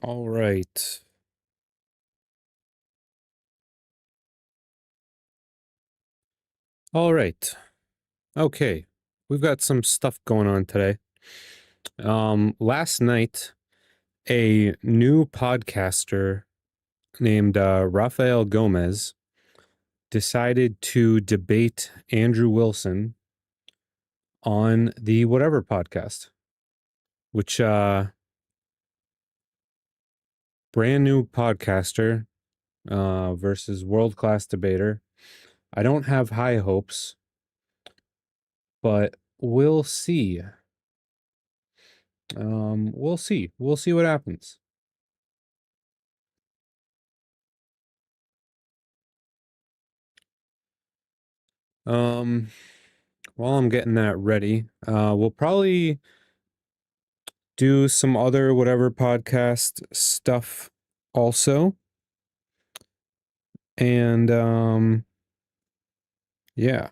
All right. All right. Okay. We've got some stuff going on today. Last night, a new podcaster named Rafael Gomez decided to debate Andrew Wilson on the Whatever podcast, which brand new podcaster versus world-class debater. I don't have high hopes, but we'll see. We'll see. We'll see what happens. Um, while I'm getting that ready, we'll probably do some other Whatever podcast stuff also. And yeah.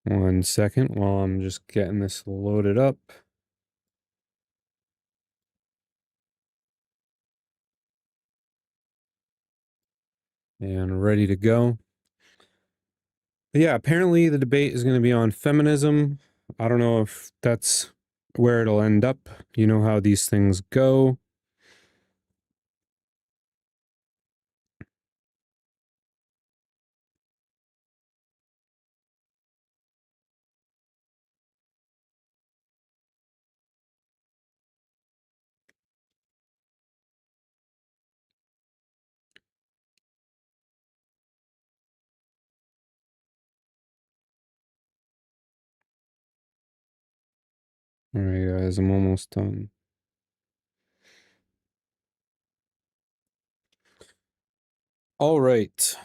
One second while I'm just getting this loaded up. And ready to go. But yeah, apparently the debate is going to be on feminism. I don't know if that's where it'll end up. You know how these things go. All right, guys, I'm almost done. All right.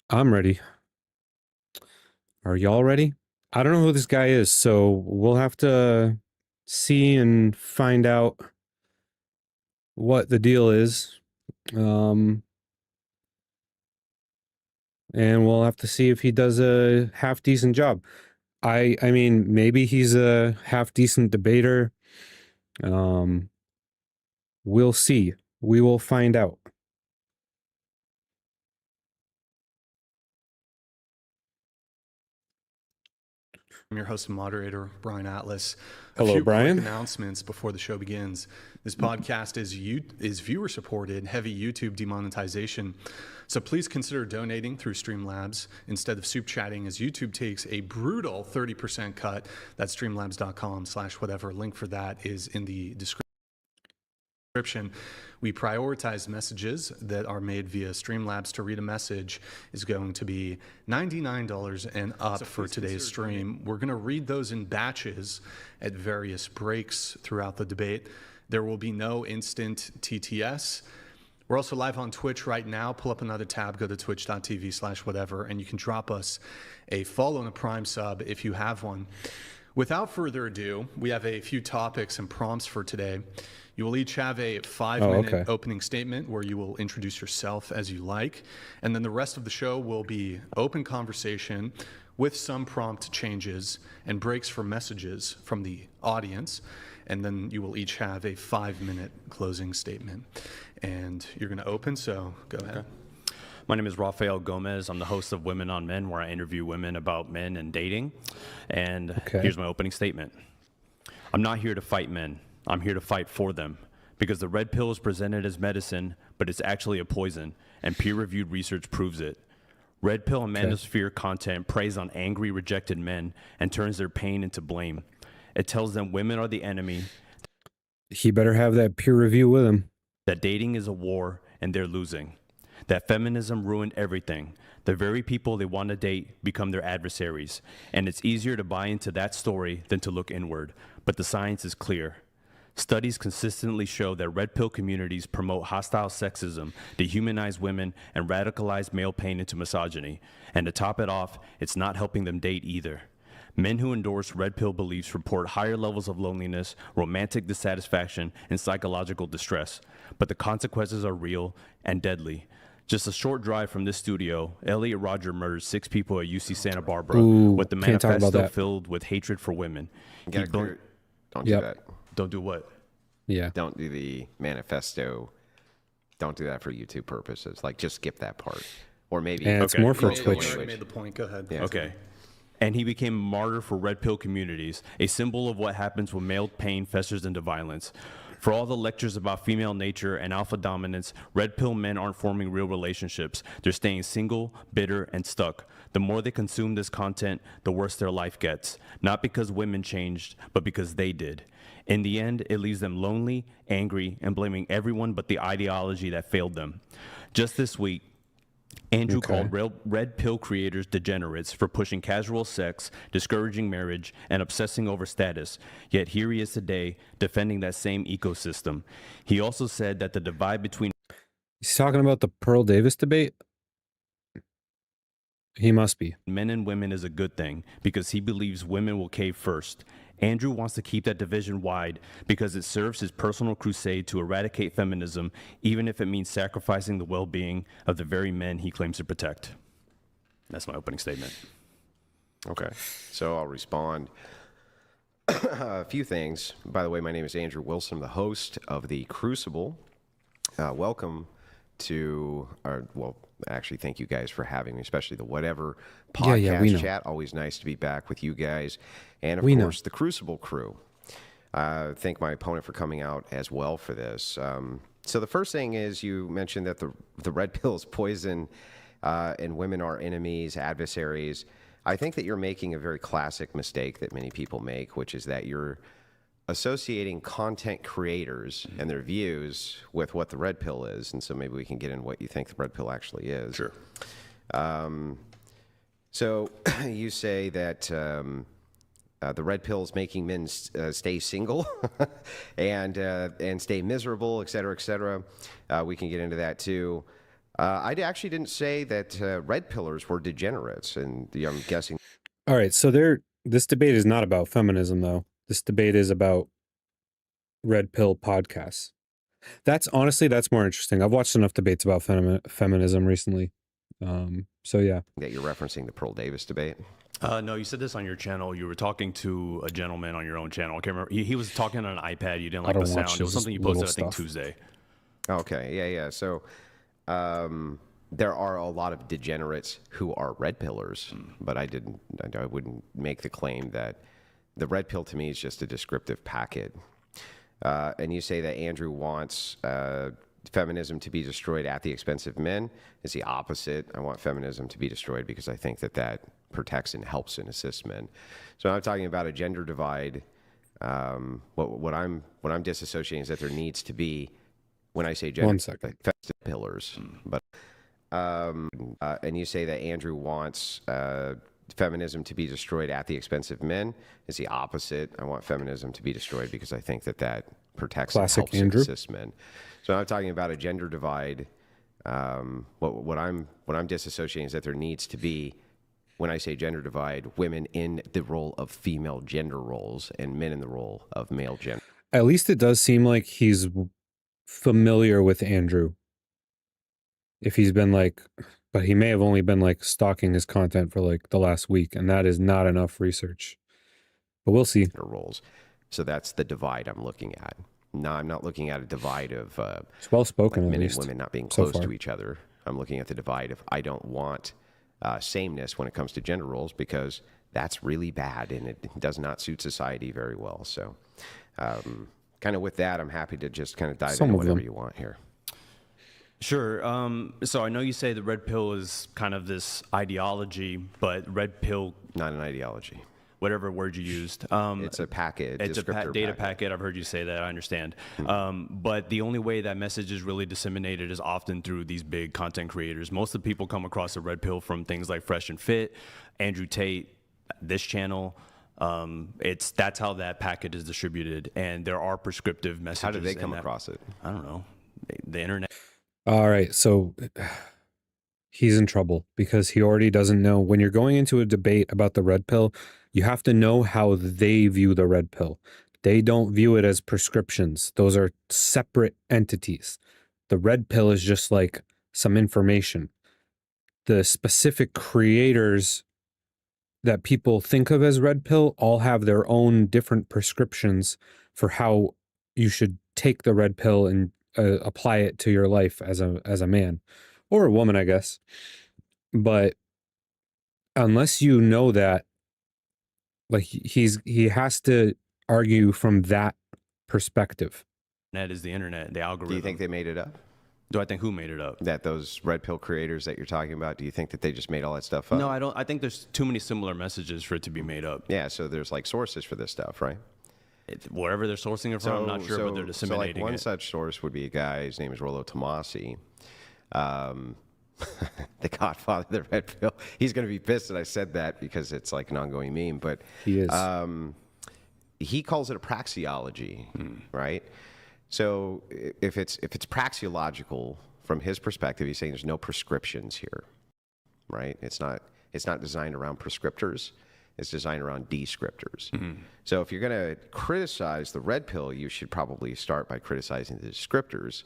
I'm ready. Are y'all ready? I don't know who this guy is, so we'll have to see and find out what the deal is. And we'll have to see if he does a half decent job. I mean, maybe he's a half decent debater. We'll see. We will find out. I'm your host and moderator, Brian Atlas. Hello, a few Brian. Quick announcements before the show begins. This podcast is viewer supported, heavy YouTube demonetization. So please consider donating through Streamlabs instead of soup chatting, as YouTube takes a brutal 30% cut. That's streamlabs.com/whatever. Link for that is in the description. We prioritize messages that are made via Streamlabs. To read a message is going to be $99 and up for today's stream. We're going to read those in batches at various breaks throughout the debate. There will be no instant TTS. We're also live on Twitch right now. Pull up another tab, go to twitch.tv/whatever, and you can drop us a follow and a Prime sub if you have one. Without further ado, we have a few topics and prompts for today. You will each have a 5-minute opening statement where you will introduce yourself as you like. And then the rest of the show will be open conversation with some prompt changes and breaks for messages from the audience. And then you will each have a 5-minute closing statement. And you're going to open, so go ahead. Okay. My name is Rafael Gomez. I'm the host of Women on Men, where I interview women about men and dating. And here's my opening statement. I'm not here to fight men. I'm here to fight for them, because the red pill is presented as medicine, but it's actually a poison, and peer-reviewed research proves it. Red pill and manosphere content preys on angry, rejected men and turns their pain into blame. It tells them women are the enemy. He better have that peer review with him. That dating is a war and they're losing. That feminism ruined everything. The very people they want to date become their adversaries, and it's easier to buy into that story than to look inward. But the science is clear. Studies consistently show that red pill communities promote hostile sexism, dehumanize women, and radicalize male pain into misogyny. And to top it off, it's not helping them date either. Men who endorse red pill beliefs report higher levels of loneliness, romantic dissatisfaction, and psychological distress. But the consequences are real and deadly. Just a short drive from this studio, Elliot Rodger murdered 6 people at UC Santa Barbara Ooh, with the can't talk about manifesto that. filled with hatred for women. You gotta clear, don't do Yep. that. Don't do what? Yeah. Don't do the manifesto. Don't do that for YouTube purposes. Like, just skip that part. Or maybe And it's Okay. more for You You Twitch. already made the point. Go ahead. Yeah. Okay. And he became a martyr for red pill communities, a symbol of what happens when male pain festers into violence. For all the lectures about female nature and alpha dominance, red pill men aren't forming real relationships. They're staying single, bitter, and stuck. The more they consume this content, the worse their life gets. Not because women changed, but because they did. In the end, it leaves them lonely, angry, and blaming everyone but the ideology that failed them. Just this week, Andrew called red pill creators degenerates for pushing casual sex, discouraging marriage, and obsessing over status. Yet here he is today defending that same ecosystem. He also said that the divide between He's talking about the Pearl Davis debate. He must be. men and women is a good thing because he believes women will cave first. Andrew wants to keep that division wide because it serves his personal crusade to eradicate feminism, even if it means sacrificing the well-being of the very men he claims to protect. That's my opening statement. Okay, so I'll respond. A few things. By the way, my name is Andrew Wilson. I'm the host of The Crucible. Welcome to our, well, actually, thank you guys for having me, especially the Whatever podcast we know. chat. Always nice to be back with you guys. And, of We know. course, the Crucible crew. Thank my opponent for coming out as well for this. So the first thing is you mentioned that the red pill is poison and women are enemies, adversaries. I think that you're making a very classic mistake that many people make, which is that you're associating content creators and their views with what the red pill is. And so maybe we can get in what you think the red pill actually is. Sure. So you say that the red pill is making men stay single and stay miserable, et cetera, et cetera. We can get into that too. I actually didn't say that red pillars were degenerates, and I'm guessing. All right. So this debate is not about feminism, though. This debate is about red pill podcasts. That's more interesting. I've watched enough debates about feminism recently. So yeah. That you're referencing the Pearl Davis debate. No, you said this on your channel. You were talking to a gentleman on your own channel. I can't remember. He was talking on an iPad. You didn't like the don't sound. watch It was his something you posted, I little think, stuff. Tuesday. Okay, yeah. So there are a lot of degenerates who are red pillars, but I wouldn't make the claim that the red pill to me is just a descriptive packet. And you say that Andrew wants feminism to be destroyed at the expense of men. It's the opposite. I want feminism to be destroyed because I think that protects and helps and assists men. So I'm talking about a gender divide. What I'm disassociating is that there needs to be, when I say gender, 1 second. festive pillars. But and you say that Andrew wants feminism to be destroyed at the expense of men. It's the opposite. I want feminism to be destroyed because I think that protects Classic and helps Andrew. and assists men. So I'm talking about a gender divide. What I'm disassociating is that there needs to be, when I say gender divide, women in the role of female gender roles and men in the role of male gender. At least it does seem like he's familiar with Andrew. If he's been but he may have only been stalking his content for the last week, and that is not enough research. But we'll see. Roles. So that's the divide I'm looking at. No, I'm not looking at a divide of It's well spoken, at men and least. women not being so close far. to each other. I'm looking at the divide of I don't want sameness when it comes to gender roles because that's really bad and it does not suit society very well. So kind of with that, I'm happy to just kind of dive Some into of whatever them. you want here. Sure. So I know you say the red pill is kind of this ideology, but red pill, Not an ideology. whatever word you used. It's a packet. It's a descriptor data packet. I've heard you say that. I understand. But the only way that message is really disseminated is often through these big content creators. Most of the people come across the red pill from things like Fresh and Fit, Andrew Tate, this channel. That's how that packet is distributed. And there are prescriptive messages. How did they in come that. across it? I don't know. The internet. All right, so he's in trouble because he already doesn't know. When you're going into a debate about the red pill, you have to know how they view the red pill. They don't view it as prescriptions. Those are separate entities. The red pill is just some information. The specific creators that people think of as red pill all have their own different prescriptions for how you should take the red pill and apply it to your life as a man or a woman, I guess. But unless you know that, like, he has to argue from that perspective. That is the internet, the algorithm. Do you think they made it up? Do I think who made it up? That those red pill creators that you're talking about, do you think that they just made all that stuff up? No, I don't. I think there's too many similar messages for it to be made up. Yeah, so there's like sources for this stuff, right? Wherever they're sourcing it from, I'm not sure, but they're disseminating so like one it. such source would be a guy, his name is Rollo Tomasi. The godfather of the red pill. He's going to be pissed that I said that because it's like an ongoing meme, but He is. He calls it a praxeology, right? So if it's praxeological from his perspective, he's saying there's no prescriptions here, right? It's not designed around prescriptors. It's designed around descriptors. So if you're going to criticize the red pill, you should probably start by criticizing the descriptors.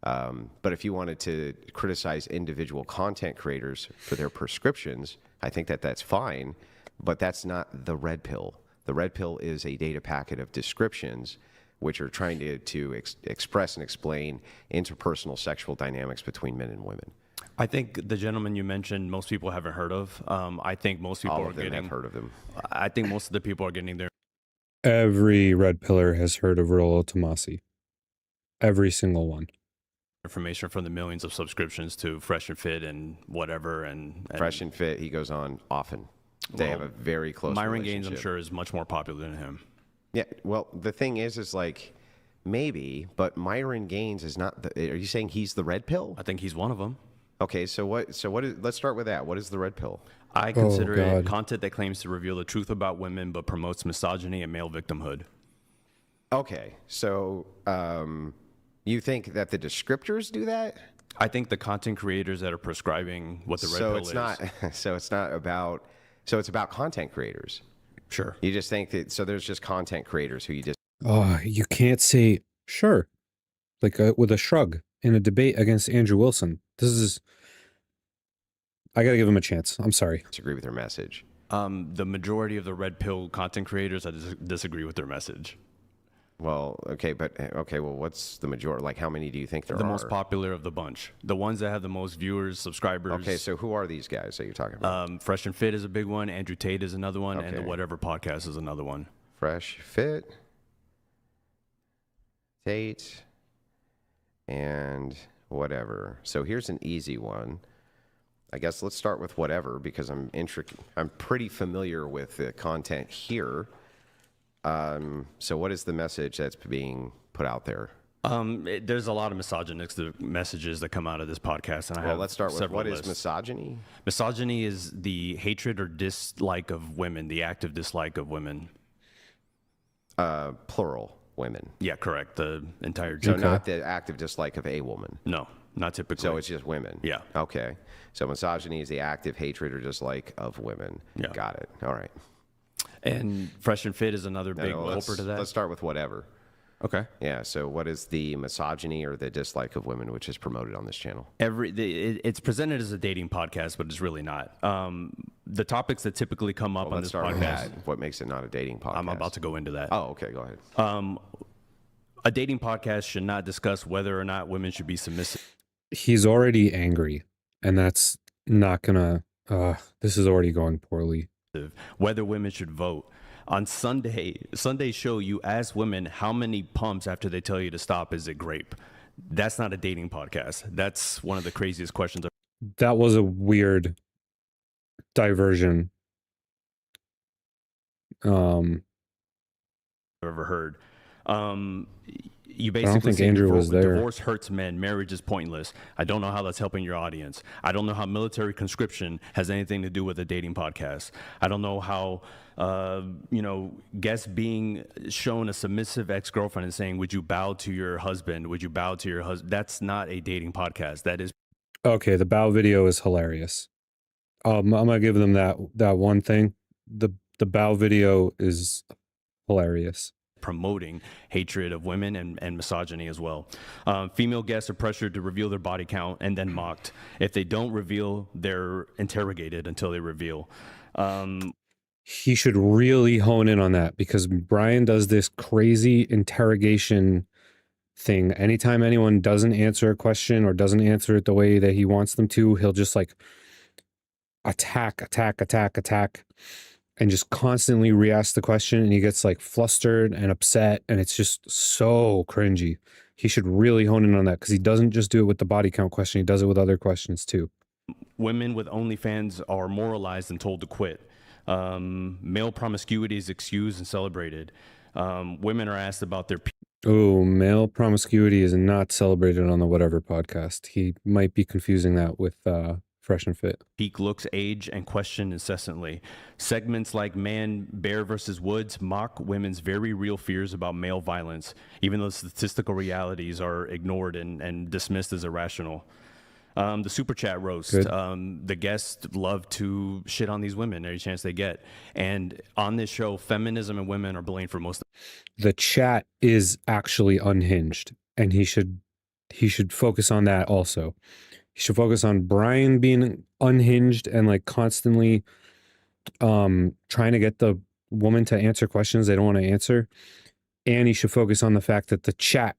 But if you wanted to criticize individual content creators for their prescriptions, I think that that's fine, but that's not the red pill. The red pill is a data packet of descriptions which are trying to express and explain interpersonal sexual dynamics between men and women. I think the gentleman you mentioned, most people haven't heard of. I think most people All are of them getting. have heard of them. I think most of the people are getting their Every red pillar has heard of Rollo Tomasi. Every single one. information from the millions of subscriptions to Fresh and Fit and whatever. And Fresh and Fit, he goes on often. They have a very close Myron Gaines, I'm relationship. sure, is much more popular than him. Yeah, well, the thing is like, maybe, but Myron Gaines is not the, are you saying he's the red pill? I think he's one of them. Okay, so what is, let's start with that. What is the red pill? I consider it God. content that claims to reveal the truth about women but promotes misogyny and male victimhood. Okay, so you think that the descriptors do that? I think the content creators that are prescribing what the red So pill it's is. not. So it's not about. So it's about content creators. Sure. You just think that. So there's just content creators who you just. Oh, you can't say sure, like with a shrug in a debate against Andrew Wilson. This is. I gotta give him a chance. I'm sorry. disagree with their message. The majority of the red pill content creators, I disagree with their message. Well, okay, but okay, well, what's the majority? Like, how many do you think there The are? most popular of the bunch. The ones that have the most viewers, subscribers. Okay, so who are these guys that you're talking about? Fresh and Fit is a big one. Andrew Tate is another one. And the Okay. Whatever Podcast is another one. Fresh Fit, Tate, and whatever. So here's an easy one. I guess let's start with whatever because I'm pretty familiar with the content here. So what is the message that's being put out there? There's a lot of misogynistic messages that come out of this podcast. And I Well, have let's start with several what is lists. misogyny? Misogyny is the hatred or dislike of women, the active dislike of women. Plural, women. Yeah, correct. The entire So gender. not the active dislike of a woman. No, not typically. So it's just women. Yeah. Okay. So misogyny is the active hatred or dislike of women. Yeah. Got it. All right. And Fresh and Fit is another big Now, culprit of that. Let's start with whatever. Okay. Yeah. So what is the misogyny or the dislike of women, which is promoted on this channel? It's presented as a dating podcast, but it's really not. The topics that typically come up on Let's this start with podcast. that. What makes it not a dating podcast? I'm about to go into that. Oh, okay. Go ahead. A dating podcast should not discuss whether or not women should be submissive. He's already angry, and that's not gonna. This is already going poorly. Whether women should vote. On Sunday show, you ask women how many pumps after they tell you to stop is it grape. That's not a dating podcast. That's one of the craziest questions That was a weird diversion. I've ever heard. You basically think say Andrew was there. divorce hurts men. Marriage is pointless. I don't know how that's helping your audience. I don't know how military conscription has anything to do with a dating podcast. I don't know how, guests being shown a submissive ex-girlfriend and saying, would you bow to your husband? Would you bow to your husband? That's not a dating podcast. That is Okay, the bow video is hilarious. I'm gonna give them that one thing. The bow video is hilarious. promoting hatred of women and misogyny as well. Female guests are pressured to reveal their body count and then mocked. If they don't reveal, they're interrogated until they reveal. He should really hone in on that, because Brian does this crazy interrogation thing. Anytime anyone doesn't answer a question or doesn't answer it the way that he wants them to, he'll just like attack, and just constantly re-ask the question, and he gets like flustered and upset, and it's just so cringy. He should really hone in on that, because he doesn't just do it with the body count question, he does it with other questions too. Women with OnlyFans are moralized and told to quit. Male promiscuity is excused and celebrated. Women are asked about their Oh, male promiscuity is not celebrated on the Whatever podcast. He might be confusing that with Fresh and Fit. peak looks, age, and questioned incessantly. Segments like Man, Bear versus Woods mock women's very real fears about male violence, even though statistical realities are ignored and dismissed as irrational. The super chat roast. The guests love to shit on these women every chance they get. And on this show, feminism and women are blamed for most. The chat is actually unhinged, and he should focus on that also. He should focus on Brian being unhinged and like constantly trying to get the woman to answer questions they don't want to answer. And he should focus on the fact that the chat's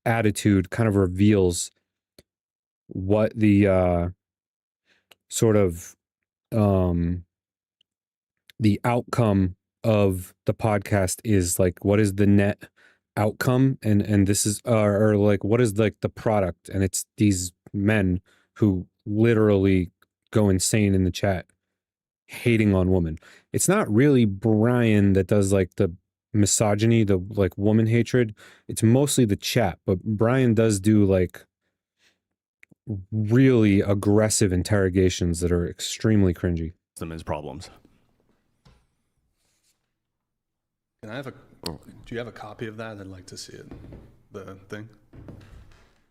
attitude kind of reveals what the sort of the outcome of the podcast is. Like, what is the net outcome, and this is or like what is like the product, and it's these men who literally go insane in the chat hating on women. It's not really Brian that does like the misogyny, the like woman hatred. It's mostly the chat, but Brian does do like really aggressive interrogations that are extremely cringy. Women's problems. Can I have do you have a copy of that? I'd like to see it, the thing.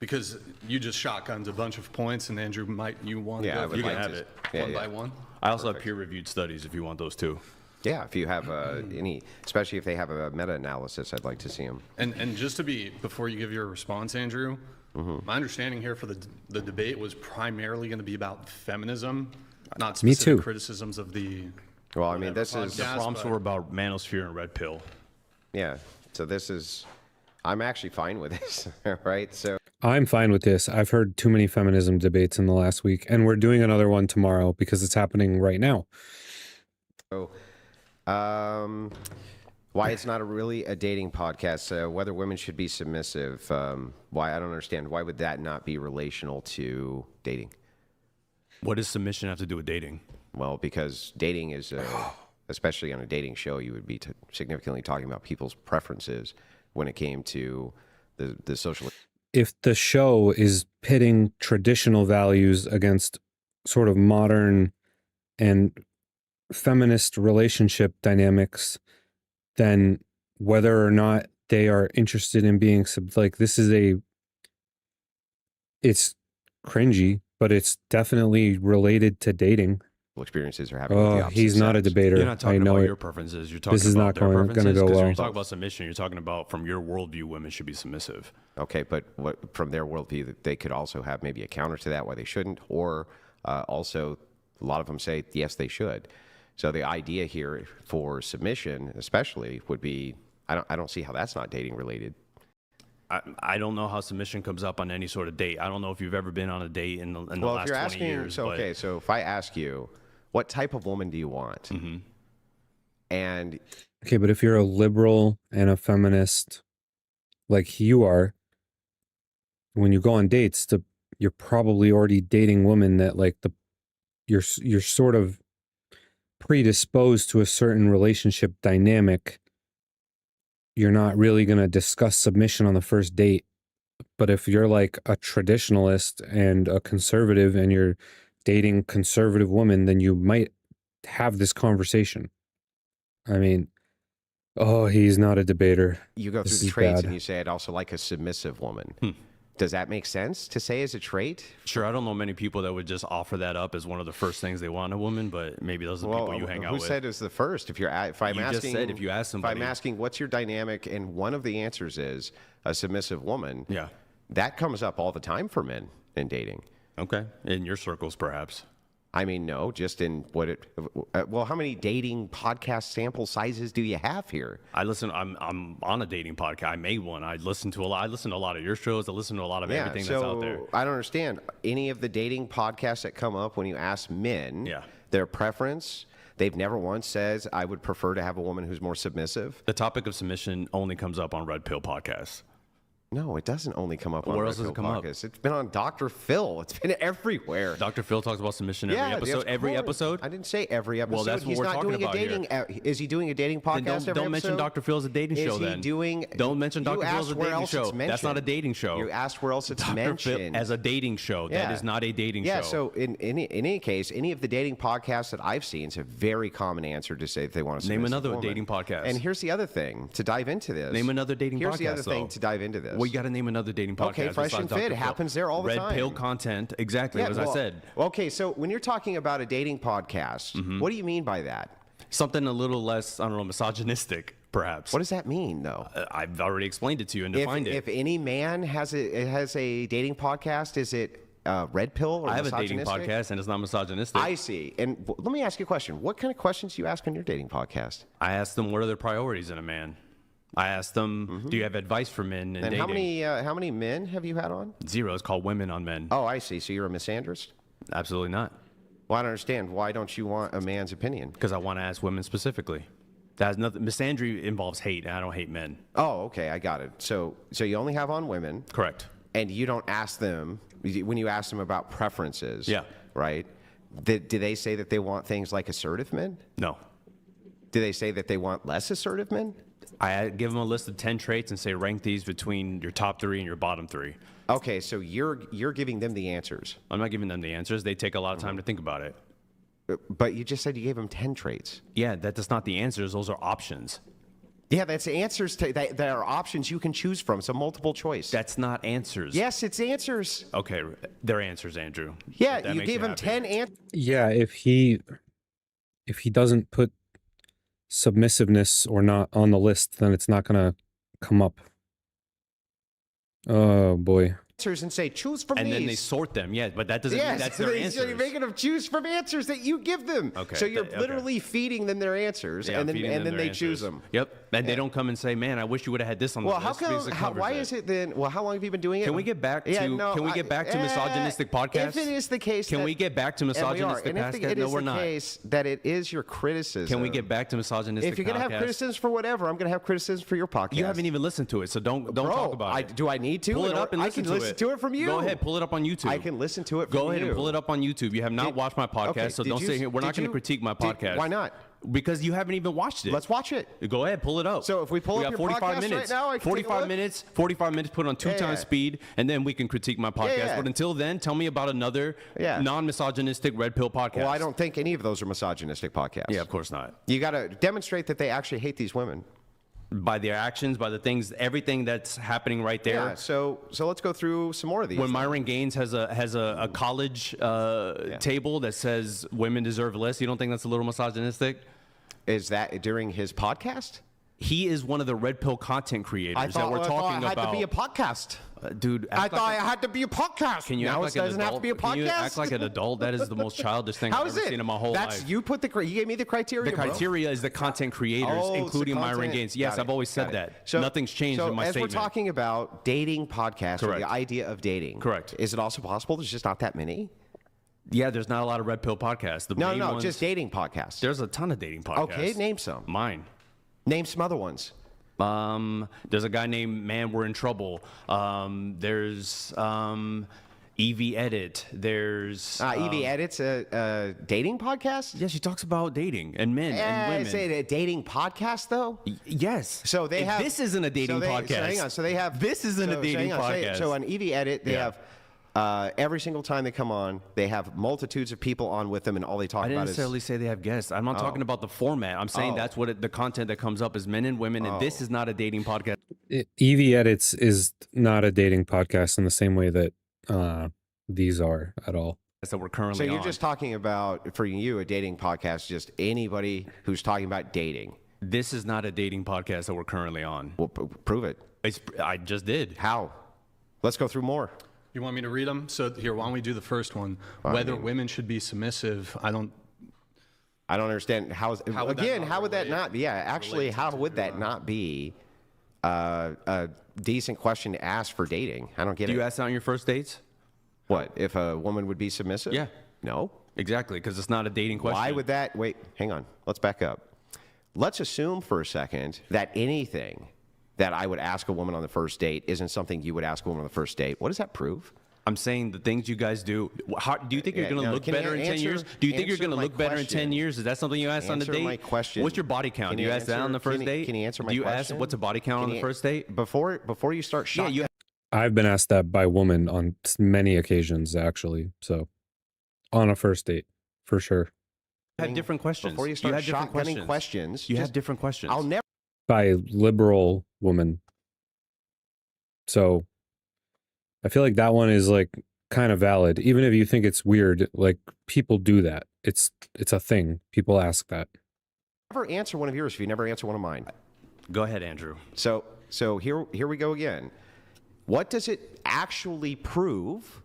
Because you just shotgunned a bunch of points, and Andrew, you want to Yeah, I go would You can like have to- it. one by one? I also have peer-reviewed studies if you want those too. Yeah, if you have any, especially if they have a meta-analysis, I'd like to see them. And just to be, before you give your response, Andrew, my understanding here for the debate was primarily going to be about feminism, not Me specific too. criticisms of the. Well, I mean, this is, The Yes, prompts but- were about manosphere and red pill. yeah, so this is, I'm actually fine with this, right? So, I'm fine with this. I've heard too many feminism debates in the last week, and we're doing another one tomorrow because it's happening right now. why it's not really a dating podcast, whether women should be submissive, why, I don't understand, why would that not be relational to dating? What does submission have to do with dating? Well, because dating is, especially on a dating show, you would be significantly talking about people's preferences when it came to the social. If the show is pitting traditional values against sort of modern and feminist relationship dynamics, then whether or not they are interested in being like, this is it's cringy, but it's definitely related to dating. experiences are having with the Oh, opposite he's not a sex. debater. You're not talking I know about it. your preferences. You're talking This is about not their gonna preferences. go 'Cause when well. you talk about submission, you're talking about from your worldview, women should be submissive. Okay, but what from their worldview, they could also have maybe a counter to that why they shouldn't, or also a lot of them say yes they should. So the idea here for submission, especially, would be I don't see how that's not dating related. I don't know how submission comes up on any sort of date. I don't know if you've ever been on a date in the Well, last if you're 20 asking, years. so but okay, so if I ask you, what type of woman do you want? And Okay, but if you're a liberal and a feminist like you are, when you go on dates, you're probably already dating women that like you're sort of predisposed to a certain relationship dynamic. You're not really going to discuss submission on the first date. But if you're like a traditionalist and a conservative and you're dating conservative women, then you might have this conversation. I mean, oh, he's not a debater. you go This through the is traits bad. and you say, I'd also like a submissive woman. Does that make sense to say as a trait? Sure, I don't know many people that would just offer that up as one of the first things they want in a woman, but maybe those are the people you hang out with. Who said it's the first? If I'm You asking, just said if you ask somebody. If I'm asking what's your dynamic, and one of the answers is a submissive woman. Yeah. That comes up all the time for men in dating. Okay, in your circles, perhaps. I mean, no, just in well, how many dating podcast sample sizes do you have here? I'm on a dating podcast. I made one. I listen to a lot of your shows. I listen to a lot of everything that's out there. I don't understand any of the dating podcasts that come up when you ask men their preference. They've never once said, I would prefer to have a woman who's more submissive. The topic of submission only comes up on Red Pill podcasts. No, it doesn't only come up on Where Red else does Pill it come up? Podcasts. It's been on Dr. Phil. It's been everywhere. Dr. Phil talks about submission every episode. of Every course. episode? I didn't say every episode. Well, that's what He's we're not talking doing about a dating. Is he doing a dating podcast Then every don't mention episode? Dr. Phil as a dating show. Is he then doing? Don't mention You Dr. Phil as asked a where dating else show. it's That's mentioned. not a dating show. You asked where else it's Dr. Phil mentioned as a dating show. That is not a dating show. Yeah. So in any case, any of the dating podcasts that I've seen, it's a very common answer to say that they want to Name another dating podcast. And here's the other thing to dive into this. Name another dating podcast. Here's the other thing to dive into this. Well, you got to name another dating podcast. Okay, Fresh and Fit happens there all the time. Red Pill content, exactly as I said. Okay, so when you're talking about a dating podcast, what do you mean by that? Something a little less, I don't know, misogynistic, perhaps. What does that mean, though? I've already explained it to you and defined it. If any man has a dating podcast, is it Red Pill or I have a dating misogynistic? podcast and it's not misogynistic. I see. And let me ask you a question. What kind of questions do you ask on your dating podcast? I ask them what are their priorities in a man. I ask them, do you have advice for men in And dating? how many men have you had on? Zero. It's called Women on Men. Oh, I see. So you're a misandrist? Absolutely not. Well, I don't understand. Why don't you want a man's opinion? Because I want to ask women specifically. That has nothing. Misandry involves hate, and I don't hate men. Oh, okay. I got it. So you only have on women. Correct. And you don't ask them, when you ask them about preferences. Yeah. Right? Do they say that they want things like assertive men? No. Do they say that they want less assertive men? I give them a list of 10 traits and say rank these between your top 3 and your bottom 3. Okay, so you're giving them the answers. I'm not giving them the answers. They take a lot of time to think about it. But you just said you gave them 10 traits. Yeah, that's not the answers. Those are options. Yeah, that's answers that are options you can choose from. So multiple choice. That's not answers. Yes, it's answers. Okay, they're answers, Andrew. Yeah, That you makes gave him happy. 10 answers. Yeah, if he doesn't put submissiveness or not on the list, then it's not gonna come up. Oh boy. And say, choose from And these. then they sort them. Yeah, but that doesn't mean that's their So answers. you're making them choose from answers that you give them. Okay, So you're okay. literally feeding them their answers, Yeah, and feeding then them they their choose answers. them. Yep. And they don't come and say, "Man, I wish you would have had this on the Well, list." how because come? it covers Why is it then? Well, how long have you been doing it? Can we get back to misogynistic podcasts? If it is the case, Can we get back to misogynistic and if podcasts? it No, is we're the not. case that it is your criticism. Can we get back to misogynistic If you're gonna have podcasts? criticisms for whatever, I'm gonna have criticisms for your podcast. You haven't even listened to it, so don't talk about it. Do I need to? Pull it up and I listen can to listen it. to it from you. Go ahead, pull it up on YouTube. I can listen to it from Go ahead you. and pull it up on YouTube. You have not watched my podcast, Okay, so did don't you- sit here. We're not did going to you- critique my podcast. Why not? Because you haven't even watched it. Let's watch it. Go ahead, pull it up. So if we pull we up got your 45 podcast right minutes. now, I can take a 45 look? minutes. 45 minutes put on 2 Yeah, times yeah. speed, and then we can critique my podcast. yeah. But until then, tell me about another Yeah. non-misogynistic red pill podcast. Well, I don't think any of those are misogynistic podcasts. Yeah, of course not. You got to demonstrate that they actually hate these women. By their actions, by the things, everything that's happening right there. Yeah. So let's go through some more of these. When Myron Gaines has a college table that says women deserve less, you don't think that's a little misogynistic? Is that during his podcast? He is one of the red pill content creators that we're talking I about. had to be a podcast. Dude, I thought I had to be a podcast. Can you now act it like an doesn't have to adult? be a podcast. Can you act like an adult? That is the most childish thing How I've is ever it? seen in my whole That's life. you put the you gave me the criteria. The bro. criteria is the content creators, Oh, it's the including Myron content. Gaines. Yes, Got it, I've always said got that. it. So Nothing's changed so in my as statement. we're talking about dating podcasts, or Correct. the idea of dating. Correct. Is it also possible there's just not that many? Yeah, there's not a lot of red pill podcasts. The main No, ones, just dating podcasts. There's a ton of dating podcasts. Okay, name some. Mine. Name some other ones. There's a guy named Man We're in Trouble. There's Evie Edit. There's Evie Edit's a dating podcast. Yeah, she talks about dating and men and women. Is it a dating podcast though? Yes. So they have. This isn't a dating podcast. So hang on. So they have. This isn't a dating hang on, podcast. So on Evie Edit, they have Every single time they come on, they have multitudes of people on with them, and all they talk I didn't about necessarily say they have guests. I'm not talking about the format. I'm saying that's what the content that comes up is men and women, and this is not a dating podcast Evie Edits is not a dating podcast in the same way that these are at all. that we're currently So on. you're just talking about, for you, a dating podcast, just anybody who's talking about dating. This is not a dating podcast that we're currently on. Well, prove it. I just did. How? Let's go through more. You want me to read them? So here, why don't we do the first one? Whether women should be submissive. I don't understand how would that again, not how would that relate- not be? Yeah, actually, relate how to, would that not be a decent question to ask for dating? I don't get Do it. you ask that on your first dates? What, if a woman would be submissive? Yeah. No. Exactly, because it's not a dating question. Why would that? Wait, hang on. Let's back up. Let's assume for a second that anything that I would ask a woman on the first date isn't something you would ask a woman on the first date. What does that prove? I'm saying the things you guys do. Do you think you're Yeah, going to no, look can you better in 10 answer- years? Do you think you're answer going to my look better in 10 question? years? Is that something you asked on a Answer date? my question. What's your body count? Can Do you you ask that answer- on the first can you- date? can you answer my Do you question? ask what's a body count on the first date? Before you start Yeah, shotgun. you I've been asked that by women on many occasions, actually. So, on a first date, for sure. have different questions. Before you start have different shotgunning questions, You have just- different questions. I'll never. By liberal women. So, I feel like that one is like kind of valid, even if you think it's weird. Like people do that. It's a thing. People ask that. Never answer one of yours if you never answer one of mine. Go ahead, Andrew. So here we go again. What does it actually prove?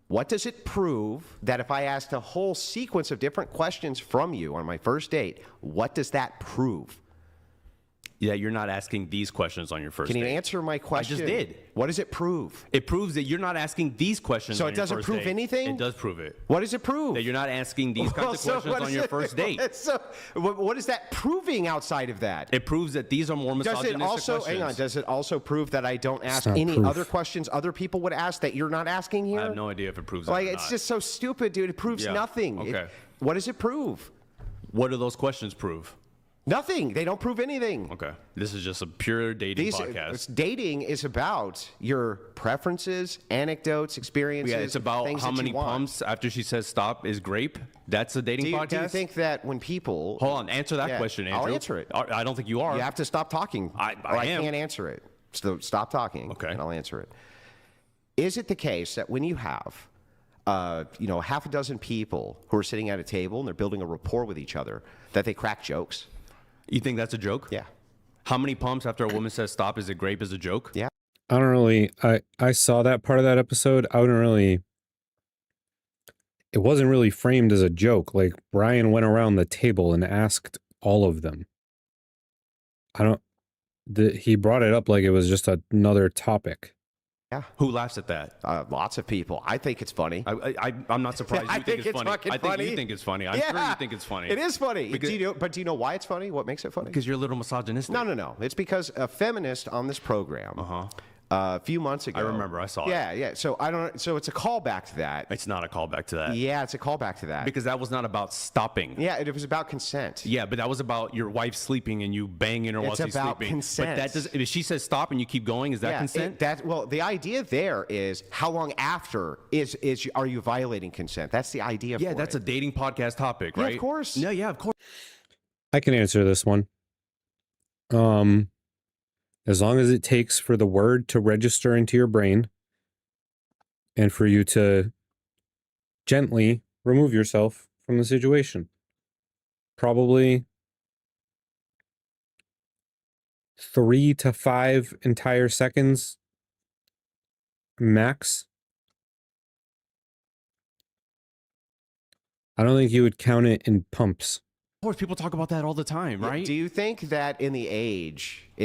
What does it prove that if I asked a whole sequence of different questions from you on my first date, what does that prove? Yeah, you're not asking these questions on your first Can you date. answer my question? just did. What does it prove? It proves that you're not asking these questions So on it your doesn't first prove date. anything? It does prove it. What does it prove? That you're not asking these kinds of So questions what on is your it- first date. So what is that proving outside of that? It proves that these are more Does misogynistic it also questions. hang on? Does it also prove that I don't ask not any proof. other questions other people would ask that you're not asking here? I have no idea if it proves Like it or it's not. just so stupid, dude. It proves Yeah, nothing. okay. What does it prove? What do those questions prove? Nothing. They don't prove anything. Okay. This is just a pure dating podcast. Dating is about your preferences, anecdotes, experiences. Yeah, it's about things how that you many want. pumps after she says stop is grape. That's a dating podcast? Do you think that when people Hold on, answer that Yeah, question, Andrew. I'll answer it. I don't think you are. You have to stop talking. I or I am. can't answer it. So stop talking. Okay. And I'll answer it. Is it the case that when you have, half a dozen people who are sitting at a table and they're building a rapport with each other, that they crack jokes? You think that's a joke? Yeah. How many pumps after a woman says stop is it grape is a joke? Yeah. I don't really. I saw that part of that episode. I wouldn't really. It wasn't really framed as a joke. Like Brian went around the table and asked all of them. I don't. He brought it up like it was just another topic. Who laughs at that? Lots of people. I think it's funny. I'm not surprised I you think think it's funny. fucking I think funny. you think it's funny. I'm sure you think it's funny. It is funny. Because- Do you know why it's funny? What makes it funny? Because you're a little misogynistic. No. It's because a feminist on this program a few months ago. I remember, I saw it. Yeah. So So it's a callback to that. It's not a callback to that. Yeah, it's a callback to that. Because that was not about stopping. Yeah, it was about consent. Yeah, but that was about your wife sleeping and you banging her while It's she's about sleeping. consent. But that does. If she says stop and you keep going, is that Yeah, consent? the idea there is how long after are you violating consent? That's the idea. Yeah, for that's it. a dating podcast topic, Yeah, right? of course. Yeah, of course. I can answer this one. As long as it takes for the word to register into your brain and for you to gently remove yourself from the situation. Probably 3 to 5 entire seconds max. I don't think you would count it in pumps. Of course, people talk about that all the time, right? Do you think that in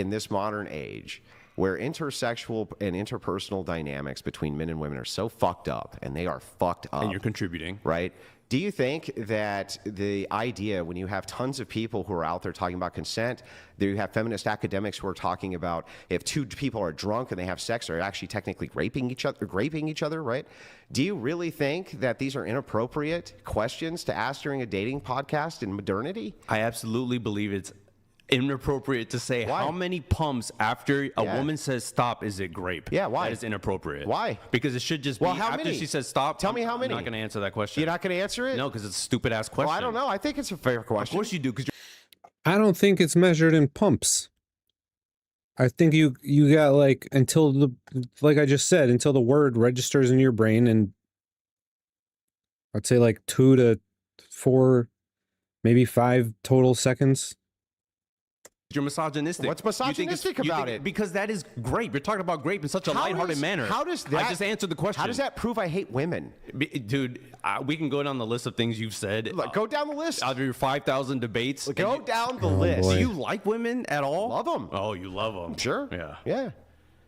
this modern age, where intersexual and interpersonal dynamics between men and women are so fucked up, and they are fucked up, and you're contributing. right? Do you think that the idea, when you have tons of people who are out there talking about consent, that you have feminist academics who are talking about if two people are drunk and they have sex, they're actually technically raping each other, right? Do you really think that these are inappropriate questions to ask during a dating podcast in modernity? I absolutely believe it's inappropriate to say Why? how many pumps after a Yeah. woman says stop is it grape. Yeah, why? That is inappropriate. Why? Because it should just Well, be how after many? she says stop. Tell me how many. I'm not going to answer that question. You're not going to answer it? No, because it's a stupid ass question. Well, I don't know. I think it's a fair question. Of course you do, because I don't think it's measured in pumps. I think you got like until the, like I just said, until the word registers in your brain, and I'd say like 2 to 4, maybe 5 total seconds. you're misogynistic. What's You think misogynistic about it? Because that is grape. You're talking about grape in such a lighthearted manner. How does that? I just answered the question. How does that prove I hate women? Dude, we can go down the list of things you've said. Look, go down the list. Out of your 5,000 debates. Go down the list. boy. Do you like women at all? Love them. Oh, you love them. Sure. Yeah. Yeah.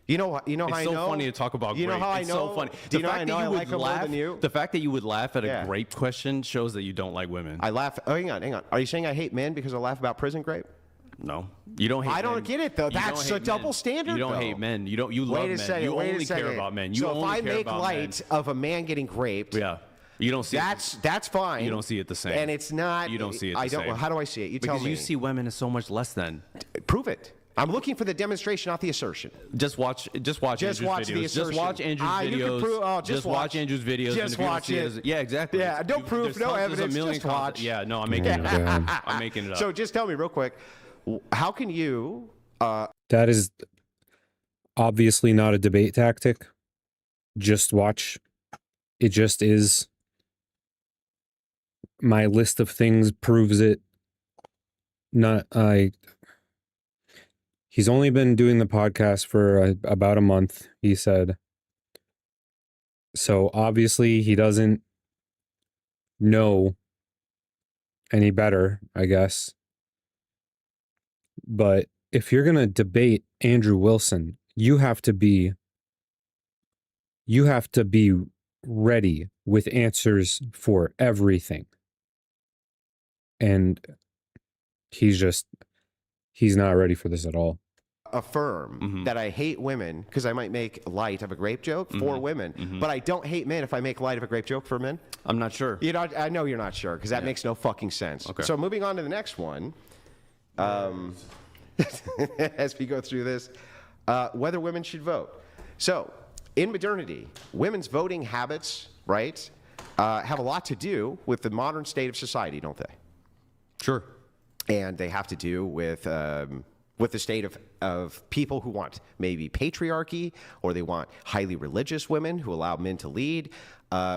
You know how It's I so know? funny to talk about You grape. know how It's I know? so funny. Do you know how I know I would like them more than you? The fact that you would laugh at Yeah. a grape question shows that you don't like women. I laugh. Oh, hang on. Are you saying I hate men because I laugh about prison grape? No, you don't hate. I don't men. get it, though. You don't That's hate a double men. standard, You don't though. hate men. You don't. You love Wait a men. second. You wait only a second. care about men. You so only if I care make about light of a man getting raped, men. Yeah, you don't see. that's fine. You don't see it the same. And it's not. You don't see it the I don't. same. How do I see it? You because tell me. you see women as so much less than. Prove it. I'm looking for the demonstration, not the assertion. Just watch Andrew's watch the videos. Just assertion. watch Andrew's You can videos. prove. Oh, just watch. watch Andrew's videos. and Just if you don't watch see it. Yeah, exactly. Yeah, no proof, there's no tons- there's evidence, A million just watch. Yeah, no, I'm making Oh, it up. God. I'm making it up. So just tell me real quick, how can you? That is obviously not a debate tactic. Just watch. It just is. My list of things proves it. He's only been doing the podcast for about a month, he said. So obviously he doesn't know any better, I guess. But if you're going to debate Andrew Wilson, you have to be ready with answers for everything. And he's not ready for this at all. Affirm that I hate women because I might make light of a grape joke for women, but I don't hate men if I make light of a grape joke for men. I'm not sure. You know, I know you're not sure because that makes no fucking sense. Okay. So moving on to the next one, as we go through this, whether women should vote. So in modernity, women's voting habits, right, have a lot to do with the modern state of society, don't they? Sure. And they have to do with the state of people who want maybe patriarchy, or they want highly religious women who allow men to lead,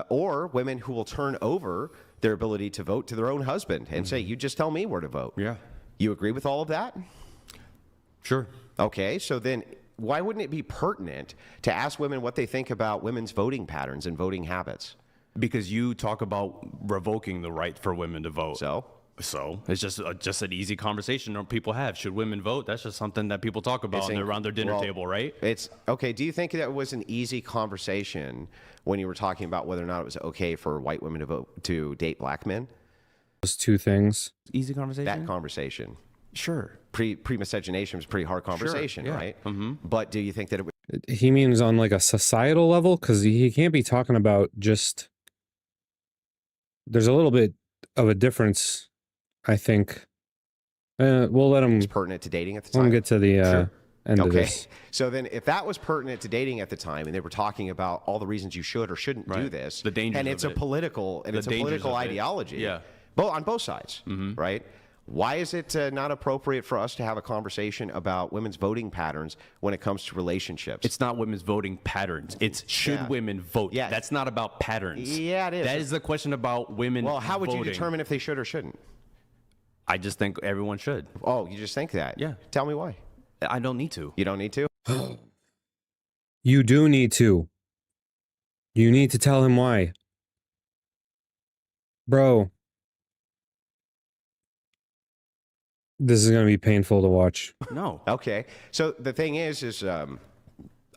or women who will turn over their ability to vote to their own husband and say, you just tell me where to vote. Yeah. You agree with all of that? Sure. Okay, so then why wouldn't it be pertinent to ask women what they think about women's voting patterns and voting habits? Because you talk about revoking the right for women to vote. So it's just an easy conversation that people have. Should women vote? That's just something that people talk about around their dinner table, right? It's okay. Do you think that was an easy conversation when you were talking about whether or not it was okay for white women to vote to date black men? Those two things. Easy conversation. That conversation, Sure. pre-miscegenation was a pretty hard conversation, yeah. right? But do you think that it was? He means on like a societal level, because he can't be talking about just. There's a little bit of a difference, I think. We'll let him pertinent to dating at the let him time? get to the end of Okay, this. so then if that was pertinent to dating at the time, and they were talking about all the reasons you should or shouldn't do Right. this, The dangers and of it's a it. political and The it's a dangers political of it. ideology, Yeah. on both sides, right? Why is it not appropriate for us to have a conversation about women's voting patterns when it comes to relationships? It's not women's voting patterns. It's should Yeah. women vote. Yes. That's not about patterns. Yeah, it is. That is the question about women well, how would you voting. determine if they should or shouldn't? I just think everyone should. Oh, you just think that? Yeah. Tell me why. I don't need to. You don't need to? You do need to. You need to tell him why. Bro. This is going to be painful to watch. No. Okay. So the thing is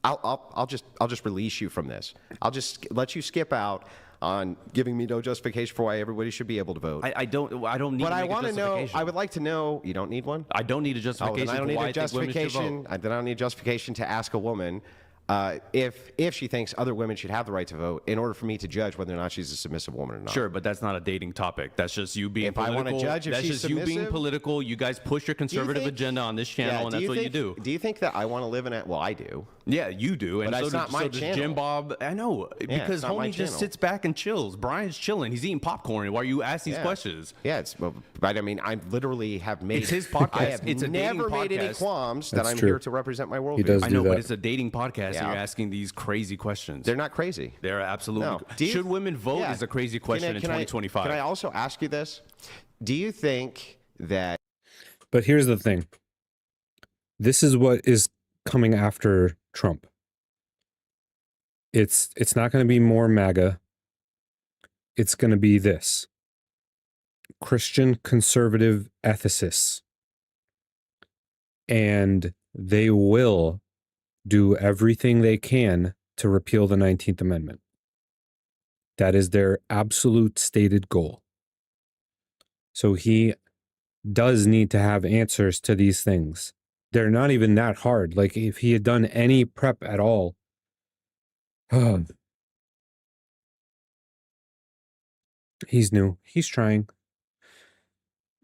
I'll just release you from this. I'll just let you skip out on giving me no justification for why everybody should be able to vote. I don't need But to I make a want to know. justification. I would like to know. You don't need one. I don't need a Oh, justification then I don't for need why a I think women should justification. vote. Then I don't need justification to ask a woman if she thinks other women should have the right to vote in order for me to judge whether or not she's a submissive woman or not. Sure, but that's not a dating topic. That's just you being If I political. wanna judge if that's she's just you being submissive? political. You guys push your conservative think- agenda on this channel, and that's what you do. Do you think that I want to live in it? Well, I do. Yeah, you do. And But so it's not my does channel. Jim Bob. I know. Because it's not my homie just channel. sits back and chills. Brian's chilling. He's eating popcorn while you ask these Yeah. questions. Yeah, but I mean, I literally have made. It's his podcast. I have It's a dating never made any podcast. qualms that That's I'm true. here to represent my worldview. He does I do know, that. but it's a dating podcast, Yeah. and you're asking these crazy questions. They're not crazy. They're absolutely. No. Do you- Should women vote? Yeah. Is a crazy question in 2025. Can I also ask you this? Do you think that But here's the thing. This is what is coming after Trump. It's not going to be more MAGA. It's going to be this. Christian conservative ethicists. And they will do everything they can to repeal the 19th Amendment. That is their absolute stated goal. So he does need to have answers to these things. They're not even that hard. Like if he had done any prep at all. He's new. He's trying.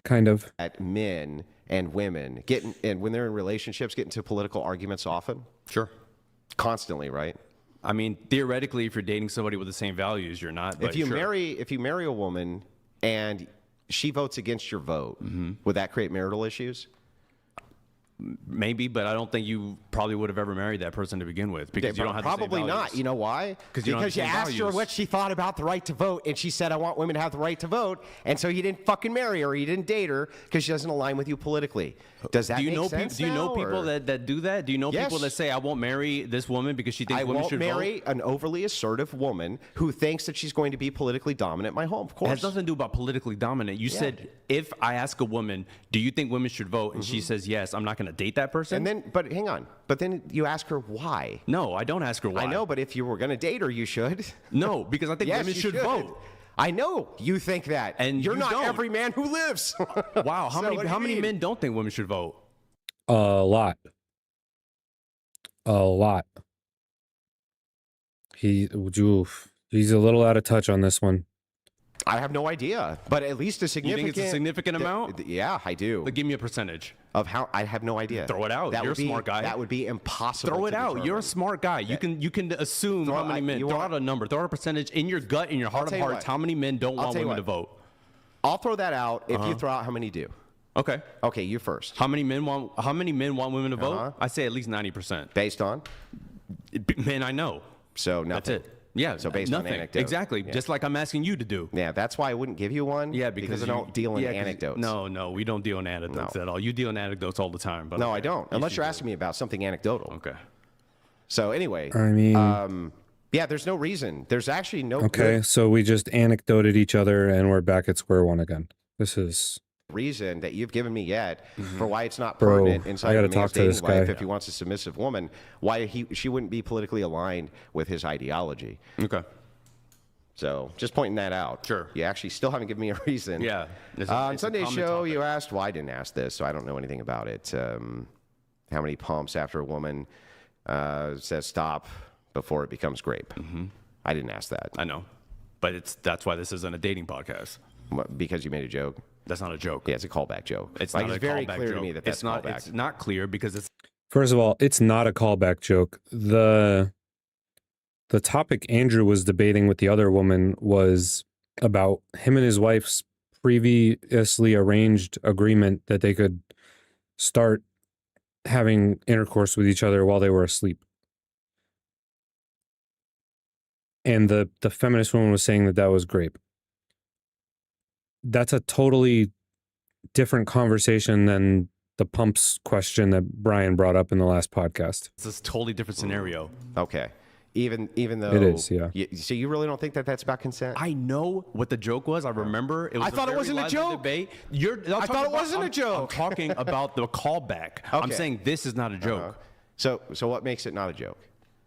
Kind of. men and women and when they're in relationships get into political arguments often? Sure. Constantly, right? I mean, theoretically, if you're dating somebody with the same values, you're not. But If you sure. marry a woman and she votes against your vote, would that create marital issues? Maybe, but I don't think you probably would have ever married that person to begin with because you don't have the same Probably not. values. You know why? You don't have Because the you same asked her values. what she thought about the right to vote, and she said, "I want women to have the right to vote," and so you didn't fucking marry her. You didn't date her because she doesn't align with you politically. Does that Do you make know sense? Do you know now, people or- that do that? Do you know people Yes. that say I won't marry this woman because she thinks I women won't should marry vote? an overly assertive woman who thinks that she's going to be politically dominant in my home. Of It course. has nothing to do about politically dominant. You said if I ask a woman, do you think women should vote, and she says yes, I'm not going to date that person. And then, but hang on. But then you ask her why. No, I don't ask her why. I know, but if you were going to date her, you should. No, because I think Yes, women you should vote. I know you think that, And you're you not don't. every man who lives. Wow, how So what do many you mean? men don't think women should vote? A lot. A lot. He's a little out of touch on this one. I have no idea, but at least a You significant. think it's a significant amount? Yeah, I do. Like, give me a percentage. Of how I have no idea. Throw it out. That You're would a be, smart guy. That would be impossible. Throw it to out. You're a determine. smart guy. You can assume Throw how it- many men. you Throw want- out a number. Throw out a percentage in your gut, in your heart of tell you hearts. what. How many men don't want tell you women to what. vote? I'll throw that out if you throw out how many do. Okay. Okay, you first. How many men want women to vote? I say at least 90%. Based on? Men I know. So nothing. That's it. Yeah. So based on nothing. anecdote. Exactly. Yeah. Just like I'm asking you to do. Yeah, that's why I wouldn't give you one. Yeah, because I don't deal in 'cause anecdotes. No, we don't deal in anecdotes No. at all. You deal in anecdotes all the time. But No, okay. I don't. Yes, Unless you you're do. asking me about something anecdotal. Okay. So anyway, I mean, yeah, there's no reason. There's actually no okay, good so we just anecdoted each other and we're back at square one again. This is reason that you've given me yet for why it's not Bro, pertinent I inside gotta of a man's talk to this dating life guy. if he wants a submissive woman, why she wouldn't be politically aligned with his ideology. Okay. So just pointing that out. Sure. You actually still haven't given me a reason. Yeah. It's a- On it's a Sunday's common show, topic. you asked, well, I didn't ask this, so I don't know anything about it. How many pumps after a woman says stop before it becomes grape? I didn't ask that I know. But that's why this isn't a dating podcast. because you made a joke. That's not a joke. Yeah, it's a callback joke. It's like, not it's a very callback clear joke. to me that that's it's not. callback. It's not clear because it's first of all, it's not a callback joke. The topic Andrew was debating with the other woman was about him and his wife's previously arranged agreement that they could start having intercourse with each other while they were asleep. And the feminist woman was saying that that was grape. That's a totally different conversation than the pumps question that Brian brought up in the last podcast. a totally different scenario. Okay. Even though It is, yeah. So you really don't think that that's about consent? I know what the joke was. I remember it was. I thought it very wasn't a lively joke. Debate. I thought it wasn't a joke. I'm talking about the callback. I'm Okay. saying this is not a joke So what makes it not a joke?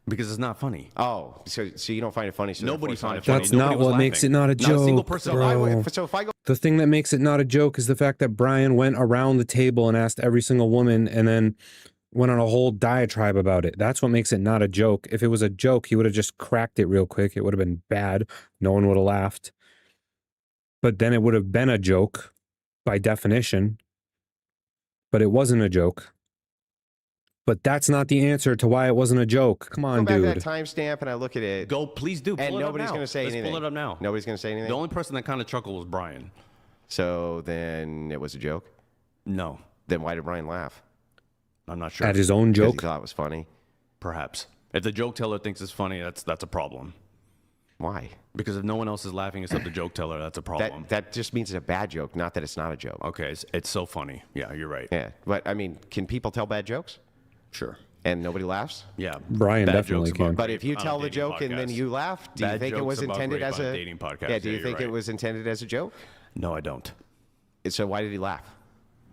because it's not funny. Oh, so you don't find it funny? So Nobody therefore found it it's not a funny. That's Nobody not was what makes laughing. it not a Not a single joke, person joke. laughed. So if I go, The thing that makes it not a joke is the fact that Brian went around the table and asked every single woman, and then went on a whole diatribe about it. That's what makes it not a joke. If it was a joke, he would have just cracked it real quick. It would have been bad. No one would have laughed. But then it would have been a joke by definition. But it wasn't a joke. But that's not the answer to why it wasn't a joke. Come on, Go back dude. to that timestamp and I look at it. Go, please do. Pull And it up nobody's now. going to say Let's anything. pull it up now. Nobody's going to say anything. The only person that kind of chuckled was Brian. So then it was a joke. No, Then why did Brian laugh? I'm not sure. At his own Because he joke? thought it was funny. Perhaps. If the joke teller thinks it's funny, that's a problem. Why? Because if no one else is laughing except the joke teller, that's a problem. That just means it's a bad joke, not that it's not a joke. Okay, it's so funny. Yeah, you're right. Yeah, but I mean, can people tell bad jokes Sure. and nobody laughs? Yeah. Brian Bad definitely jokes about can. But rape if you on a tell the dating joke and then podcast. you laugh, do you Bad think it jokes was about intended rape as on a dating podcast. Yeah, do Yeah, you you're think it right. was intended as a joke? No, I don't. So why did he laugh?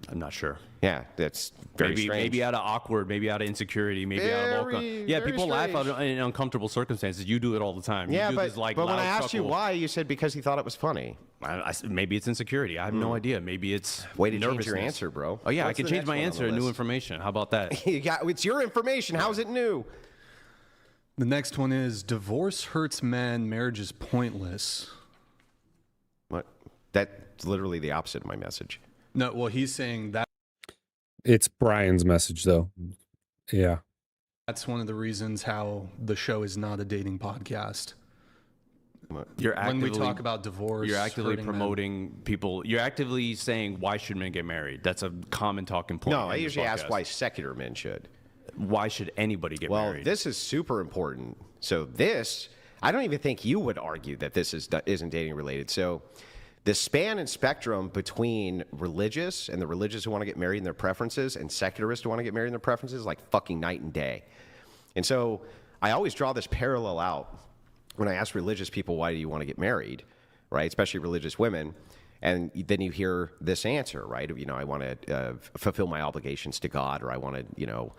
I'm not sure. Yeah, that's very Maybe strange. maybe out of awkward, maybe out of insecurity, maybe out of all yeah. very People laugh strange. out in uncomfortable circumstances. You do it all the time. Yeah, you do but, this, like, but when loud I asked you chuckle. why, you said because he thought it was funny. Maybe it's insecurity. I have no idea. Maybe it's Way to change your nervousness. answer, bro. Oh yeah, What's I can the change next my one on answer the to new list? information. How about that? It's your information. How's it new? The next one is divorce hurts men, marriage is pointless. What? That's literally the opposite of my message. No, well, he's saying that It's Brian's message, though. Yeah. that's one of the reasons how the show is not a dating podcast. You're When we actively- talk about divorce, You're actively hurting men. promoting people. You're actively saying why should men get married? That's a common talking point. No, in I this usually ask podcast. why secular men should. Why should anybody get Well, married? this is super important. So this, I don't even think you would argue that this isn't dating related. So the span and spectrum between religious and the religious who want to get married in their preferences and secularists who want to get married in their preferences is like fucking night and day. And so I always draw this parallel out when I ask religious people, why do you want to get married, right? Especially religious women. And then you hear this answer, right? You know, I want to fulfill my obligations to God, or I want to,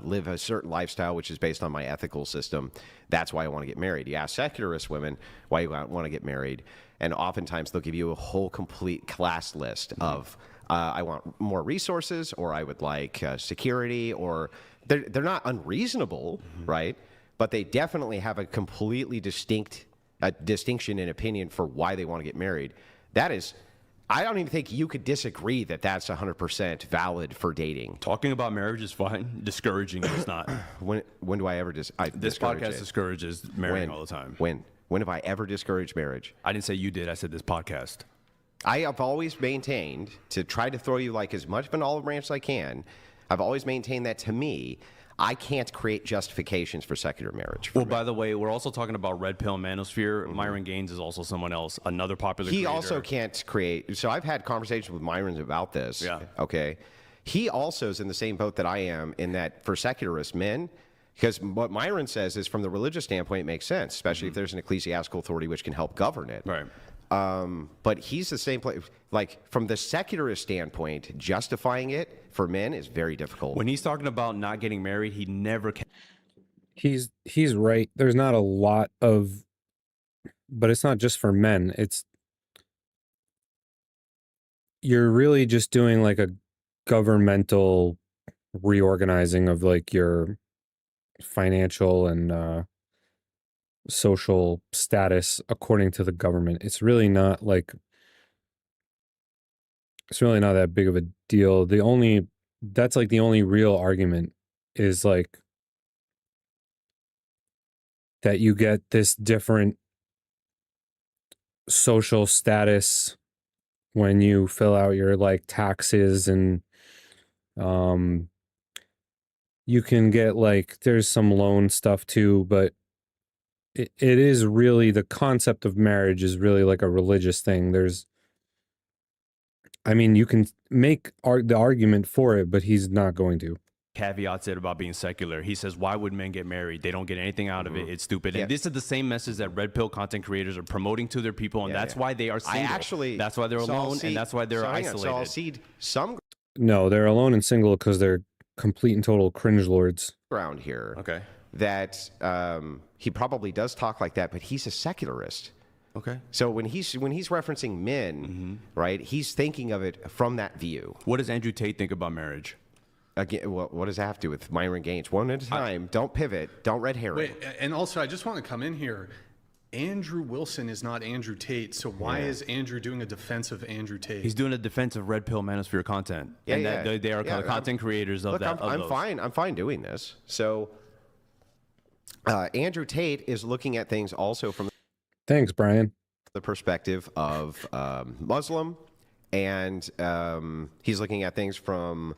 live a certain lifestyle which is based on my ethical system. That's why I want to get married. You ask secularist women why you want to get married, and oftentimes they'll give you a whole complete class list of I want more resources, or I would like security, or they're not unreasonable, right? But they definitely have a completely distinction in opinion for why they want to get married. That is, I don't even think you could disagree that that's 100% valid for dating. Talking about marriage is fine. Discouraging it is not. When do I ever This discourage podcast it? discourages marrying all the time. When have I ever discouraged marriage? I didn't say you did. I said this podcast. I have always maintained, to try to throw you like as much of an olive branch as I can, I've always maintained that to me, I can't create justifications for secular marriage. Well, by the way, we're also talking about Red Pill Manosphere. Myron Gaines is also someone else, another popular He creator. also can't create. So I've had conversations with Myron about this. Yeah. Okay. He also is in the same boat that I am in that for secularist men, because what Myron says is from the religious standpoint, it makes sense, especially if there's an ecclesiastical authority which can help govern it. Right. But he's the same place. Like from the secularist standpoint, justifying it for men is very difficult. When he's talking about not getting married, he never can. He's right. There's not a lot of, but it's not just for men. You're really just doing like a governmental reorganizing of like your financial and social status according to the government. It's really not that big of a deal. That's like the only real argument is like that you get this different social status when you fill out your like taxes, and you can get like, there's some loan stuff too, but it is really, the concept of marriage is really like a religious thing. You can make the argument for it, but he's not going to. Caveats it about being secular. He says, why would men get married? They don't get anything out of it. It's stupid. Yeah. And this is the same message that Red Pill content creators are promoting to their people, and that's why they are single. That's why they're alone, and that's why they're isolated. So I'll see some No, they're alone and single because they're complete and total cringe lords. ground here. Okay. That he probably does talk like that, but he's a secularist. Okay. So when he's referencing men, right, he's thinking of it from that view. What does Andrew Tate think about marriage? again, what does that have to do with Myron Gaines? One at a time. Don't pivot. Don't red herring. Wait, and also, I just want to come in here. Andrew Wilson is not Andrew Tate, so why is Andrew doing a defense of Andrew Tate? He's doing a defense of Red Pill Manosphere content. Yeah, and yeah. They are Yeah, content creators of Look, that. I'm fine. I'm fine doing this. So Andrew Tate is looking at things also from Thanks, Brian. the perspective of Muslim, and he's looking at things from.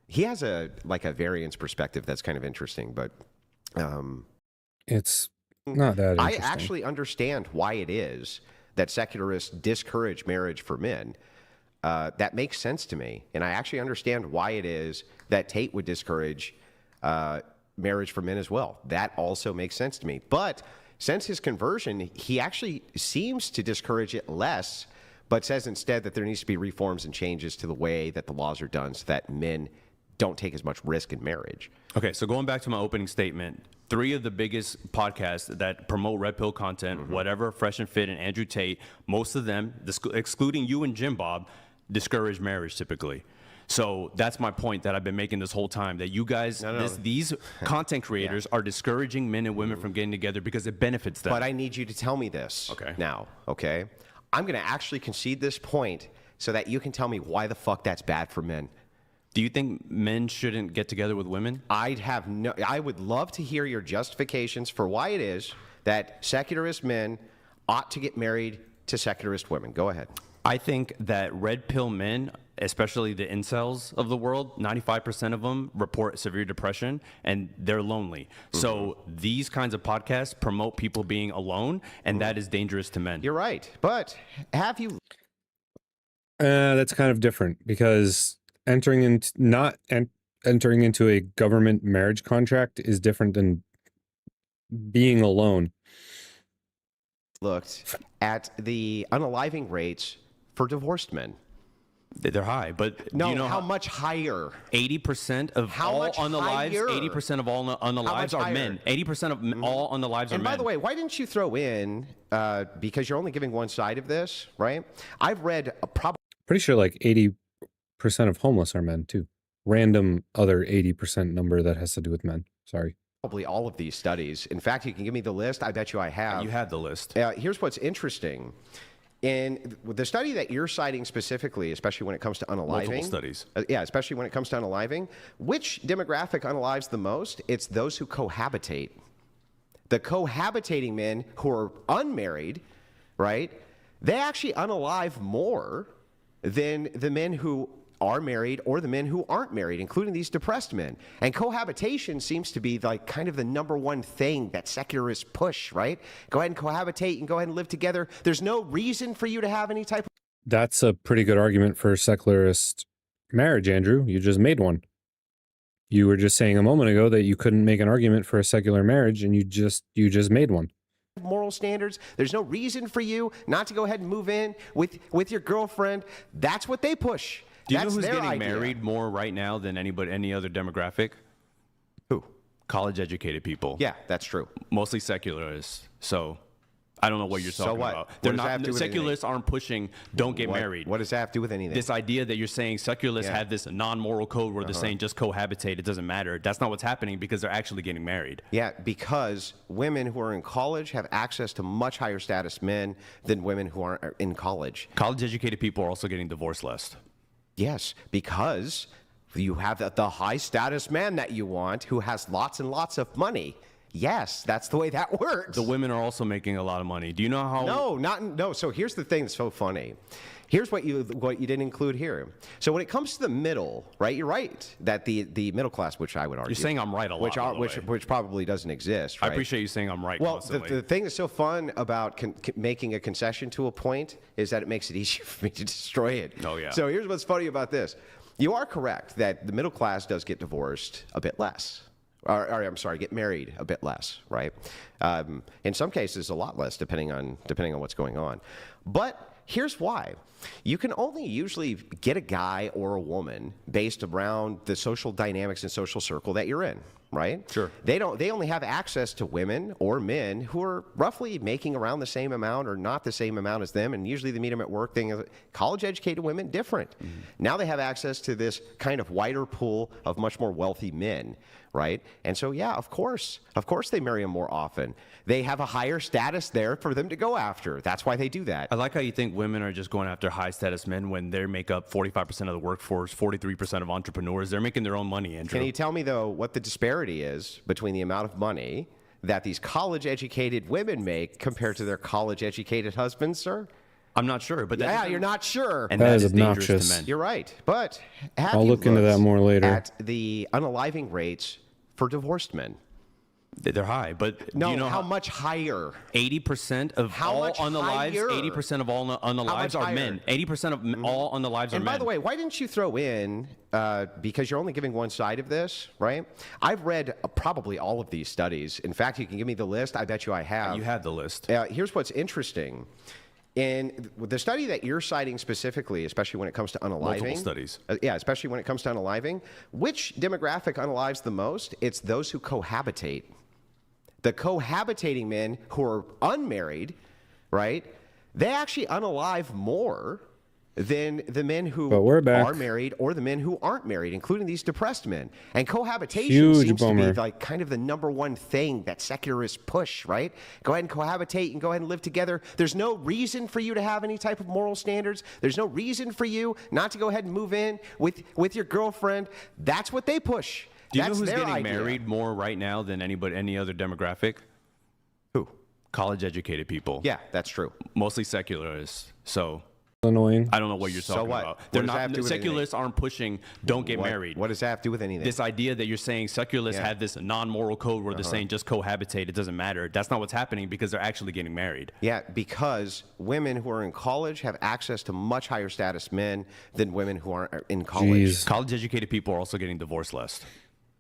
He has a variance perspective that's kind of interesting, but It's not that I interesting. actually understand why it is that secularists discourage marriage for men. That makes sense to me, and I actually understand why it is that Tate would discourage marriage for men as well. That also makes sense to me. But since his conversion, he actually seems to discourage it less, but says instead that there needs to be reforms and changes to the way that the laws are done so that men don't take as much risk in marriage. Okay, so going back to my opening statement, 3 of the biggest podcasts that promote Red Pill content, whatever, Fresh and Fit and Andrew Tate, most of them, excluding you and Jim Bob, discourage marriage typically. So that's my point that I've been making this whole time, that you guys, these content creators are discouraging men and women from getting together because it benefits them. But I need you to tell me this now, okay? I'm going to actually concede this point so that you can tell me why the fuck that's bad for men. Do you think men shouldn't get together with women? I would love to hear your justifications for why it is that secularist men ought to get married to secularist women. Go ahead. I think that red pill men, especially the incels of the world, 95% of them report severe depression and they're lonely. So these kinds of podcasts promote people being alone, and that is dangerous to men. You're right. But have you... That's kind of different because entering into a government marriage contract is different than being alone. Looked at the unaliving rates for divorced men. They're high, but No, do you know how much higher? 80% of How all much unalives, higher? 80% of all unalives are higher? men. 80% of all unalives are And men. by the way, why didn't you throw in, because you're only giving one side of this, right? I've read probably Pretty sure like 80% of homeless are men too. Random other 80% number that has to do with men. Sorry. all of these studies. In fact, you can give me the list. I bet you I have. You have the list. Here's what's interesting. In the study that you're citing specifically, especially when it comes to unaliving. Multiple studies. Especially when it comes to unaliving. Which demographic unalives the most? It's those who cohabitate. The cohabitating men who are unmarried, right? They actually unalive more than the men who are married or the men who aren't married, including these depressed men. And cohabitation seems to be like kind of the number one thing that secularists push, right? Go ahead and cohabitate and go ahead and live together. There's no reason for you to have any type of... That's a pretty good argument for secularist marriage, Andrew. You just made one. You were just saying a moment ago that you couldn't make an argument for a secular marriage, and you just made one. moral standards. There's no reason for you not to go ahead and move in with your girlfriend. That's what they push. Do you That's know who's their getting idea. married more right now than any other demographic? Who? College-educated people. Yeah, that's true. Mostly secularists. So I don't know what you're So talking what? about. What They're does that have not to do with secularists aren't pushing don't get married. What does that have to do with anything? This idea that you're saying secularists Yeah. have this non-moral code where they're saying just cohabitate, it doesn't matter. That's not what's happening because they're actually getting married. Yeah, because women who are in college have access to much higher status men than women who aren't in college. College-educated people are also getting divorced less. Yes, because you have the high status man that you want who has lots and lots of money. Yes, that's the way that works. The women are also making a lot of money. Do you know how? No. So here's the thing that's so funny. Here's what you didn't include here. So when it comes to the middle, right? You're right that the middle class, which I would argue, You're saying I'm right a lot, by the way. which probably doesn't exist. Right? I appreciate you saying I'm right Well, constantly. the thing that's so fun about making a concession to a point is that it makes it easier for me to destroy it. Oh, yeah. So here's what's funny about this. You are correct that the middle class does get divorced a bit less. Or I'm sorry, get married a bit less, right? In some cases, a lot less, depending on what's going on. But here's why. You can only usually get a guy or a woman based around the social dynamics and social circle that you're in, right? Sure. They only have access to women or men who are roughly making around the same amount or not the same amount as them, and usually they meet them at work. College-educated women, different. Now they have access to this kind of wider pool of much more wealthy men, right? And so, yeah, of course they marry them more often. They have a higher status there for them to go after. That's why they do that. I like how you think women are just going after high status men when they make up 45% of the workforce, 43% of entrepreneurs. They're making their own money, Andrew. Can you tell me, though, what the disparity is between the amount of money that these college-educated women make compared to their college-educated husbands, sir? I'm not sure, but Yeah, you're not sure. and That that is is dangerous obnoxious. to men. You're right. But have I'll you look into that looked more later. at the unaliving rates for divorced men? They're high, but No, do you know how much higher? 80% of How all much unalives, higher? 80% of all unalives are higher? men. 80% of all unalives are And men. by the way, why didn't you throw in, because you're only giving one side of this, right? I've read probably all of these studies. In fact, you can give me the list. I bet you I have. You have the list. Here's what's interesting. In the study that you're citing specifically, especially when it comes to unaliving. Multiple studies. Yeah, especially when it comes to unaliving. Which demographic unalives the most? It's those who cohabitate. The cohabitating men who are unmarried, right? They actually unalive more than the men who But we're back. are married or the men who aren't married, including these depressed men. And cohabitation Huge seems to bummer. be like kind of the number one thing that secularists push, right? Go ahead and cohabitate and go ahead and live together. There's no reason for you to have any type of moral standards. There's no reason for you not to go ahead and move in with your girlfriend. That's what they push. Do you know That's who's their getting idea. married more right now than any other demographic? Who? College-educated people. Yeah, that's true. Mostly secularists. So Annoying. I don't know what you're So talking what? about. What They're does that not have to do with secularists aren't pushing don't get married. What does that have to do with anything? This idea that you're saying secularists Yeah. have this non-moral code where they're saying just cohabitate, it doesn't matter. That's not what's happening because they're actually getting married. Yeah, because women who are in college have access to much higher status men than women who aren't in college. Jeez. College-educated people are also getting divorced less.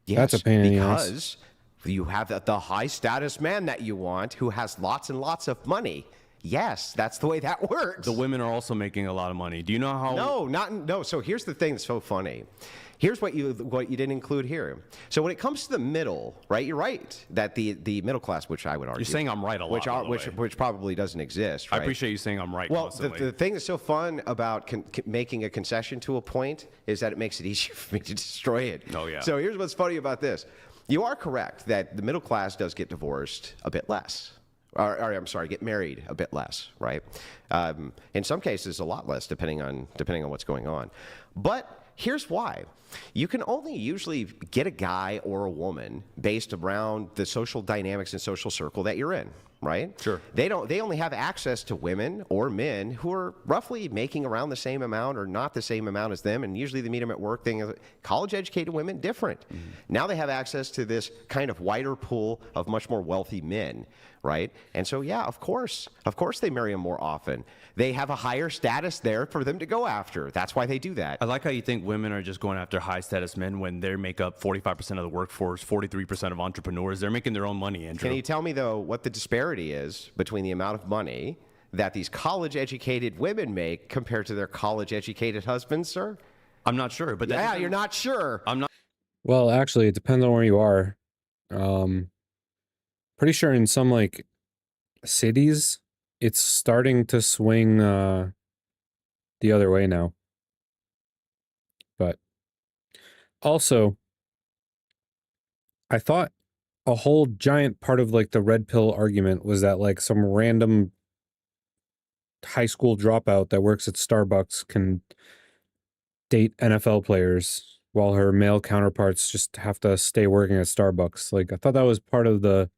Yes, That's a pain in the ass. because you have the high status man that you want who has lots and lots of money. Yes, that's the way that works. The women are also making a lot of money. Do you know how? No. So here's the thing that's so funny. Here's what you didn't include here. So when it comes to the middle, right? You're right that the middle class, which I would argue, You're saying I'm right a lot, by the way. which probably doesn't exist. I Right? appreciate you saying I'm right Well, constantly. the thing that's so fun about making a concession to a point is that it makes it easier for me to destroy it. Oh, yeah. So here's what's funny about this. You are correct that the middle class does get divorced a bit less. Or I'm sorry, get married a bit less, right? In some cases, a lot less, depending on what's going on. But here's why. You can only usually get a guy or a woman based around the social dynamics and social circle that you're in, right? Sure. They only have access to women or men who are roughly making around the same amount or not the same amount as them, and usually they meet them at work. College-educated women, different. Now they have access to this kind of wider pool of much more wealthy men, right? And so, yeah, of course they marry them more often. They have a higher status there for them to go after. That's why they do that. I like how you think women are just going after high status men when they make up 45% of the workforce, 43% of entrepreneurs. They're making their own money, Andrew. Can you tell me, though, what the disparity is between the amount of money that these college-educated women make compared to their college-educated husbands, sir? I'm not sure, but Yeah, you're not sure. I'm not. Well, actually, it depends on where you are. Pretty sure in some like cities, it's starting to swing the other way now. But also, I thought a whole giant part of like the red pill argument was that like some random high school dropout that works at Starbucks can date NFL players while her male counterparts just have to stay working at Starbucks. Like I thought that was part of the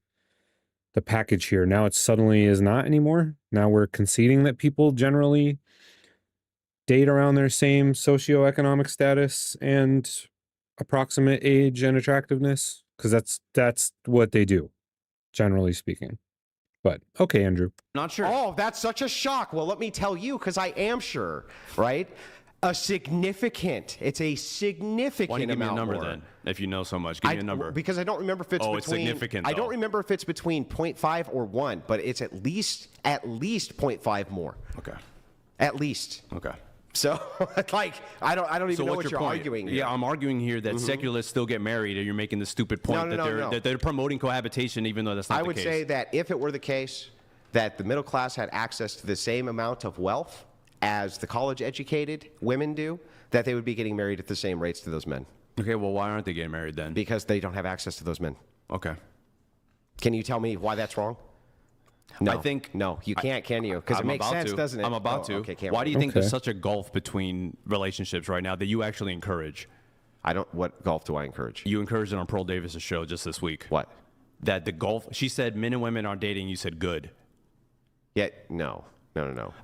package here. Now it suddenly is not anymore. Now we're conceding that people generally date around their same socioeconomic status and approximate age and attractiveness, because that's what they do, generally speaking. But okay, Andrew. Not sure. Oh, that's such a shock. Well, let me tell you, because I am sure, right? It's a significant Why don't you give me a amount number more. then? If you know so much, give me a number. Because I don't remember if it's Oh, between. it's significant, I don't though. remember if it's between 0.5 or 1, but it's at least 0.5 more. Okay. At least. Okay. So, like, I don't even So know what's what your you're point? arguing here. Yeah, I'm arguing here that secularists still get married, and you're making the stupid point No. that they're promoting cohabitation, even though that's not I the would case. say that if it were the case that the middle class had access to the same amount of wealth as the college-educated women do, that they would be getting married at the same rates to those men. Okay, well, why aren't they getting married then? Because they don't have access to those men. Okay. Can you tell me why that's wrong? No. I think no, you can't, can you? Because it I'm makes about sense, to. doesn't it? I'm about Oh, to. Okay, can't Why do you think Okay. there's such a gulf between relationships right now that you actually encourage? I don't. What golf do I encourage? You encouraged it on Pearl Davis' show just this week. What? That the gulf. She said men and women aren't dating. You said good. Yeah, no.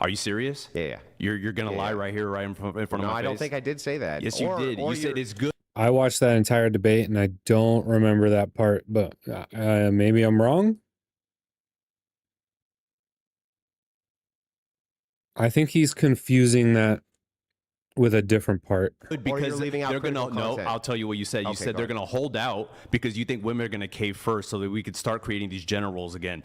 Are you serious? Yeah. You're gonna lie yeah. right here, right in front of my face? No, I don't think I did say that. Yes, you did. You said it's good. I watched that entire debate and I don't remember that part, but maybe I'm wrong. I think he's confusing that with a different part. Because leaving out they're gonna critical no. content. I'll tell you what you said. You Okay, said go they're ahead. gonna hold out because you think women are gonna cave first, so that we could start creating these gender roles again.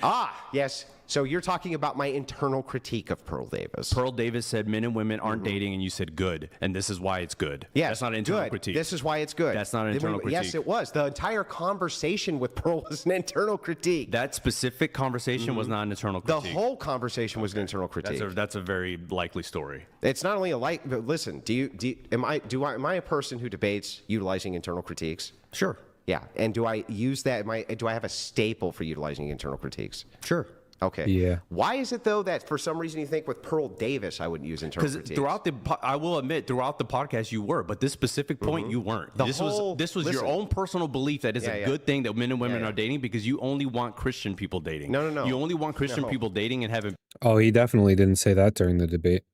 Yes. So you're talking about my internal critique of Pearl Davis. Pearl Davis said men and women aren't dating, and you said good, and this is why it's good. Yes, That's not an internal good. critique. This is why it's good. That's not an Then internal critique. Yes, it was. The entire conversation with Pearl was an internal critique. That specific conversation was not an internal The critique. whole conversation was an internal critique. That's a very likely story. It's not only a but listen, am I a person who debates utilizing internal critiques? Sure. Yeah. And do I use that? Do I have a staple for utilizing internal critiques? Sure. Okay. Yeah. Why is it though that for some reason you think with Pearl Davis I wouldn't use internal Because critiques? I will admit, throughout the podcast you were, but this specific point you weren't. This was listen. your own personal belief that it's Yeah, a yeah. good thing that men and women Yeah. are dating because you only want Christian people dating. No. You only want Christian No. people dating and having. Oh, he definitely didn't say that during the debate.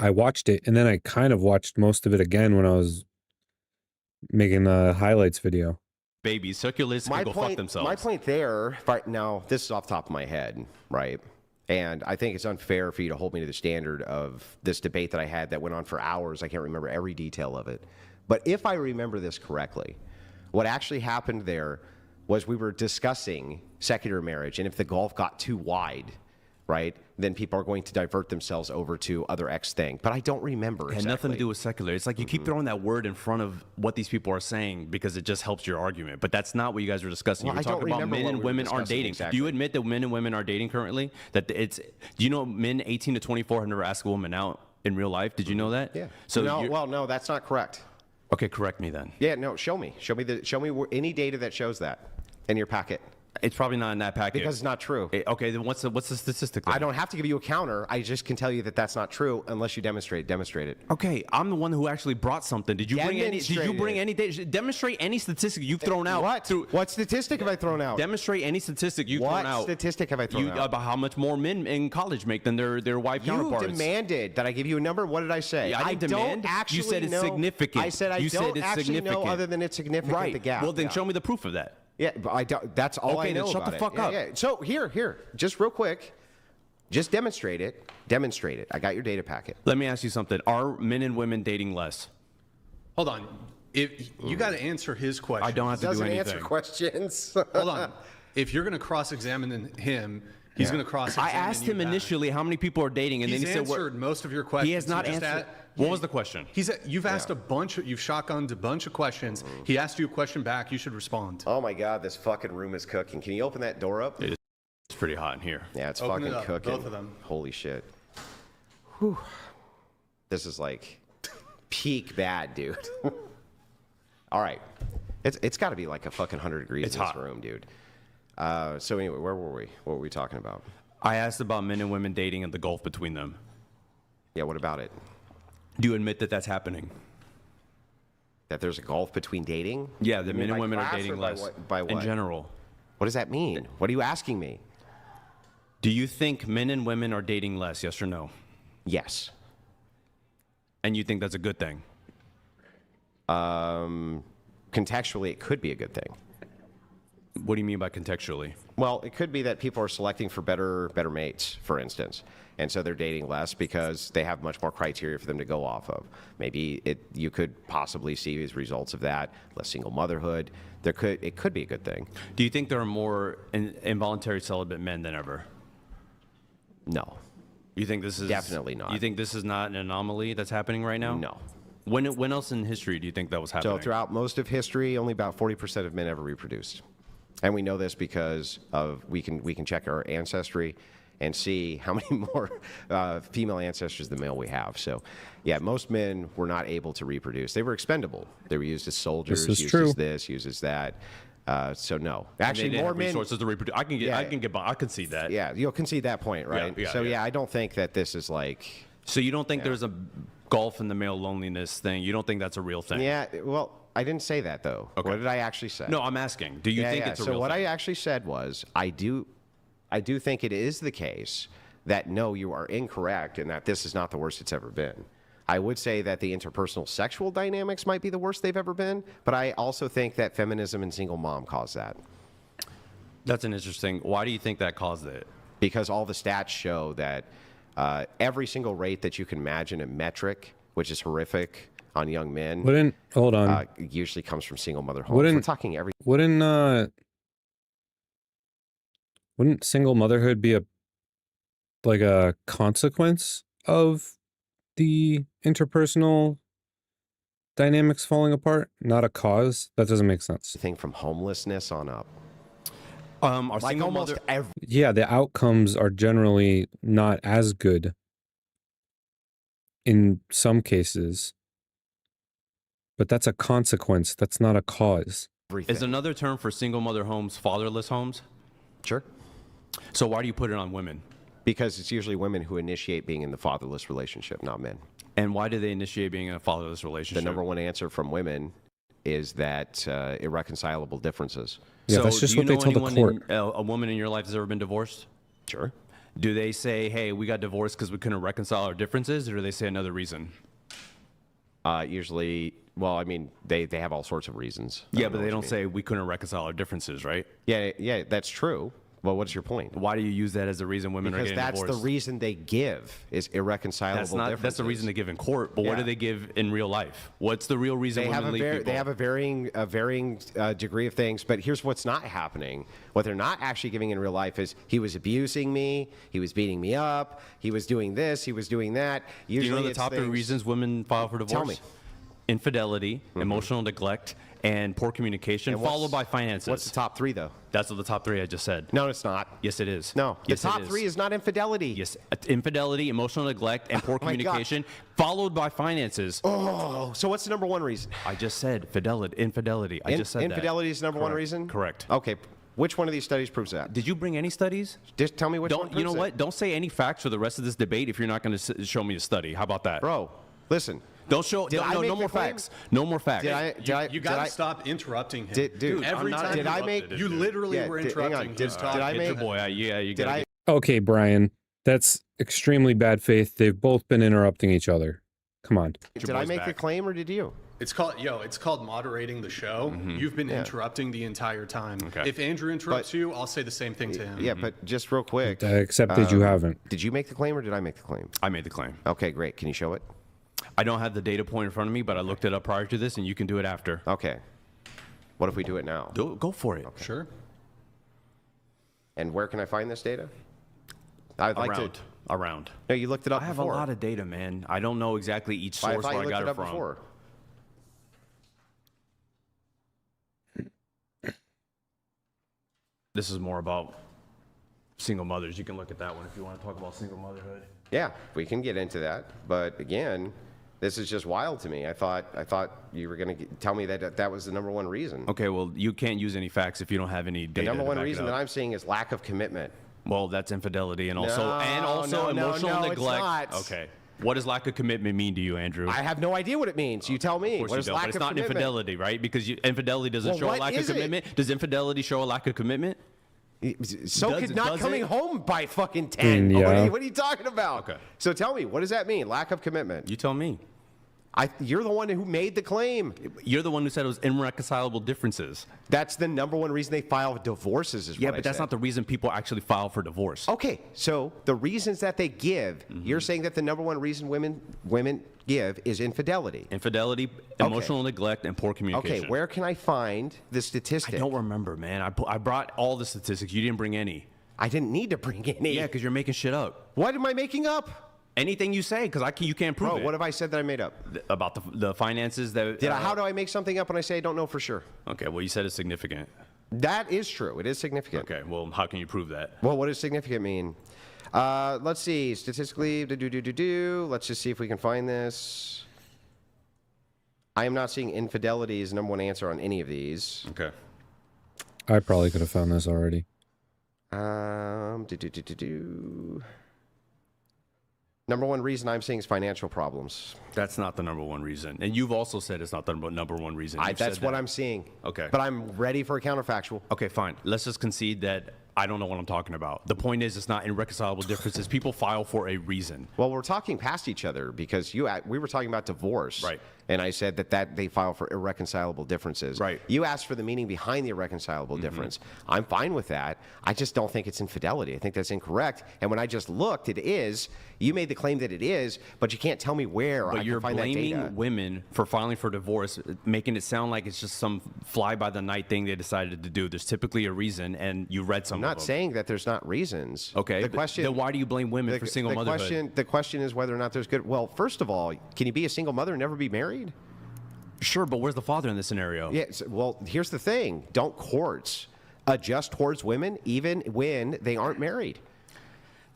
I watched it and then I kind of watched most of it again when I was making the highlights video. Babies, secularists can go fuck themselves. My point there, right now, this is off the top of my head, right? And I think it's unfair for you to hold me to the standard of this debate that I had that went on for hours. I can't remember every detail of it. But if I remember this correctly, what actually happened there was we were discussing secular marriage, and if the gulf got too wide, right, then people are going to divert themselves over to other X thing. But I don't remember It had exactly. nothing to do with secular. It's like you keep throwing that word in front of what these people are saying because it just helps your argument. But that's not what you guys were discussing. Well, You were I don't talking about remember men what and we were women aren't discussing dating. exactly. Do you admit that men and women are dating currently? Do you know men 18 to 24 have never asked a woman out in real life? Did you know that? Yeah. So no, that's not correct. okay, correct me then. Yeah, no, show me any data that shows that in your packet. It's probably not in that packet. Because it's not true. Okay, then what's the statistic then? I don't have to give you a counter. I just can tell you that that's not true unless you demonstrate it. Okay, I'm the one who actually brought something. Did you bring Demonstrated. any data? Demonstrate any statistic you've thrown out. What statistic have I thrown out? Demonstrate any statistic you've thrown out. What statistic have I thrown out? About how much more men in college make than their white You counterparts. demanded that I give you a number. What did I say? Yeah, I didn't don't demand. actually You said it's know. significant. I said I You don't said it's actually know significant. other than it's significant, Right. the gap. Well, then Yeah. show me the proof of that. Yeah, but I don't, that's all Okay, I know then shut about the it. fuck Yeah, up. yeah. So here, just real quick, just demonstrate it. Demonstrate it. I got your data packet. Let me ask you something. Are men and women dating less? Hold on. If you got to answer his question. I don't have to do Doesn't anything. answer questions. Hold on. If you're going to cross-examine him, he's going to cross-examine I asked you him back. initially how many people are dating, and He's then he said answered most of your questions. He has not just answered. What was the question? You've asked you've shotgunned a bunch of questions. He asked you a question back. You should respond. Oh my God, this fucking room is cooking. Can you open that door up? It's pretty hot in here. Yeah, it's Open it fucking up, cooking. both of them. Holy shit. Whew. This is like peak bad, dude. All right. It's got to be like a fucking 100 degrees It's in this hot. room, dude. So anyway, where were we? What were we talking about? I asked about men and women dating and the gulf between them. Yeah, what about it? Do you admit that that's happening? That there's a gulf between dating? Yeah, You the mean men and by women are class or dating by less. by what? In general. What does that mean? What are you asking me? Do you think men and women are dating less, yes or no? Yes. And you think that's a good thing? Contextually, it could be a good thing. What do you mean by contextually? Well, it could be that people are selecting for better mates, for instance, and so they're dating less because they have much more criteria for them to go off of. Maybe you could possibly see as results of that less single motherhood. It could be a good thing. Do you think there are more involuntary celibate men than ever? No. You think this is Definitely not. You think this is not an anomaly that's happening right now? No. When else in history do you think that was happening? So throughout most of history, only about 40% of men ever reproduced. And we know this because of we can check our ancestry and see how many more female ancestors than male we have. So, yeah, most men were not able to reproduce. They were expendable. They were used as soldiers, This is used true. as this, used as that. So no, And actually, they didn't more have men. resources to reproduce. I can see that. Yeah, you'll concede that point, right? Yeah, so yeah. I don't think that this is like. So you don't think there's a golf in the male loneliness thing? You don't think that's a real thing? Yeah, well, I didn't say that though. Okay. What did I actually say? No, I'm asking. Do you think it's a so real what thing? I actually said was I do think it is the case that no, you are incorrect and that this is not the worst it's ever been. I would say that the interpersonal sexual dynamics might be the worst they've ever been, but I also think that feminism and single mom caused that. That's an interesting. Why do you think that caused it? Because all the stats show that every single rate that you can imagine, a metric, which is horrific on young men, Hold on. usually comes from single mother homes. Wouldn't- We're talking every. Wouldn't single motherhood be a consequence of the interpersonal dynamics falling apart, not a cause? That doesn't make sense. Thing from homelessness on up. Are Like single almost mother? every. Yeah, the outcomes are generally not as good in some cases, but that's a consequence. That's not a cause. Is another term for single mother homes fatherless homes? Sure. So why do you put it on women? Because it's usually women who initiate being in the fatherless relationship, not men. And why do they initiate being in a fatherless The relationship? number one answer from women is that irreconcilable differences. Yeah, So that's just do you what they know tell the anyone court. a woman in your life has ever been divorced? Sure. Do they say, hey, we got divorced because we couldn't reconcile our differences, or do they say another reason? Usually, well, I mean, they have all sorts of reasons. I Yeah, know but they what don't you say we couldn't reconcile our differences, right? mean. Yeah, that's true. Well, what's your point? Why do you use that as the reason women are Because getting that's divorced? the reason they give is irreconcilable differences. That's the reason they give in court, but what Yeah. do they give in real life? What's the real reason They have women leave people? they have a varying degree of things, but here's what's not happening. What they're not actually giving in real life is he was abusing me, he was beating me up, he was doing this, he was doing that. Do Usually you know the it's top three things- reasons women file for divorce? Tell me. Infidelity, emotional neglect, and poor communication, And what's- followed by finances. What's the top three, though? That's the top three I just said. No, it's not. Yes, it is. No, the Yes, it top three is not infidelity. Yes, infidelity, emotional neglect, and poor Oh my God. communication, followed by finances. Oh, so what's the number one reason? I just said infidelity. I just said Infidelity is the number one Correct. reason? Correct. Okay, which one of these studies proves that? Did you bring any studies? Just tell me which one Don't proves you know it. what? Don't say any facts for the rest of this debate if you're not going to show me a study. How about that? Bro, listen. Don't show. Did I No, make no the more claim? facts. No more facts. You got to stop interrupting him. Dude, every I'm not time did I you- make- you literally Yeah, were hang on. interrupting his Did talk. I Get make- your boy. Yeah, you Did gotta I? get- Okay, Brian, that's extremely bad faith. They've both been interrupting each other. Come on. Did I boy's make the back. claim or did you? It's called moderating the show. You've been interrupting the entire time. Okay. If Andrew interrupts you, I'll say the same thing to him. Yeah, but just real quick. I accept that you haven't. Did you make the claim or did I make the claim? I made the claim. Okay, great. Can you show it? I don't have the data point in front of me, but I looked it up prior to this, and you can do it after. Okay. What if we do it now? Go for it. Sure. And where can I find this data? I'd like to. Around. No, you looked it up I have before. a lot of data, man. I don't know exactly each I source thought where you I looked got it it up from. before. This is more about single mothers. You can look at that one if you want to talk about single motherhood. Yeah, we can get into that. But again, this is just wild to me. I thought you were going to tell me that that was the number one reason. Okay, well, you can't use any facts if you don't have any The data. number to one back it reason up. that I'm seeing is lack of commitment. Well, that's infidelity and also No, emotional it's neglect. not. Okay. What does lack of commitment mean to you, Andrew? I have no idea what it means. You tell me. Of course What you is don't, lack but it's of not commitment? infidelity, right? Because infidelity doesn't Well, show a what lack of is it? commitment. Does infidelity show a lack of commitment? So Does could it- not does coming it? home by fucking 10. Yeah. What are you talking about? Okay. So tell me, what does that mean? Lack of commitment. You tell me. You're the one who made the claim. You're the one who said it was irreconcilable differences. That's the number one reason they file divorces is Yeah, what I but that's said. not the reason people actually file for divorce. Okay, so the reasons that they give, you're saying that the number one reason women give is infidelity. Infidelity, emotional neglect, and poor communication. Okay, where can I find the I statistic? don't remember, man. I brought all the statistics. You didn't bring any. I didn't need to bring any. Yeah, because you're making shit up. What am I making up? Anything you say, because you can't prove Bro, it. what have I said that I made up? About the finances that... How do I make something up when I say I don't know for sure? Okay, well, you said it's significant. That is true. It is significant. Okay, well, how can you prove that? Well, what does significant mean? Let's see. Statistically, let's just see if we can find this. I am not seeing infidelity as the number one answer on any of these. Okay. I probably could have found this already. Number one reason I'm seeing is financial problems. That's not the number one reason. And you've also said it's not the number one reason. That's what I'm seeing. Okay. But I'm ready for a counterfactual. Okay, fine. Let's just concede that I don't know what I'm talking about. The point is, it's not irreconcilable differences. People file for a reason. Well, we're talking past each other because we were talking about divorce. Right. And I said that they file for irreconcilable differences. Right. You asked for the meaning behind the irreconcilable difference. I'm fine with that. I just don't think it's infidelity. I think that's incorrect. And when I just looked, it is. You made the claim that it is, but you can't tell me where I can find that data. But you're blaming women for filing for divorce, making it sound like it's just some fly-by-the-night thing they decided to do. There's typically a reason, and you read some I'm of not them. saying that there's not reasons. Okay. The question. Then why do you blame women for single motherhood? The question is whether or not there's good. Well, first of all, can you be a single mother and never be married? Sure, but where's the father in this scenario? Yes. Well, here's the thing. Don't courts adjust towards women even when they aren't married?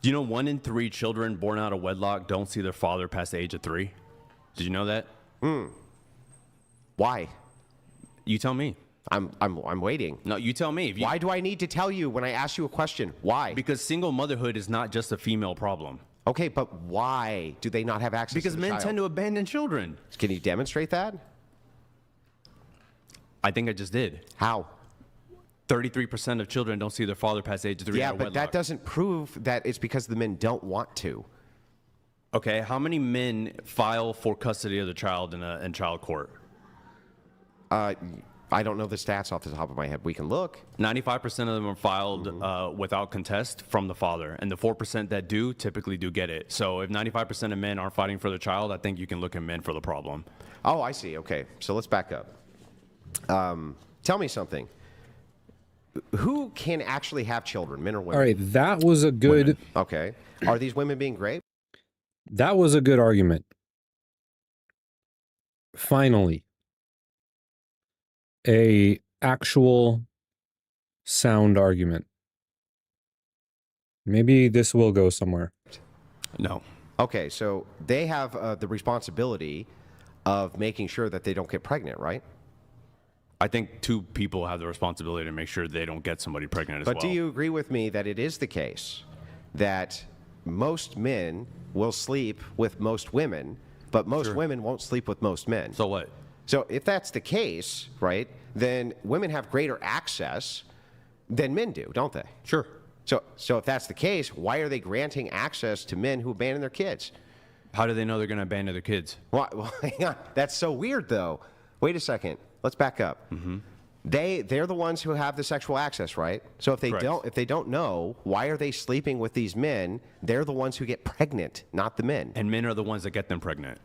Do you know 1 in 3 children born out of wedlock don't see their father past the age of 3? Did you know that? Why? You tell me. I'm waiting. No, you tell me. Why do I need to tell you when I ask you a question? Why? Because single motherhood is not just a female problem. Okay, but why do they not have access Because to the men child? tend to abandon children. Can you demonstrate that? I think I just did. How? 33% of children don't see their father past the age of 3 Yeah, out of but wedlock. that doesn't prove that it's because the men don't want to. Okay, how many men file for custody of the child in child court? I don't know the stats off the top of my head. We can look. 95% of them are filed without contest from the father, and the 4% that do typically do get it. So if 95% of men aren't fighting for the child, I think you can look at men for the problem. Oh, I see. Okay, so let's back up. Tell me something. Who can actually have children, men or women? All right, that was a good. Women. Okay. Are these women being raped? That was a good argument. Finally, a actual sound argument. Maybe this will go somewhere. No. Okay, so they have the responsibility of making sure that they don't get pregnant, right? I think 2 people have the responsibility to make sure they don't get somebody pregnant as well. But do you agree with me that it is the case that most men will sleep with most women, but most women won't sleep with most men? So what? So if that's the case, right, then women have greater access than men do, don't they? Sure. So if that's the case, why are they granting access to men who abandon their kids? How do they know they're going to abandon their kids? Well, hang on. That's so weird, though. Wait a second. Let's back up. They're the ones who have the sexual access, right? So if they Correct. don't know, why are they sleeping with these men? They're the ones who get pregnant, not the men. And men are the ones that get them pregnant.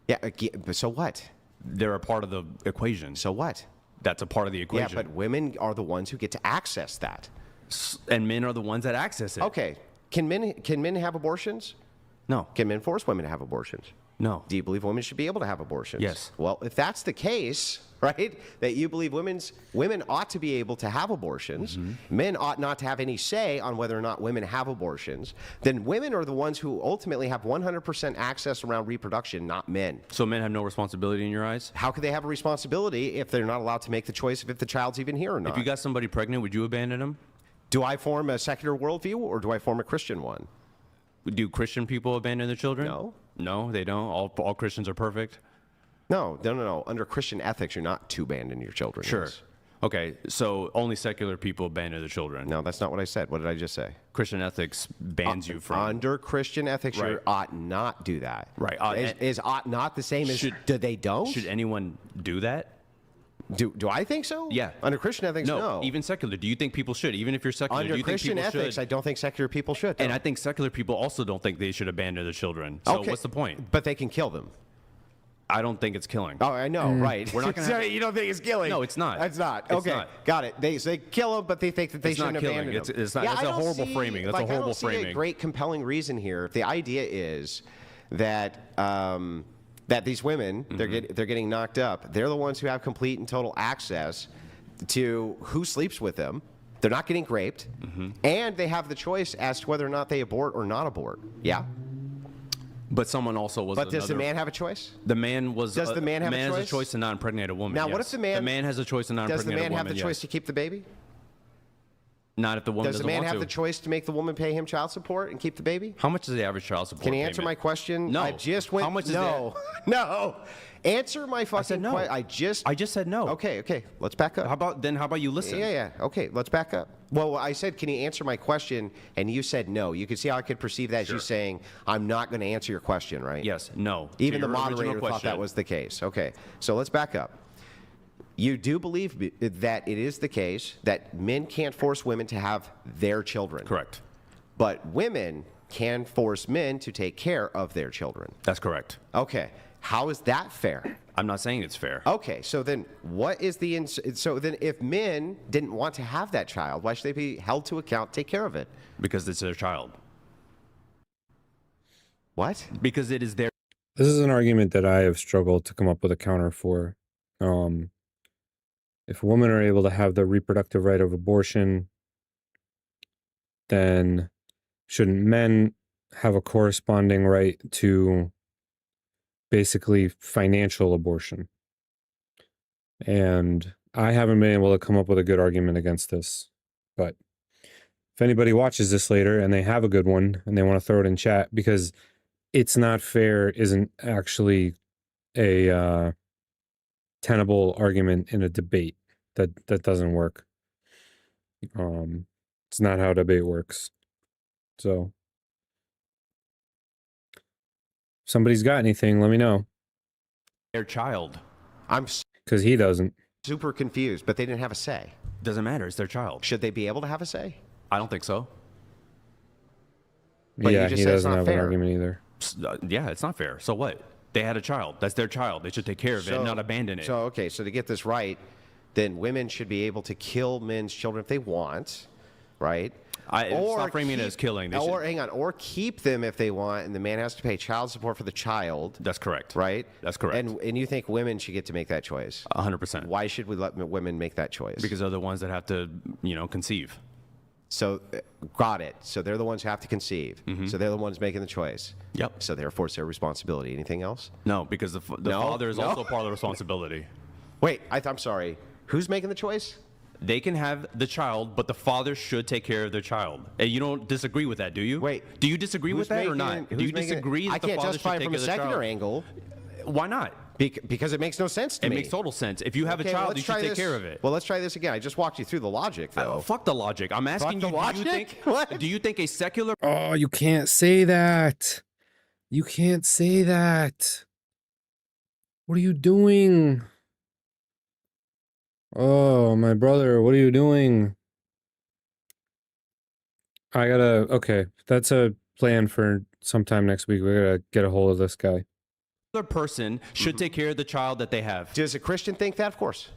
Yeah. But so what? They're a part of the equation. So what? That's a part of the equation. Yeah, but women are the ones who get to access that. And men are the ones that access it. Okay. Can men have abortions? No. Can men force women to have abortions? No. Do you believe women should be able to have abortions? Yes. Well, if that's the case, right, that you believe women ought to be able to have abortions, men ought not to have any say on whether or not women have abortions, then women are the ones who ultimately have 100% access around reproduction, not men. So men have no responsibility in your eyes? How could they have a responsibility if they're not allowed to make the choice of if the child's even here or not? If you got somebody pregnant, would you abandon them? Do I form a secular worldview or do I form a Christian one? Do Christian people abandon their children? No. No, they don't. All Christians are perfect? No. Under Christian ethics, you're not to abandon your children. Sure. Yes. Okay, so only secular people abandon their children. No, that's not what I said. What did I just say? Christian ethics bans you from... Under Christian ethics, Right. you ought not do that. Right. Is ought not the same as do they don't? Should anyone do that? Do I think so? Yeah. Under Christian ethics, no. Even secular. Do you think people should? Even if you're secular, do Under you think Christian people ethics, should? I don't think secular people should. And no. I think secular people also don't think they should abandon their children. So Okay, what's the point? But they can kill them. I don't think it's killing. Oh, I know, right. We're not gonna have- You don't think it's killing? No, it's not. It's not. It's Okay, not. got it. They kill him, but they think that they It's shouldn't not killing. abandon him. It's not. Yeah, That's I a don't horrible see- framing. That's like, a horrible I don't see framing. a great compelling reason here. If the idea is that that these women they're getting knocked up, they're the ones who have complete and total access to who sleeps with them. They're not getting raped, and they have the choice as to whether or not they abort or not abort. Yeah. But someone also was. But does the another- man have a choice? The man was. Does the man have a has choice? a choice to not impregnate a woman. Now, yes. what if the man? The man has a choice to not Does impregnate the a man woman. have the choice yes. to keep the baby? Not if the woman Does the doesn't man want have to. the choice to make the woman pay him child support and keep the baby? How much is the average child support? Can you answer my payment? question? No. I just went. How much is no, no. Answer my fucking said no. question. I just said no. Okay. Let's back up. How about you listen? Yeah. Okay, let's back up. Well, I said, can you answer my question? And you said no. You could see how I could perceive that as you saying, I'm not going to answer your question, right? Yes. No. To Even the your original moderator thought question. that was the case. Okay, so let's back up. You do believe that it is the case that men can't force women to have their children. Correct. But women can force men to take care of their children. That's correct. Okay, how is that fair? I'm not saying it's fair. Okay, so then what is the so then if men didn't want to have that child, why should they be held to account, take care of it? Because it's their child. What? Because it is their. This is an argument that I have struggled to come up with a counter for. If women are able to have the reproductive right of abortion, then shouldn't men have a corresponding right to basically financial abortion? And I haven't been able to come up with a good argument against this. But if anybody watches this later and they have a good one and they want to throw it in chat, because it's not fair isn't actually a tenable argument in a debate. That doesn't work. It's not how debate works. So if somebody's got anything, let me know. Their child. I'm Because he doesn't. super confused, but they didn't have a say. Doesn't matter. It's their child. Should they be able to have a say? I don't think so. But you Yeah, just he said it's doesn't not have fair. an argument either. Yeah, it's not fair. So what? They had a child. That's their child. They should take care of it, and not abandon it. So, okay, so to get this right, then women should be able to kill men's children if they want, right? It's not framing it as killing. They Or should- hang on, or keep them if they want, and the man has to pay child support for the child, That's correct. right? That's correct. And you think women should get to make that choice? 100%. Why should we let women make that choice? Because they're the ones that have to, conceive. So, got it. So they're the ones who have to conceive. So they're the ones making the choice. Yep. So therefore, it's their responsibility. Anything else? No, because the No, father is no. also part of the responsibility. Wait, I'm sorry. Who's making the choice? They can have the child, but the father should take care of their child. And you don't disagree with that, do you? Wait. Do you disagree with that or not? Do you disagree that I the can't father justify should it take from a care of the secular child? angle Why not? because it makes no sense to It me. makes total sense. If you have Okay, a well, child, let's you should try take this. care of it. Well, let's try this again. I just walked you through the logic, though. Fuck the logic. I'm asking the you, logic? What? do you think a secular Oh, you can't say that. You can't say that. What are you doing? Oh, my brother, what are you doing? Okay, that's a plan for sometime next week. We gotta get a hold of this guy. person should take care of the child that they have? Does a Christian think that? Of course.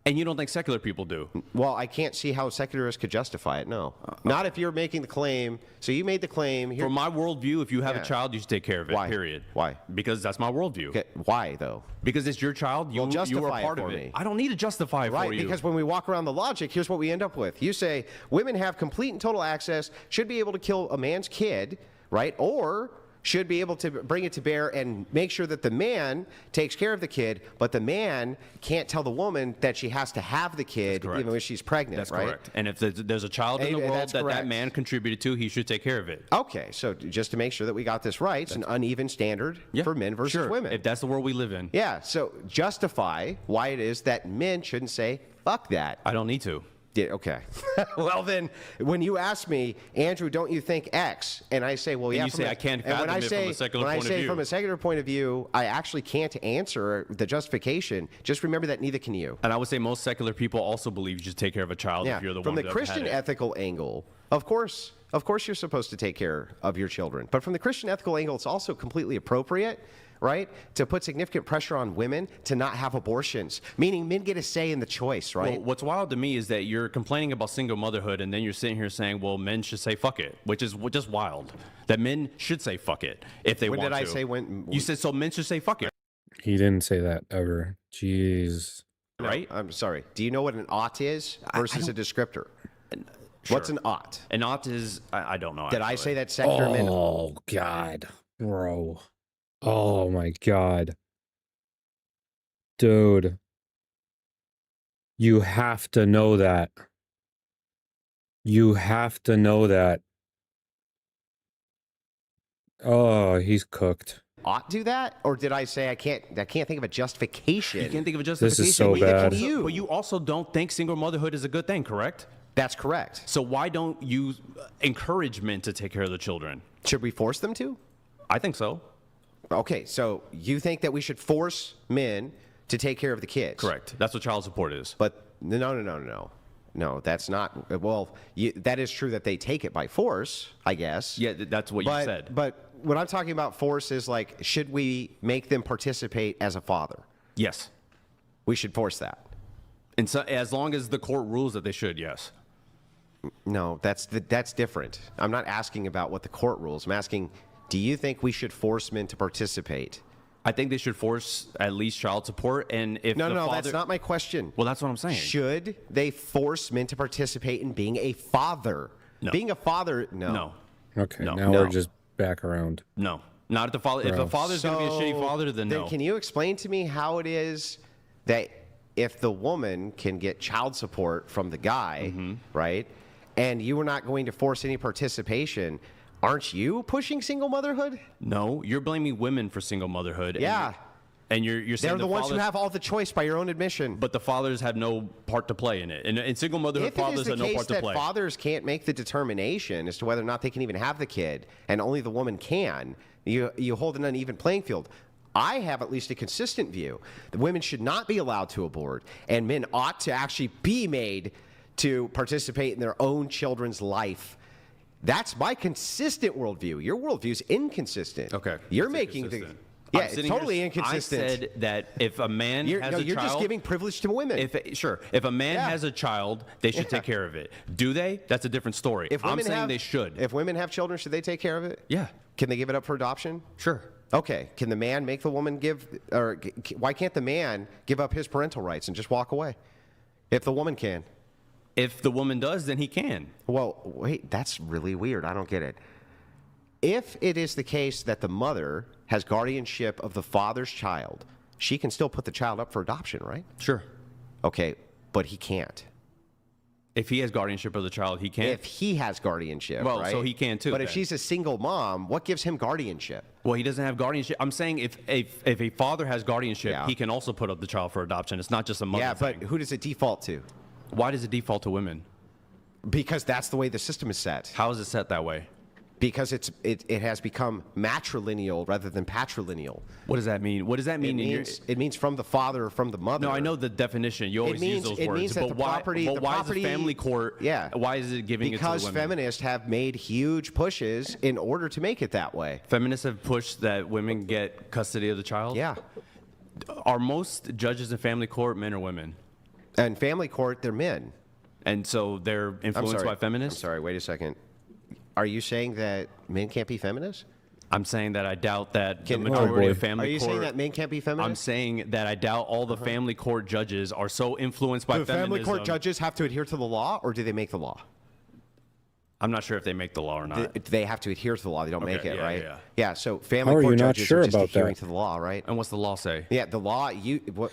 And you don't think secular people do? Well, I can't see how secularists could justify it. No, not if you're making the claim. So you made the claim. Here, From my worldview, if you have Yeah. a child, you should take care of it. Why? Period. Why? Because that's my worldview. okay, why though? Because it's your child. You, Well, you are justify it part for of it. me. I don't need to justify it Right, for you. because when we walk around the logic, here's what we end up with. You say women have complete and total access, should be able to kill a man's kid, right? Or should be able to bring it to bear and make sure that the man takes care of the kid, but the man can't tell the woman that she has to have the kid correct. even when she's pregnant, That's right? correct. And if there's a child in the And world that's that correct. that man contributed to, he should take care of it. Okay, so just to make sure that we got this right, it's an uneven standard Yeah, for men versus sure. women. If that's the world we live in, Yeah, so justify why it is that men shouldn't say, fuck that. I don't need to. Yeah, okay. Well, then, when you ask me, Andrew, don't you think X? And I say, well, yeah. you say, I can't and when fathom I it from say, a secular when point I of say view. from a secular point of view, I actually can't answer the justification. Just remember that neither can you. And I would say most secular people also believe you should take care of a child Yeah, if you're the from one the that Christian had it. ethical angle, of course you're supposed to take care of your children. But from the Christian ethical angle, it's also completely appropriate right, to put significant pressure on women to not have abortions, meaning men get a say in the choice, right? Well, what's wild to me is that you're complaining about single motherhood, and then you're sitting here saying, well, men should say fuck it, which is just wild. That men should say fuck it if they When want did to. I say when? You said so men should say fuck it, He didn't say that ever. Jeez. right? I'm sorry. Do you know what an ought is versus a descriptor? What's an ought? An ought is, I don't know. Did I actually. say that secular men? Oh, God. Bro. Oh, my God. Dude. You have to know that. You have to know that. Oh, he's cooked. Ought do that, or did I say I can't think of a justification? You can't think of a This justification. is so Neither can bad. you. But you also don't think single motherhood is a good thing, correct? That's correct. So why don't you encourage men to take care of the children? Should we force them to? I think so. Okay, so you think that we should force men to take care of the kids? Correct. That's what child support is. But no, that's not. Well, that is true that they take it by force, I guess. Yeah, that's what you said. But what I'm talking about force is like, should we make them participate as a father? Yes. We should force that. And so, as long as the court rules that they should, yes. No, that's different. I'm not asking about what the court rules. I'm asking, do you think we should force men to participate? I think they should force at least child support. And if No, the no, father, that's not my question. Well, that's what I'm saying. Should they force men to participate in being a father? No. Being a father, no. No. Okay, No. now No. we're just back around. No. Not if the father. If the father's going to be a shitty father, then no. Can you explain to me how it is that if the woman can get child support from the guy, Mm-hmm. right, and you are not going to force any participation, aren't you pushing single motherhood? No, you're blaming women for single motherhood. Yeah. And you're saying They're the ones who fathers- have all the choice by your own admission. But the fathers have no part to play in it. And single motherhood If it is fathers the have no case part to that play. fathers can't make the determination as to whether or not they can even have the kid, and only the woman can, you hold an uneven playing field. I have at least a consistent view that women should not be allowed to abort, and men ought to actually be made to participate in their own children's life. That's my consistent worldview. Your worldview is inconsistent. Okay. You're It's making inconsistent. yeah, I'm it's sitting totally here- inconsistent. I said that if a man you're has a you're child, just giving privilege to women. If a man Yeah. has a child, they should take care of it. Do they? That's a different story. If I'm women saying have, they should. If women have children, should they take care of it? Yeah. Can they give it up for adoption? Sure. Okay. Can the man make the woman give, or why can't the man give up his parental rights and just walk away? If the woman can. If the woman does, then he can. Well, wait, that's really weird. I don't get it. If it is the case that the mother has guardianship of the father's child, she can still put the child up for adoption, right? Sure. Okay, but he can't. If he has guardianship of the child, he can. If he has guardianship, Well, right? so he can too, But if then. she's a single mom, what gives him guardianship? Well, he doesn't have guardianship. I'm saying if a father has guardianship, Yeah. he can also put up the child for adoption. It's not just a mother Yeah, thing. but who does it default to? Why does it default to women? Because that's the way the system is set. How is it set that way? Because it has become matrilineal rather than patrilineal. What does that mean? What does that It mean? it means from the father or from the mother. No, I know the definition. You always use those it words. means that but the why, property. but the why property, is the family court? Yeah. Why is it giving because it to the women? feminists have made huge pushes in order to make it that way. Feminists have pushed that women get custody of the child. Yeah. Are most judges in family court men or women? And family court, they're men. And so they're I'm influenced sorry. by feminists? I'm sorry. Wait a second. Are you saying that men can't be feminists? I'm saying that I doubt that the Can- majority boy. of family Are you court. saying that men can't be I'm feminists? saying that I doubt all the family court judges are so influenced by Do feminism. family court judges have to adhere to the law, or do they make the law? I'm not sure if they make the law or not. They have to adhere to the law. They don't make Okay, it, yeah, right? yeah. Yeah. So family How are court you not judges sure are just about adhering that? to the law, right? And what's the law say? Yeah, the law.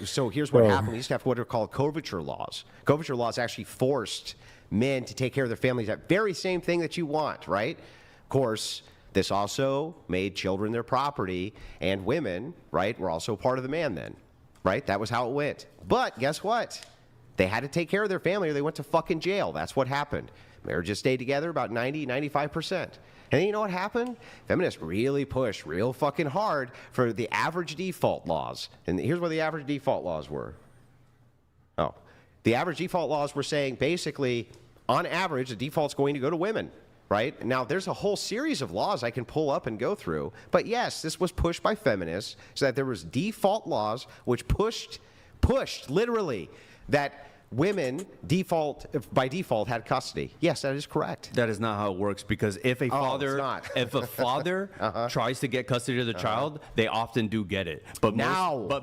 So here's what Bro. happened. We used to have what are called coverture laws. Coverture laws actually forced men to take care of their families. That very same thing that you want, right? Of course, this also made children their property, and women, right, were also part of the man then, right? That was how it went. But guess what? They had to take care of their family, or they went to fucking jail. That's what happened. Marriages stayed together about 90, 95%. And then you know what happened? Feminists really pushed real fucking hard for the average default laws. And here's what the average default laws were. The average default laws were saying basically, on average, the default's going to go to women. right? Now, there's a whole series of laws I can pull up and go through. But yes, this was pushed by feminists so that there was default laws which pushed literally that women by default had custody. Yes, that is correct. That is not how it works, because if a father it's not. tries to get custody of the child, they often do get it. But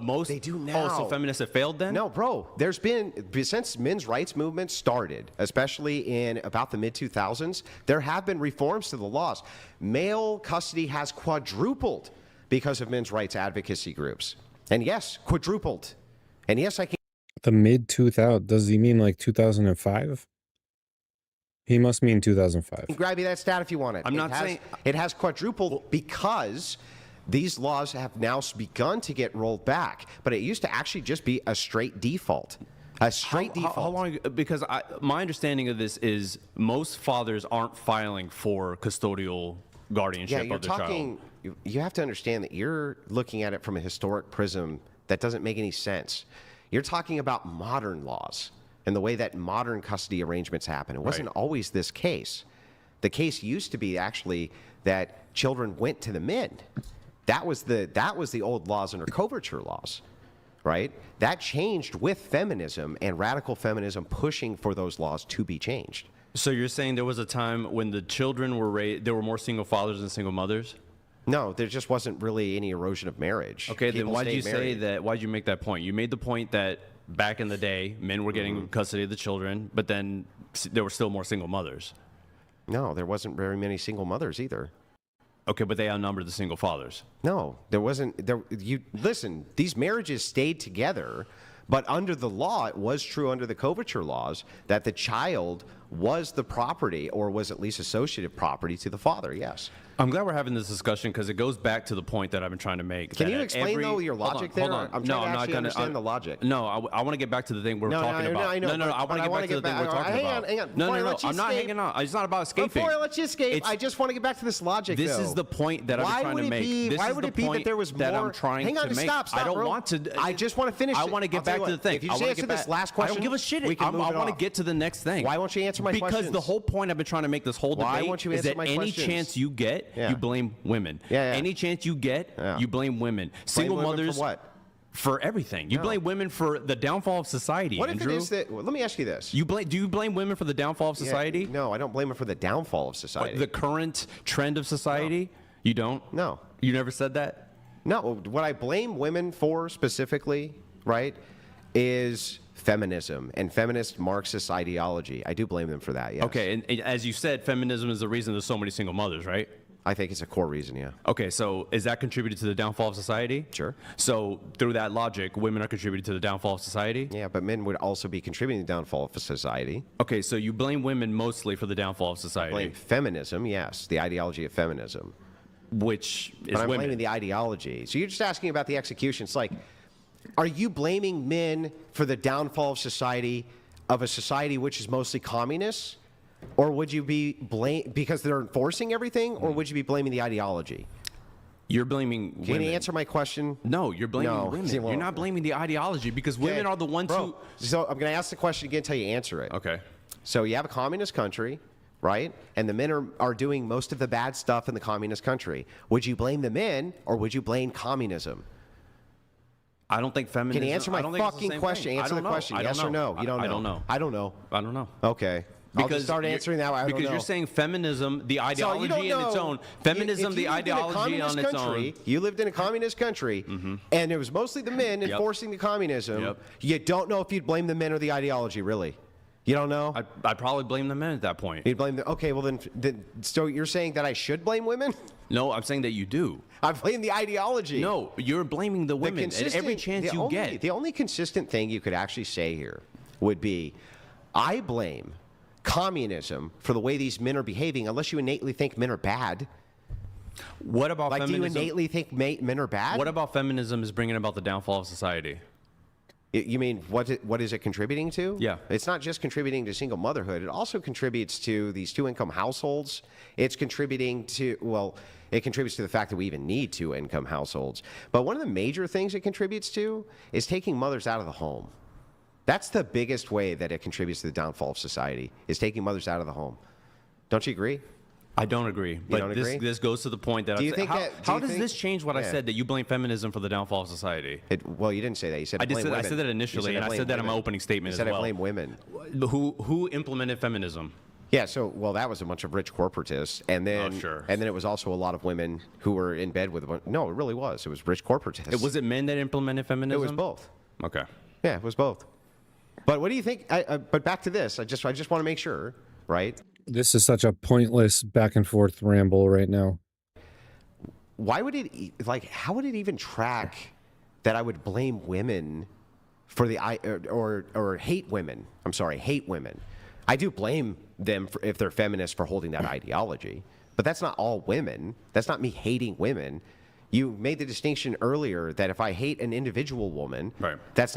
most they do now. Oh, so feminists have failed then? No, bro. There's been, since men's rights movement started, especially in about the mid-2000s, there have been reforms to the laws. Male custody has quadrupled because of men's rights advocacy groups. And yes, quadrupled. And yes, I can. The mid 2000, does he mean like 2005? He must mean 2005. Grab you that stat if you want it. I'm not saying it has quadrupled because these laws have now begun to get rolled back. But it used to actually just be a straight default. A straight default. How long? Because my understanding of this is most fathers aren't filing for custodial guardianship of their child. You have to understand that you're looking at it from a historic prism that doesn't make any sense. You're talking about modern laws and the way that modern custody arrangements happen. It wasn't always this case. The case used to be actually that children went to the men. That was the old laws under coverture laws, right? That changed with feminism and radical feminism pushing for those laws to be changed. So you're saying there was a time when the children were raised, there were more single fathers than single mothers? No, there just wasn't really any erosion of marriage. Okay, People then why did you stayed say married. that? Why did you make that point? You made the point that back in the day, men were getting custody of the children, but then there were still more single mothers. No, there wasn't very many single mothers either. Okay, but they outnumbered the single fathers. No, there wasn't. Listen, these marriages stayed together, but under the law, it was true under the coverture laws that the child was the property or was at least associative property to the father, yes. I'm glad we're having this discussion because it goes back to the point that I've been trying to make. Can you explain, though, your logic there? Hold on. I'm trying to actually understand the logic. No, I want to get back to the thing we're talking about. I know, No, I want to get back to the thing we're talking about. Hang on. No, Let's I'm not escape. hanging on. It's not about escaping. Before I let you escape, I just want to get back to this logic, This though. is the point that I'm trying to make. Why would it be that there was more? That I'm trying Hang on, to make. stop, I don't bro. want to. I just want to finish. I want to get back to the thing. If you just answer this last question, I don't give a shit. we can I move it want to off. get to the next thing. Why won't you answer my Because questions? the whole point I've been trying to make this whole Why debate won't you is answer that my any questions? chance you get, Yeah. you blame women. Yeah. Any chance you get, Yeah. you blame women. Single Blame women mothers. for what? For everything. You blame women for the downfall of society, What if Andrew. it is that? Well, let me ask you this. Do you blame women for the downfall of society? No, I don't blame them for the downfall of society. The current trend of society? You don't? No. You never said that? No, what I blame women for specifically, right, is feminism and feminist Marxist ideology. I do blame them for that, yes. Okay, and as you said, feminism is the reason there's so many single mothers, right? I think it's a core reason, yeah. Okay, so is that contributed to the downfall of society? Sure. So through that logic, women are contributing to the downfall of society? Yeah, but men would also be contributing to the downfall of society. Okay, so you blame women mostly for the downfall of society, Blame feminism, yes, the ideology of feminism. which is But I'm women. blaming the ideology. So you're just asking about the execution. It's like, are you blaming men for the downfall of a society which is mostly communist? Or would you be because they're enforcing everything? Or would you be blaming the ideology? You're blaming Can women. you answer my question? No, you're blaming No, women. he won't. You're not blaming the ideology because women are the ones Bro, so I'm going to ask the question again until you answer it. Okay. So you have a communist country, right? And the men are doing most of the bad stuff in the communist country. Would you blame the men or would you blame communism? I don't think feminism. Can you answer my I don't think it's the fucking same question? thing. I Answer the don't know. question. I Yes don't or know. no? You don't know. I don't know. I don't know. I don't know. Okay. I'll just start you're- answering that way. I don't because know. you're saying feminism, the So you ideology don't in its know. own. Feminism, If the you lived in a ideology communist on its country, own. You lived in a communist country, and it was mostly the men Yep. enforcing the communism. Yep. You don't know if you'd blame the men or the ideology, really. You don't know? I'd probably blame the men at that point. You'd blame the. Okay, well then. So you're saying that I should blame women? No, I'm saying that you do. I blame the ideology. No, you're blaming the The women at every consistent- chance the you only, get. The only consistent thing you could actually say here would be, I blame communism for the way these men are behaving, unless you innately think men are bad. What about Like, feminism? do you innately think men are bad? What about feminism is bringing about the downfall of society? You mean what is it contributing to? Yeah. It's not just contributing to single motherhood. It also contributes to these two-income households. It's contributing to, well, it contributes to the fact that we even need two-income households. But one of the major things it contributes to is taking mothers out of the home. That's the biggest way that it contributes to the downfall of society, is taking mothers out of the home. Don't you agree? I don't agree. But don't this agree? this goes to the point that Do you I'm think saying, that- do how you does think- this change what I yeah. said that you blame feminism for the downfall of society? Well, you didn't say that. You said I blame women. I said that You initially, and I blame said that in my women. opening statement You said as well. I blame women. Who implemented feminism? Yeah, so that was a bunch of rich corporatists, and then sure. and then it was also a lot of women who were in bed with. No, it really was. It was rich corporatists. Was it men that implemented feminism? It was both. Okay. Yeah, it was both. But what do you think? But back to this. I just want to make sure, right? This is such a pointless back and forth ramble right now. Why would it how would it even track that I would blame women for the or hate women? I'm sorry, hate women. I do blame them if they're feminists for holding that ideology, but that's not all women. That's not me hating women. You made the distinction earlier that if I hate an individual woman, Right. that's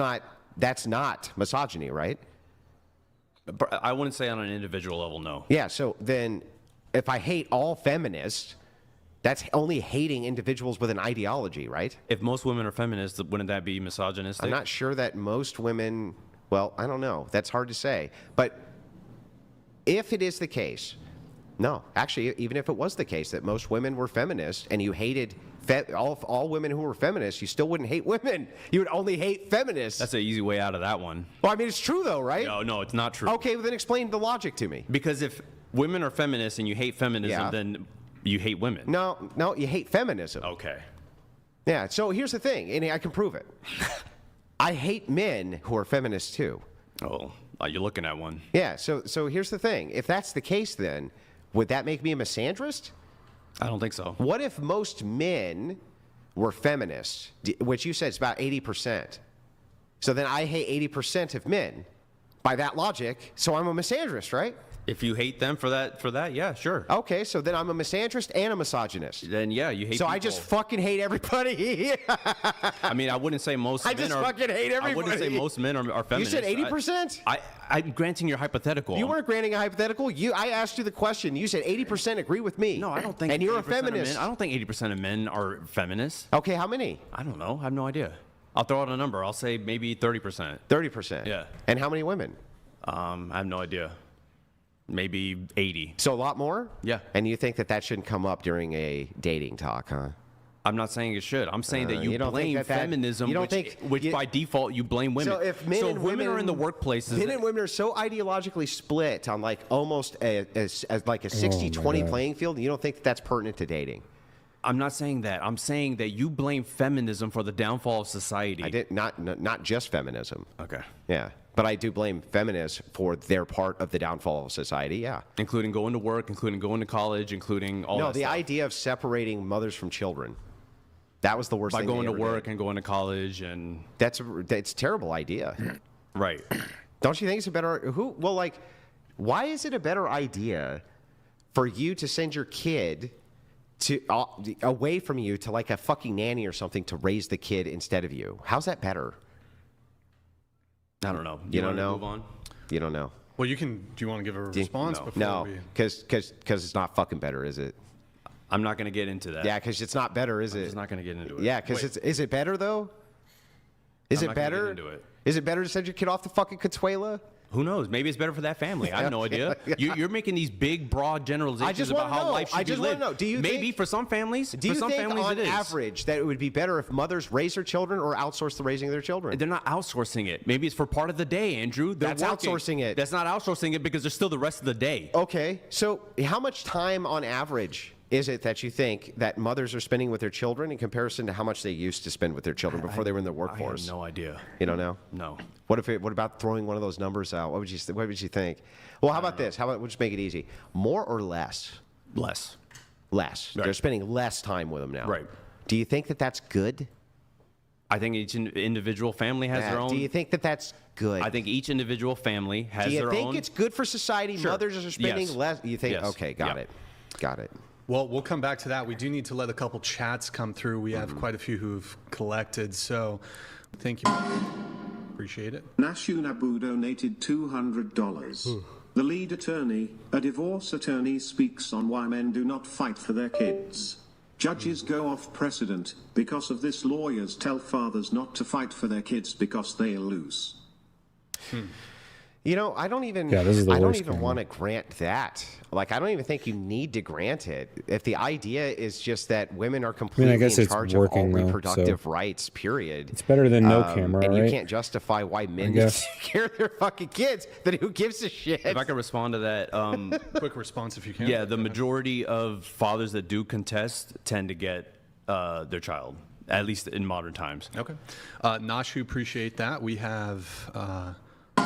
not misogyny, right? I wouldn't say on an individual level, no. Yeah, so then if I hate all feminists, that's only hating individuals with an ideology, right? If most women are feminists, wouldn't that be misogynistic? I'm not sure that most women, well, I don't know. That's hard to say. But if it is the case, no, actually, even if it was the case that most women were feminists and you hated all women who were feminists, you still wouldn't hate women. You would only hate feminists. That's an easy way out of that one. Well, I mean, it's true though, right? No, it's not true. Okay, well, then explain the logic to me. Because if women are feminists and you hate feminism, Yeah. then you hate women. No, you hate feminism. Okay. Yeah, so here's the thing, and I can prove it. I hate men who are feminists too. Oh, you're looking at one. Yeah, so here's the thing. If that's the case, then would that make me a misandrist? I don't think so. What if most men were feminists, which you said is about 80%? So then I hate 80% of men. By that logic, so I'm a misandrist, right? If you hate them for that, yeah, sure. Okay, so then I'm a misandrist and a misogynist. Then yeah, you hate So people. I just fucking hate everybody. I mean, I wouldn't say most I men just are... fucking hate I wouldn't say everybody. most men are You feminists. said 80%? I'm granting your hypothetical. You weren't granting a hypothetical. I asked you the question. You said 80% agree with me. No, I don't think And you're a 80% of feminist. men- I don't think 80% of men are feminists. Okay, how many? I don't know. I have no idea. I'll throw out a number. I'll say maybe 30%. 30%. Yeah. And how many women? I have no idea. Maybe 80. So a lot more? Yeah. And you think that shouldn't come up during a dating talk, huh? I'm not saying it should. I'm saying that you you don't think blame that feminism, you don't which, think- which you- by default you blame women. So if men and women are in the women- workplaces, Men and women are so ideologically split on like almost as like a 60-20 God. playing field, you don't think that's pertinent to dating? I'm not saying that. I'm saying that you blame feminism for the downfall of society. I did not just feminism. Okay. Yeah. But I do blame feminists for their part of the downfall of society, yeah. Including going to work, including going to college, including all No, that the stuff. idea of separating mothers from children. That was the worst By thing they going to ever work did. and going to college and That's a terrible idea. right. Don't you think it's a better why is it a better idea for you to send your kid to away from you to like a fucking nanny or something to raise the kid instead of you? How's that better? I don't know. You don't wanna know? Move on. You don't know. Well, do you want to give a response before No, we... because it's not fucking better, is it? I'm not going to get into that. Yeah, because it's not better, is I'm it? just not going to get into it. Yeah, because is it better though? Is I'm it not gonna get better? into it. Is it better to send your kid off to fucking Consuela? Who knows? Maybe it's better for that family. I have no idea. You're making these big, broad generalizations I just about wanna how know. life should I just be wanna lived. know. Do you Maybe think- for some families, Do you for some think families on it is. average that it would be better if mothers raise their children or outsource the raising of their children? They're not outsourcing it. Maybe it's for part of the day, Andrew. They're That's working. outsourcing it. That's not outsourcing it because there's still the rest of the day. Okay, so how much time on average is it that you think that mothers are spending with their children in comparison to how much they used to spend with their children before they were in the I workforce? have no idea. You don't know? No. What about throwing one of those numbers out? What would you think? Well, how about this? We'll just make it easy. More or less? Less. Less. Right. They're spending less time with them now. Right. Do you think that that's good? I think each individual family has their own. Do you think that that's good? I think each individual family has Do you their think own. it's good for society? Sure. Mothers are spending Yes. less. You think? Yes. Okay, got Yeah. it. Got it. Well, we'll come back to that. We do need to let a couple chats come through. We have quite a few who've collected, so thank you. Appreciate it. Nashunabu donated $200. The lead attorney, a divorce attorney, speaks on why men do not fight for their kids. Judges go off precedent. Because of this, lawyers tell fathers not to fight for their kids because they'll lose. You know, I don't even. Yeah, this is the I don't worst even camera. want to grant that. Like, I don't even think you need to grant it. If the idea is just that women are completely guess in it's charge of all working, though, reproductive so- rights, period. It's better than no camera, and you right? can't justify why men need to guess. take care of their fucking kids. Then who gives a shit? If I can respond to that, Quick response if you can. yeah, the majority of fathers that do contest tend to get their child, at least in modern times. Okay. Nashu, appreciate that. We have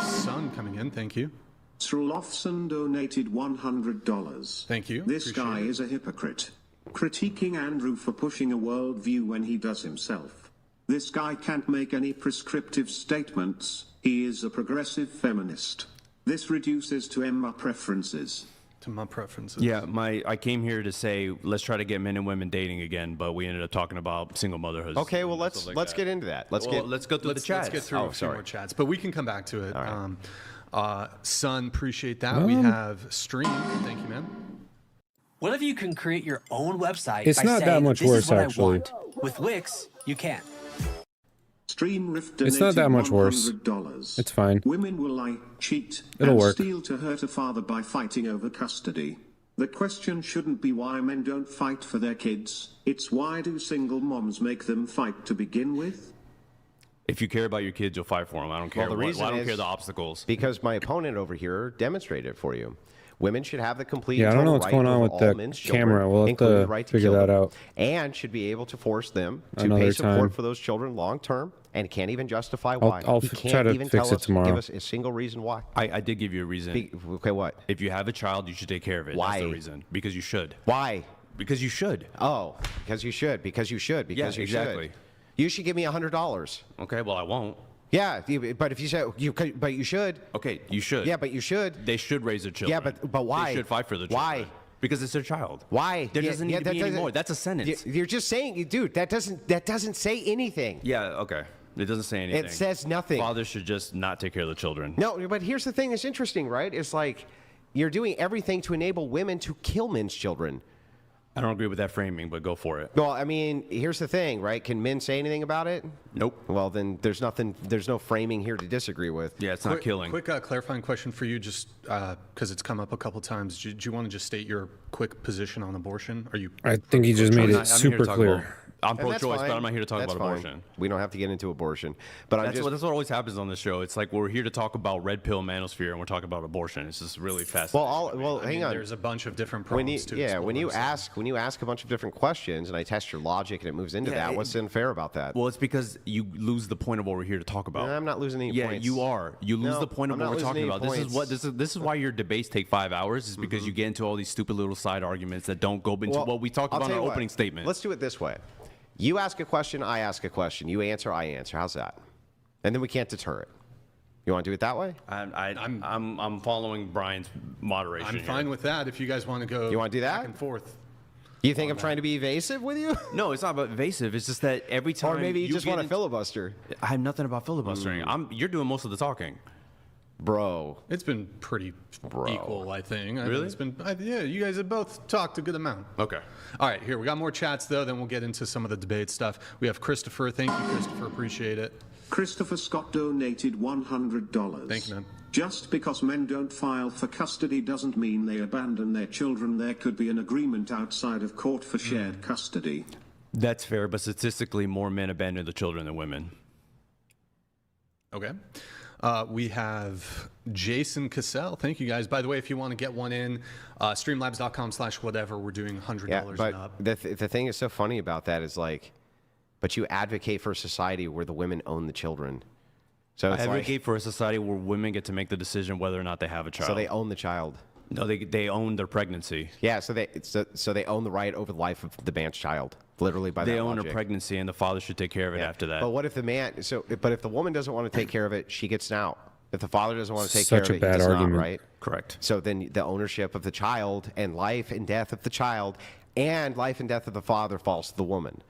Son coming in. Thank you. Srulofson donated $100. Thank you. This Appreciate guy it. is a hypocrite. Critiquing Andrew for pushing a worldview when he does himself. This guy can't make any prescriptive statements. He is a progressive feminist. This reduces to Emma preferences. To my preferences. Yeah, I came here to say let's try to get men and women dating again, but we ended up talking about single motherhood. Okay, well let's get into that. Let's Well, let's go through Let's the chats. get through a few sorry. more chats, but we can come back to it. right. Son, appreciate that. We have Stream. Thank you, man. What if you can create your own website It's by not that saying, much this worse, is what actually. I want. With Wix, you can't. Stream Rift donated It's not that much worse. $100. It's fine. Women will lie, cheat, It'll and work. steal to hurt a father by fighting over custody. The question shouldn't be why men don't fight for their kids. It's why do single moms make them fight to begin with? If you care about your kids, you'll fight for them. I don't care. the reason I don't is- care the obstacles. Because my opponent over here demonstrated it for you. Women should have the complete Yeah, I don't know total what's right going on over with all the men's camera. children, We'll have including to the right to figure kill that them, out. and should be able to force them to Another pay support time. for those children long term, and can't even justify why. I'll He f- can't try to even fix tell it us, tomorrow. give us a single reason why. I did give you a reason. Okay, what? If you have a child, you should take care of it. Why? That's the reason. Because you should. Why? Because you should. Oh, because you should. Because you should. Because Yeah, you exactly. should. You should give me $100. Okay, well, I won't. Yeah, but if you said but you should. Okay, you should. Yeah, but you should. They should raise their children. Yeah, but why? They should fight for their Why? children. Because it's their child. Why? There doesn't need to that be any doesn't- more. That's a sentence. You're just saying, dude. That doesn't say anything. Yeah, okay. It doesn't say anything. It says nothing. Fathers should just not take care of the children. No, but here's the thing that's interesting, right? It's like you're doing everything to enable women to kill men's children. I don't agree with that framing, but go for it. Well, I mean, here's the thing, right? Can men say anything about it? Nope. Well, then there's no framing here to disagree with. Yeah, it's not killing. Quick clarifying question for you, just because it's come up a couple times. Do you want to just state your quick position on abortion? Are you? I think he just made I'm it not- I'm here to super talk clear. about- I'm And that's pro-choice, but fine. I'm not here to talk That's about fine. abortion. We don't have to get into abortion. But That's what always happens on this show. It's like we're here to talk about red pill manosphere, and we're talking about abortion. It's just really fascinating. Hang on. There's a bunch of different problems too. when you ask a bunch of different questions and I test your logic and it moves into that, what's unfair about that? Well, it's because you lose the point of what we're here to talk about. I'm not losing any Yeah, points. you are. You lose No, the point of I'm what not we're losing talking any about. points. This is why your debates take 5 hours. Is because you get into all these stupid little side arguments that don't go into Well, what we talked I'll about in tell our you what. opening statement. Let's do it this way. You ask a question, I ask a question. You answer, I answer. How's that? And then we can't deter it. You want to do it that way? I'm following Brian's moderation. I'm here. fine with that. If you guys want to go, You wanna do that? back and forth. You think I'm trying to be evasive with you? No, it's not about evasive. It's just that every time Or maybe you just get want to into- filibuster. I have nothing about filibustering. You're doing most of the talking. Bro. It's been pretty equal, I think. Really? It's been, yeah, you guys have both talked a good amount. Okay. All right, here, we got more chats, though, then we'll get into some of the debate stuff. We have Christopher. Thank you, Christopher. Appreciate it. Christopher Scott donated $100. Thank you, man. Just because men don't file for custody doesn't mean they abandon their children. There could be an agreement outside of court for shared custody. That's fair, but statistically, more men abandon the children than women. Okay. We have Jason Cassell. Thank you, guys. By the way, if you want to get one in, streamlabs.com/whatever, we're doing $100 Yeah, and but up. the thing is so funny about that is like, but you advocate for a society where the women own the children. So I it's advocate for a society where women get to make the decision whether or not they have a like, child. so they own the child. No, they own their pregnancy. Yeah, so they own the right over the life of the man's child, literally by They that own logic. her pregnancy, and the father should take care of it Yeah. after that. But what if the man? But if the woman doesn't want to take care of it, she gets an out. If the father doesn't want to take Such care a of it, he bad does argument. not, right? Correct. So then the ownership of the child and life and death of the child and life and death of the father falls to the woman.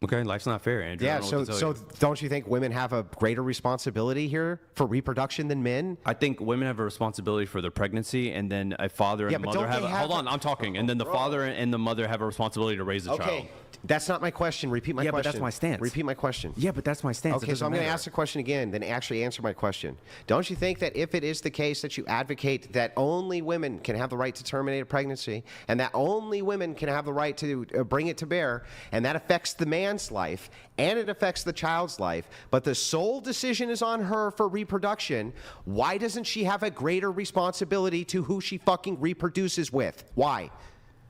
Okay, life's not fair, Andrew. I Yeah, don't know what to tell you. don't you think women have a greater responsibility here for reproduction than men? I think women have a responsibility for their pregnancy, and then a father and Yeah, a but mother don't have. they have Hold on, a- I'm talking, and then the father and the mother have a responsibility to raise the child. Okay, that's not my question. Repeat my Yeah, but question. that's my stance. Repeat my question. Yeah, but that's my stance. It Okay, so I'm doesn't going to matter. ask the question again, then actually answer my question. Don't you think that if it is the case that you advocate that only women can have the right to terminate a pregnancy, and that only women can have the right to bring it to bear, and that affects the man's life, and it affects the child's life, but the sole decision is on her for reproduction, why doesn't she have a greater responsibility to who she fucking reproduces with? Why?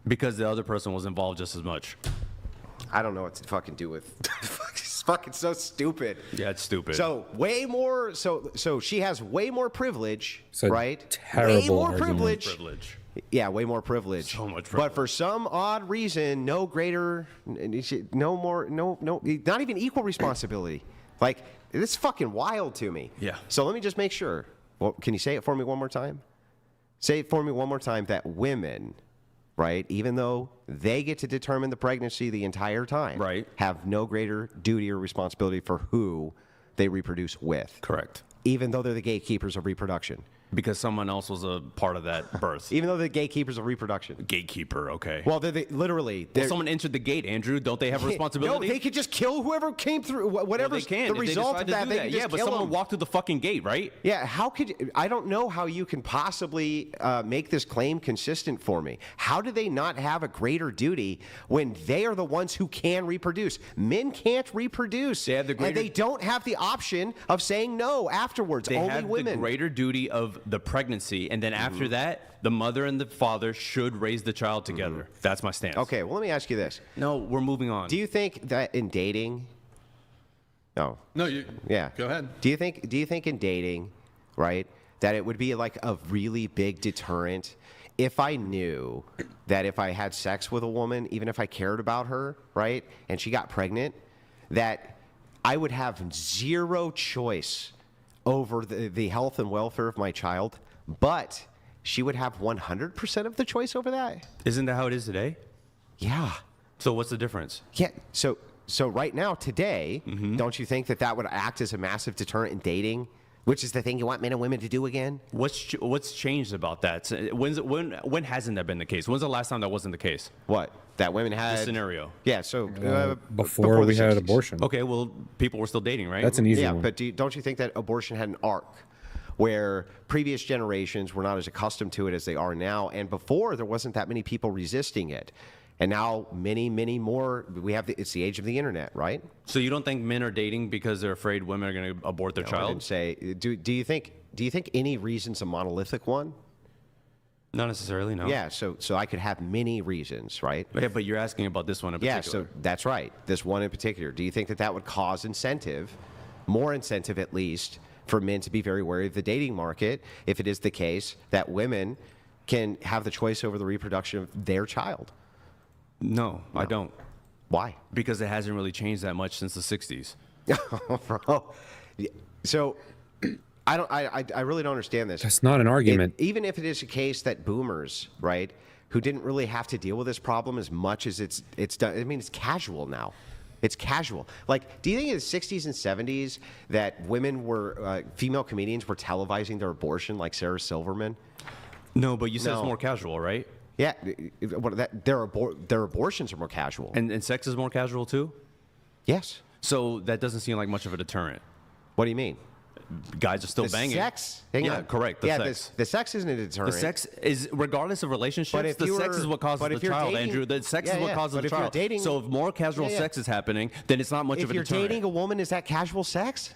Because the other person was involved just as much. I don't know what to fucking do with. It's fucking so stupid. Yeah, it's stupid. So way more. So she has way more privilege, It's a right? terrible way more argument. privilege. Yeah, way more privilege. So much But for some odd reason, no greater, no more, no, not even equal responsibility. Like, it's fucking wild to me. Yeah. So let me just make sure. Well, can you say it for me one more time? Say it for me one more time that women, right, even though they get to determine the pregnancy the entire time, Right. have no greater duty or responsibility for who they reproduce with. Correct. Even though they're the gatekeepers of reproduction. Because someone else was a part of that birth. Even though they're gatekeepers of reproduction. Gatekeeper, okay. Well, they're literally. Well, someone entered the gate, Andrew. Don't they have a responsibility? No, they could just kill whoever came through. Well, Whatever they can. the If they result decide of to that, do they that. can Yeah, just but kill someone them. walked through the fucking gate, right? Yeah, how could I don't know how you can possibly make this claim consistent for me. How do they not have a greater duty when they are the ones who can reproduce? Men can't reproduce, They have the and greater- they don't have the option of saying no afterwards. They Only have women. the greater duty of the pregnancy, and then after that, the mother and the father should raise the child together. That's my stance. Okay, well, let me ask you this: No, we're moving on. do you think that in dating? No. No, you. Yeah. Go ahead. Do you think in dating, right, that it would be like a really big deterrent if I knew that if I had sex with a woman, even if I cared about her, right, and she got pregnant, that I would have zero choice over the health and welfare of my child, but she would have 100% of the choice over that? Isn't that how it is today? Yeah. So what's the difference? Yeah. So right now, today, don't you think that would act as a massive deterrent in dating, which is the thing you want men and women to do again? What's changed about that? So when hasn't that been the case? When's the last time that wasn't the case? What? That women had scenario. Yeah. So Before we the had 60s. abortion. Okay, well, people were still dating, right? That's an easy Yeah, one. but don't you think that abortion had an arc where previous generations were not as accustomed to it as they are now, and before there wasn't that many people resisting it, and now many more. It's the age of the internet, right? So you don't think men are dating because they're afraid women are going to abort their I child? didn't say. Do you think any reason's a monolithic one? Not necessarily, no. Yeah. So I could have many reasons, right? Yeah, but you're asking about this one in Yeah, particular. so that's right. This one in particular. Do you think that would cause more incentive at least, for men to be very wary of the dating market if it is the case that women can have the choice over the reproduction of their child? No, I don't. Why? Because it hasn't really changed that much since the 60s. Bro. So I really don't understand this. That's not an argument. Even if it is a case that boomers, right, who didn't really have to deal with this problem as much as it's done. I mean, it's casual now. It's casual. Like, do you think in the 60s and 70s that women female comedians were televising their abortion like Sarah Silverman? No, but you said No. it's more casual, right? Yeah, their abortions are more casual. And sex is more casual too? Yes. So that doesn't seem like much of a deterrent. What do you mean? Guys are still The banging. sex? Hang yeah, on. correct. The yeah, sex. The sex isn't a deterrent. The sex is, regardless of relationships, the sex is what causes the child, Andrew. The sex is what causes the child. So if more casual sex is happening, then it's not much of a deterrent. If you're dating a woman, is that casual sex?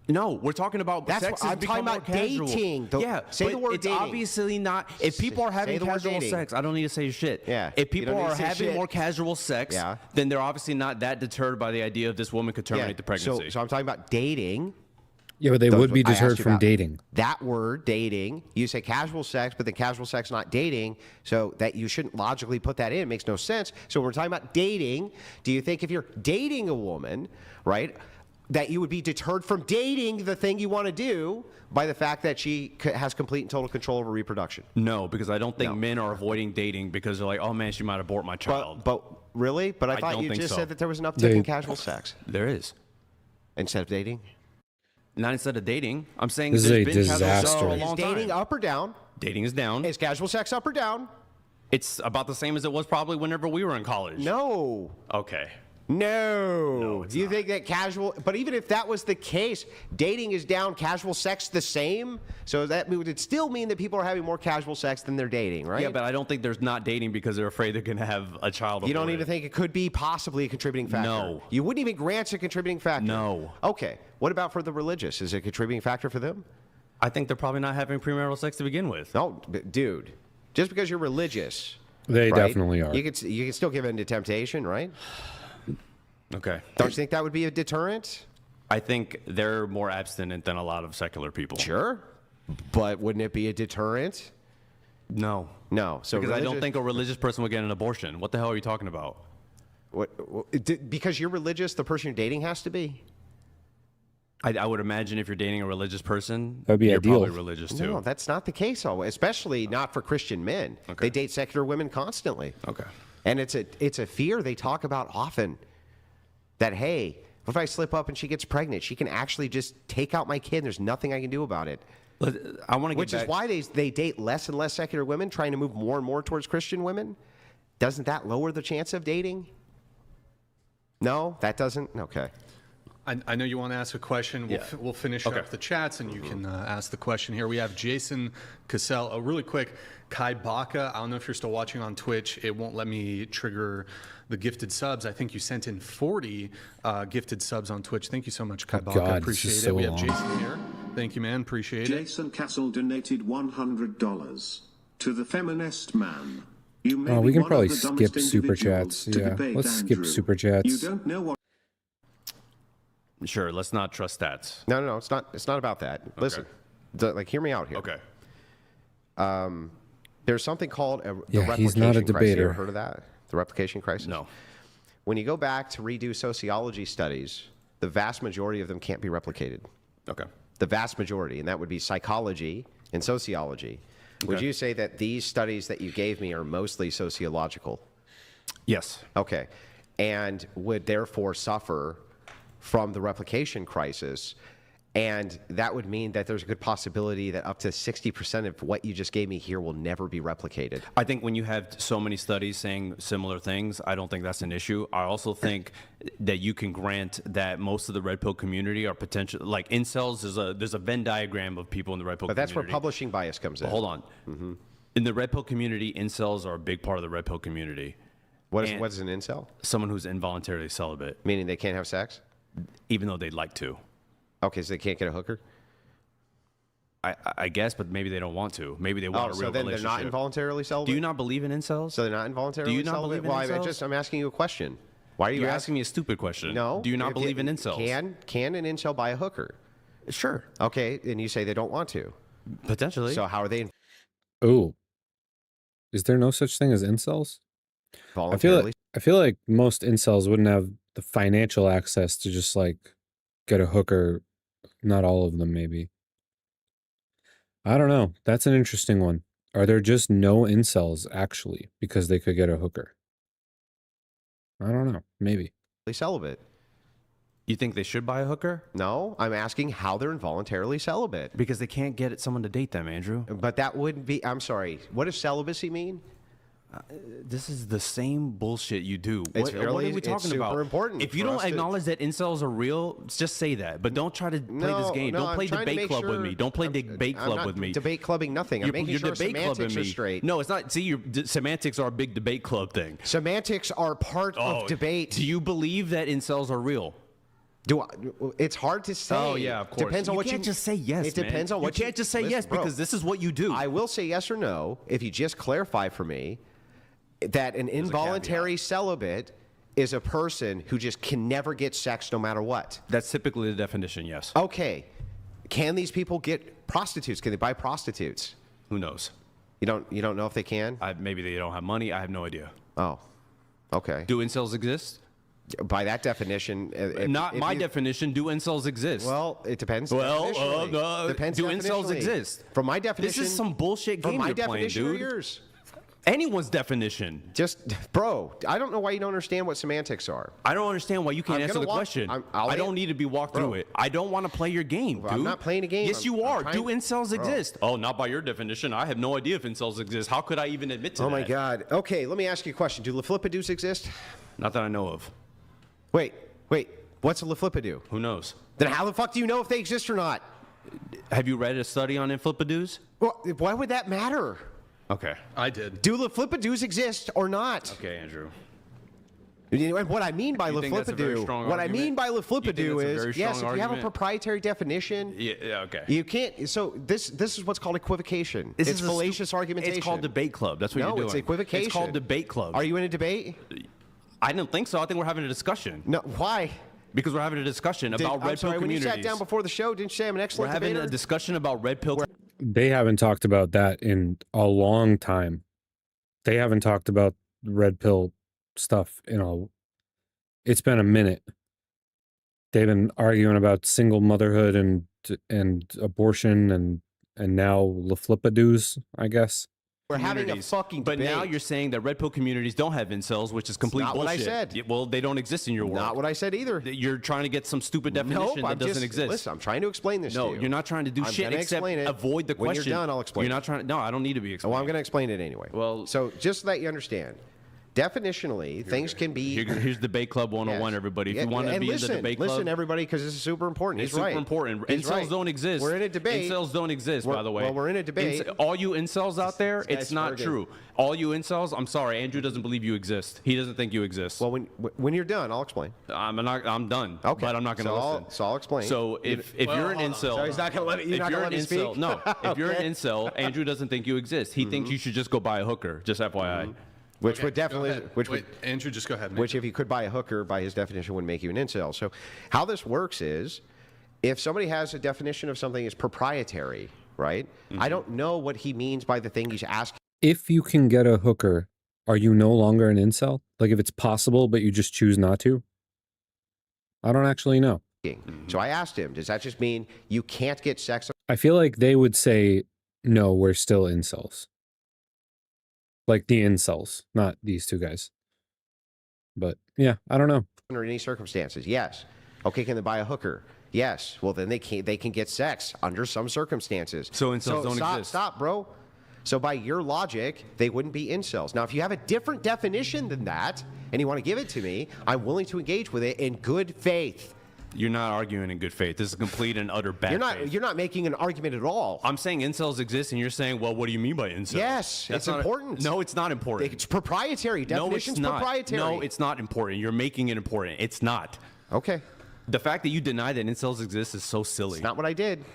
No, we're talking about That's sex what has I'm become talking about. more casual. Dating. Yeah, say but the word it's dating. obviously not. If people are having the word casual dating. sex, I don't need to say shit. Yeah, If you people don't need are to say having shit. more casual sex, Yeah. then they're obviously not that deterred by the idea of this woman could terminate the pregnancy. So I'm talking about dating. Yeah, but they would be I asked deterred you from about dating. That word, dating, you say casual sex, but then casual sex not dating, so that you shouldn't logically put that in. It makes no sense. So when we're talking about dating, do you think if you're dating a woman, right, that you would be deterred from dating the thing you want to do by the fact that she has complete and total control over reproduction. No, because I don't think No. men are avoiding dating because they're like, oh man, she might abort my child. But really? But I thought don't you think just so. said that there was an uptick in casual sex There is. instead of dating. Not instead of dating. I'm saying This is there's a been casual sex disaster. for a Is long dating time. up or down? Dating is down. Is casual sex up or down? It's about the same as it was probably whenever we were in college. No. Okay. No. it's Do you not. think that casual, but even if that was the case, dating is down, casual sex the same? So that would still mean that people are having more casual sex than they're dating, right? Yeah, but I don't think there's not dating because they're afraid they're going to have a child. You don't aborted. even think it could be possibly a contributing factor? No. You wouldn't even grant a contributing factor? No. Okay. What about for the religious? Is it a contributing factor for them? I think they're probably not having premarital sex to begin with. No, dude. Just because you're religious, They right, definitely are. You can still give in to temptation, right? Okay. Don't you think that would be a deterrent? I think they're more abstinent than a lot of secular people. Sure. But wouldn't it be a deterrent? No. No. So Because I don't think a religious person would get an abortion. What the hell are you talking about? Because you're religious, the person you're dating has to be? I would imagine if you're dating a religious person, That'd be you're ideal. probably religious too. No, that's not the case always, especially not for Christian men. Okay. They date secular women constantly. Okay. And it's a fear they talk about often. That, hey, what if I slip up and she gets pregnant? She can actually just take out my kid. And there's nothing I can do about it. I want to get Which is back. why they date less and less secular women, trying to move more and more towards Christian women. Doesn't that lower the chance of dating? No, that doesn't? Okay. I know you want to ask a question. Yeah. We'll finish Okay. up the chats, and you can ask the question here. We have Jason Cassell. Oh, really quick, Kai Baka. I don't know if you're still watching on Twitch. It won't let me trigger the gifted subs. I think you sent in 40 gifted subs on Twitch. Thank you so much, Kai Baka. God, this Appreciate is it. so We have long. Jason here. Thank you, man. Appreciate it. Jason Castle donated $100 to the feminist man. You may Oh, be we can one probably of the dumbest skip super individuals chats. to Yeah, debate let's skip Andrew. super chats. You don't know what Sure, let's not trust stats. No, it's not about that. Listen, hear me out here. Okay. There's something called the Yeah, replication he's not a crisis. You debater. ever heard of that? The replication crisis? No. When you go back to redo sociology studies, the vast majority of them can't be replicated. Okay. The vast majority, and that would be psychology and sociology. Would Okay. you say that these studies that you gave me are mostly sociological? Yes. Okay. And would therefore suffer from the replication crisis. And that would mean that there's a good possibility that up to 60% of what you just gave me here will never be replicated. I think when you have so many studies saying similar things, I don't think that's an issue. I also think that you can grant that most of the red pill community are potential, like incels. There's a Venn diagram of people in the red pill But community. that's where publishing bias comes in. Hold on. In the red pill community, incels are a big part of the red pill community. What and- is an incel? Someone who's involuntarily celibate, Meaning they can't have sex? even though they'd like to. Okay, so they can't get a hooker? I guess, but maybe they don't want to. Maybe they want a real so then they're relationship. not involuntarily celibate? Do you not believe in incels? So they're not involuntarily Do you not celibate? believe in Well, incels? I'm asking you a question. Why are you You're asking me a stupid question. No. Do you not If believe in incels? Can an incel buy a hooker? Sure. Okay, and you say they don't want to. Potentially. So how are they Oh, is there no such thing as incels? voluntarily? I feel like most incels wouldn't have the financial access to just like get a hooker. Not all of them, maybe. I don't know. That's an interesting one. Are there just no incels actually because they could get a hooker? I don't know. Maybe. Celibate? You think they should buy a hooker? No, I'm asking how they're involuntarily celibate. Because they can't get someone to date them, Andrew. But that wouldn't be, I'm sorry, what does celibacy mean? This is the same bullshit you do. It's What are really- we it's talking about? super important If you for don't us to- acknowledge that incels are real, just say that. But don't try to play this No, game. no, Don't I'm play trying to debate make club with sure- me. Don't play I'm- debate I'm club not with me. Debate clubbing nothing. I'm making sure debate semantics clubbing are me. straight. No, it's not. See, semantics are a big debate club thing. Semantics are part of debate. Do you believe that incels are real? It's hard to say. Oh yeah, of course. Depends on you what can't just say yes. It depends on what you can't just say listen, yes bro, because this is what you do. I will say yes or no if you just clarify for me that an involuntary celibate is a person who just can never get sex no matter what. That's typically the definition. Yes. Okay, can these people get prostitutes? Can they buy prostitutes? Who knows? You don't know if they can. Maybe they don't have money. I have no idea. Oh, okay. Do incels exist? By that definition, Not my definition. Do incels exist? Well, it depends. Well, definitionally. Depends do incels definitionally. exist? From my definition, This is some bullshit from game my you're playing, definition or dude. yours. Anyone's definition. Just, bro, I don't know why you don't understand what semantics are. I don't understand why you can't I'm answer gonna the walk- question. I'll I don't need to be walked Bro. through it. I don't want to play your game, dude. I'm not playing a game. Yes, you I'm are. trying- Do incels Bro. exist? Oh, not by your definition. I have no idea if incels exist. How could I even admit to that? Oh my God. Okay, let me ask you a question. Do leflipadoos exist? Not that I know of. Wait. What's a leflipidoo? Who knows? Then how the fuck do you know if they exist or not? Have you read a study on inflipadoos? Well, why would that matter? Okay. I did. Do leflipadoos exist or not? Okay, Andrew. And what I mean by You think that's a very leflipidoo, strong what I argument? mean by You think leflipidoo that's a is, very yes, if strong you have a argument? proprietary definition, Yeah, okay. you can't. So this is what's called equivocation. This It's is a stu- fallacious argumentation. It's called debate club. That's what No, you're doing. it's equivocation. It's called debate club. Are you in a debate? I didn't think so. I think we're having a discussion. No. Why? Because we're having a discussion about I'm red sorry. pill When you communities. sat down before the show, didn't you say I'm an We're excellent having debater? a discussion about red pill. They haven't talked about that in a long time. They haven't talked about red pill stuff it's been a minute. They've been arguing about single motherhood and abortion and now leflipadoos, I guess. We're having a communities. fucking But debate. now you're saying that red pill communities don't have incels, which is complete not what I bullshit. said. Yeah, well, they don't exist in your world. Not what I said either. You're trying to get some stupid definition Nope, that I'm doesn't just, exist. Listen, I'm trying to explain this to No, you. you're not trying to do I'm shit gonna except explain it. avoid the When you're question. done, I'll explain You're it. not trying. No, I don't need to be explained. Well, I'm going to explain it anyway. Well- so just so that you understand, definitionally, things can be. Here's debate club 101, Yes. everybody. If Yeah, you want to and be listen, in the debate club, listen, everybody, because this is super important. it's He's right. super important. He's Incels right. don't exist. We're in a debate. Incels don't exist, by the way. Well, we're in a debate. All you incels out there, guy's it's not smirking. true. All you incels, I'm sorry, Andrew doesn't believe you exist. He doesn't think you exist. Well, when you're done, I'll explain. I'm done. Okay. But I'm not going to So listen. So I'll explain. So if you're an incel, So he's not going to let me. You're if not you're going an to let me incel, speak. no. If you're an Okay. incel, Andrew doesn't think you exist. He thinks you should just go buy a hooker. Just FYI. Which Okay, would go definitely, ahead. which Wait, would, Andrew, just go ahead. which if you could buy a hooker, by his definition, would make you an incel. So how this works is, if somebody has a definition of something as proprietary, right? I don't know what he means by the thing he's asking. If you can get a hooker, are you no longer an incel? Like if it's possible, but you just choose not to? I don't actually know. So I asked him, does that just mean you can't get sex? I feel like they would say, no, we're still incels. Like the incels, not these two guys. But yeah, I don't know. Under any circumstances? Yes. Okay, can they buy a hooker? Yes. Well, then they can get sex under some circumstances. So incels don't exist. Stop, bro. So by your logic, they wouldn't be incels. Now, if you have a different definition than that, and you want to give it to me, I'm willing to engage with it in good faith. You're not arguing in good faith. This is complete and utter bad faith. You're not making an argument at all. I'm saying incels exist, and you're saying, well, what do you mean by incels? Yes, That's it's not important. No, it's not important. It's proprietary. Definition's no, it's not. proprietary. No, it's not important. You're making it important. It's not. Okay. The fact that you deny that incels exist is so silly. It's not what I did.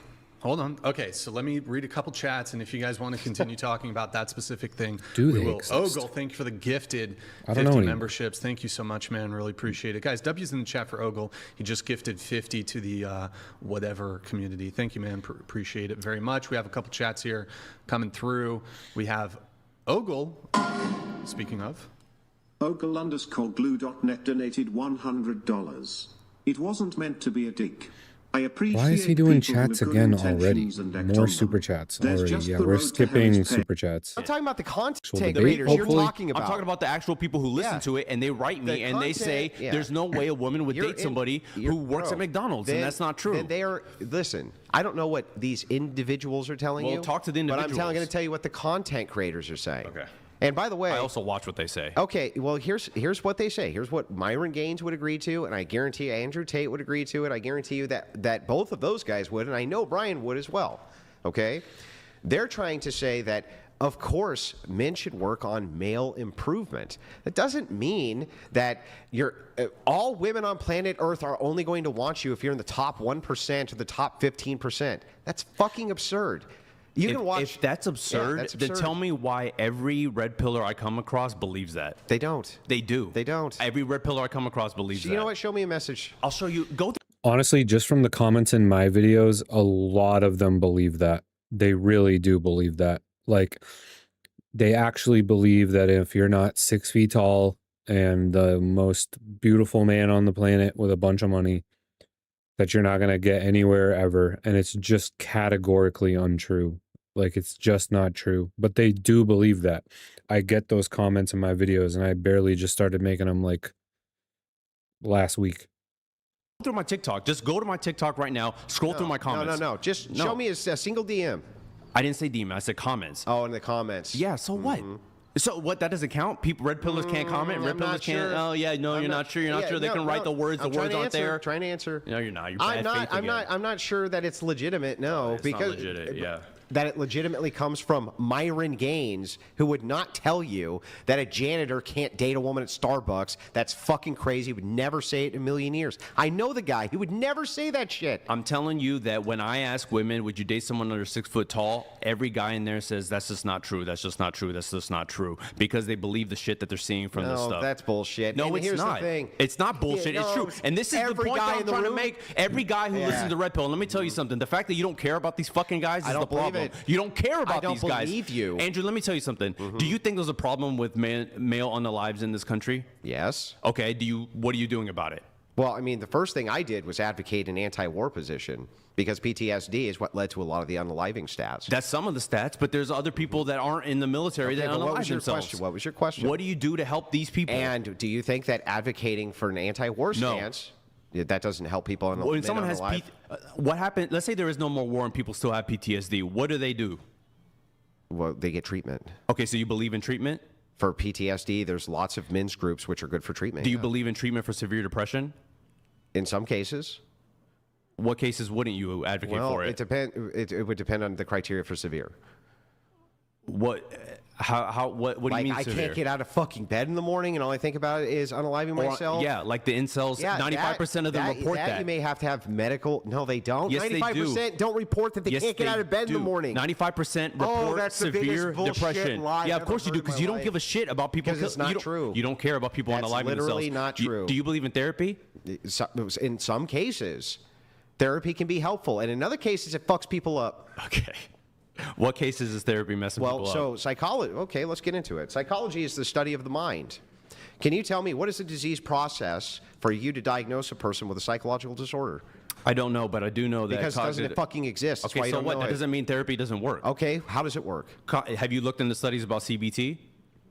Hold on. Okay, so let me read a couple chats, and if you guys want to continue talking about that specific thing, Do we they will. exist? Ogle, thank you for the gifted I don't know 50 anymore. memberships. Thank you so much, man. Really appreciate it. Guys, W's in the chat for Ogle. He just gifted 50 to the whatever community. Thank you, man. Appreciate it very much. We have a couple chats here coming through. We have Ogle, speaking of. Ogle_glue.net donated $100. It wasn't meant to be a dig. I appreciate Why is he doing people who chats have good again already? intentions and act More on super them. chats There's already. just Yeah, the we're road to skipping hell's pay. super chats. I'm talking about the content debate, creators you're hopefully. talking about. I'm talking about the actual people who listen Yeah. to it, and they write me, The and they say, content- yeah. there's no way a woman would You're date in- somebody you're- who works bro, at McDonald's, then- and that's not true. Then they are. Listen, I don't know what these individuals are telling Well, you. talk to the But I'm individuals. going to tell you what the content creators are saying. Okay. And by the way, I also watch what they say. okay, well, here's what they say. Here's what Myron Gaines would agree to, and I guarantee Andrew Tate would agree to it. I guarantee you that both of those guys would, and I know Brian would as well. Okay? They're trying to say that, of course, men should work on male improvement. That doesn't mean that all women on planet Earth are only going to want you if you're in the top 1% or the top 15%. That's fucking absurd. You can watch. If that's absurd, Yeah, that's then absurd. tell me why every red pillar I come across believes that. They don't. They do. They don't. Every red pillar I come across believes that. You know what? Show me a message. I'll show you. Go. Honestly, just from the comments in my videos, a lot of them believe that. They really do believe that. Like, they actually believe that if you're not 6 feet tall and the most beautiful man on the planet with a bunch of money that you're not going to get anywhere ever. And it's just categorically untrue. Like, it's just not true. But they do believe that. I get those comments in my videos, and I barely just started making them like last week. Through my TikTok. Just go to my TikTok right now. Scroll through my comments. No. Just show me a single DM. I didn't say DM. I said comments. Oh, in the comments. Yeah. So what? So what? That doesn't count. People, red pillars can't comment. Red pillars can't. Sure. Oh yeah, no, you're not sure. You're not sure. They can write the words. The words aren't there. Trying to answer. No, you're not. You're bad faith again. I'm not sure that it's legitimate. No, It's because not legit. Yeah. that it legitimately comes from Myron Gaines, who would not tell you that a janitor can't date a woman at Starbucks. That's fucking crazy. He would never say it in a million years. I know the guy. He would never say that shit. I'm telling you that when I ask women, would you date someone under 6 foot tall? Every guy in there says that's just not true. That's just not true. That's just not true, because they believe the shit that they're seeing from this stuff. That's bullshit. No, and it's here's not. The thing. It's not bullshit. It's true. And this is the point that I'm trying to make. Every guy who listens to Red Pill, and let me tell you something. The fact that you don't care about these fucking guys is the problem. You don't care about these guys. I don't believe you. Andrew, let me tell you something. Do you think there's a problem with male unalives in this country? Yes. Okay. What are you doing about it? Well, I mean, the first thing I did was advocate an anti-war position, because PTSD is what led to a lot of the unaliving stats. That's some of the stats, but there's other people that aren't in the military that unalive themselves. What was your question? What do you do to help these people? And do you think that advocating for an anti-war stance, that doesn't help people unalive? When someone has what happened? Let's say there is no more war and people still have PTSD. What do? Well, they get treatment. Okay, so you believe in treatment? For PTSD, there's lots of men's groups which are good for treatment. Do you believe in treatment for severe depression? In some cases. What cases wouldn't you advocate for it? It would depend on the criteria for severe. What do you mean I severe? can't get out of fucking bed in the morning and all I think about is unaliving myself? Yeah, like the incels, 95% of them report that. You may have to have medical. No, they don't. Yes, 95% don't report that they can't get out of bed in the morning. 95% report severe depression. Yeah, of course you do, because you don't give a shit about people. Because it's not true. You don't care about people unaliving themselves. That's literally not true. Do you believe in therapy? In some cases, therapy can be helpful, and in other cases, it fucks people up. Okay. What cases is therapy messing people up? Well, so psychology. Okay, let's get into it. Psychology is the study of the mind. Can you tell me what is the disease process for you to diagnose a person with a psychological disorder? I don't know, but I do know that because doesn't it fucking exist? That's okay, so what? That doesn't mean therapy doesn't work. Okay, how does it work? Have you looked into studies about CBT?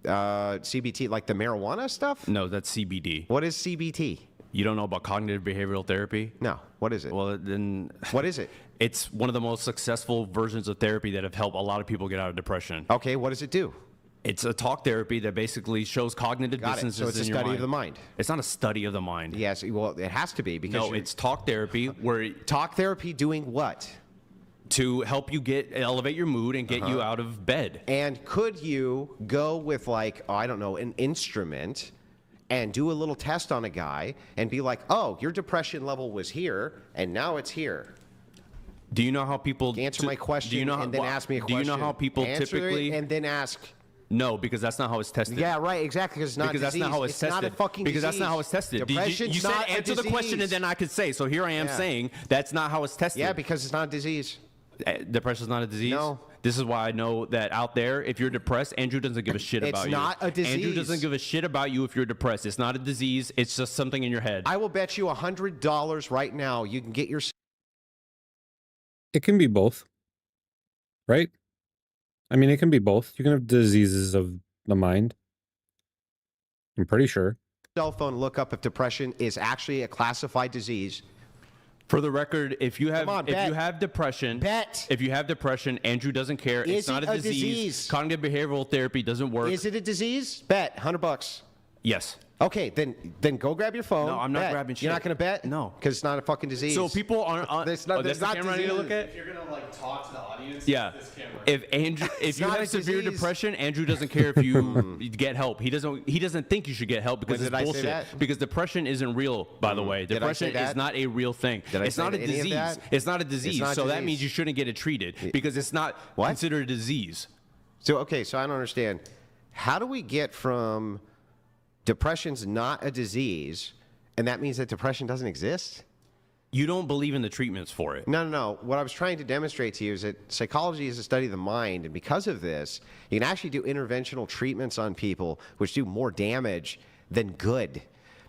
CBT, like the marijuana stuff? No, that's CBD. What is CBT? You don't know about cognitive behavioral therapy? No. What is it? Well, then... What is it? It's one of the most successful versions of therapy that have helped a lot of people get out of depression. Okay, what does it do? It's a talk therapy that basically shows cognitive dissonances in your mind. So it's a study of the mind. It's not a study of the mind. Yes, well, it has to be, because... No, it's talk therapy where... Talk therapy doing what? To help you elevate your mood and get you out of bed. And could you go with, like, I don't know, an instrument and do a little test on a guy and be like, oh, your depression level was here, and now it's here? Do you know how people... Answer my question and then ask me a question. Do you know how people typically... and then ask... No, because that's not how it's tested. Yeah, right, exactly, because it's not because disease. That's not how it's tested. Not a fucking because disease. That's not how it's tested. Depression's you said not answer the question and then I could say. So here I am saying that's not how it's tested. Yeah, because it's not a disease. Depression's not a disease? No. This is why I know that out there, if you're depressed, Andrew doesn't give a shit about you. It's not a disease. Andrew doesn't give a shit about you if you're depressed. It's not a disease. It's just something in your head. I will bet you $100 right now you can get your... It can be both, right? I mean, it can be both. You can have diseases of the mind. I'm pretty sure. Cell phone, look up if depression is actually a classified disease. For the record, if you have depression, bet. If you have depression, Andrew doesn't care. It's not a disease. Cognitive behavioral therapy doesn't work. Is it a disease? Bet $100. Yes. Okay, then go grab your phone. No, I'm not grabbing shit. You're not going to bet? No. Because it's not a fucking disease. So people aren't... There's not the camera I need to look at? If you're going to, like, talk to the audience, yeah. this camera. If you have severe depression, Andrew doesn't care if you get help. He doesn't think you should get help because it's bullshit. Say that? Because depression isn't real, by the way. Depression is not a real thing. It's not a disease. It's not a disease. So that means you shouldn't get it treated because it's not considered a disease. So, okay, so I don't understand. How do we get from... Depression's not a disease, and that means that depression doesn't exist? You don't believe in the treatments for it. No. What I was trying to demonstrate to you is that psychology is a study of the mind, and because of this, you can actually do interventional treatments on people which do more damage than good.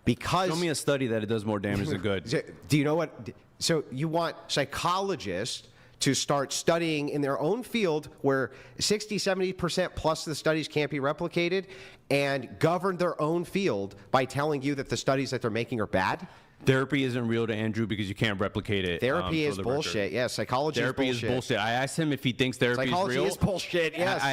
Because Show me a study that it does more damage than good. do you know what? So you want psychologists to start studying in their own field where 60, 70% plus of the studies can't be replicated and govern their own field by telling you that the studies that they're making are bad? Therapy isn't real to Andrew because you can't replicate it. Therapy for is the bullshit. record. Yeah, psychology Therapy is bullshit. I asked him if he thinks therapy Psychology is real. is bullshit, yes. I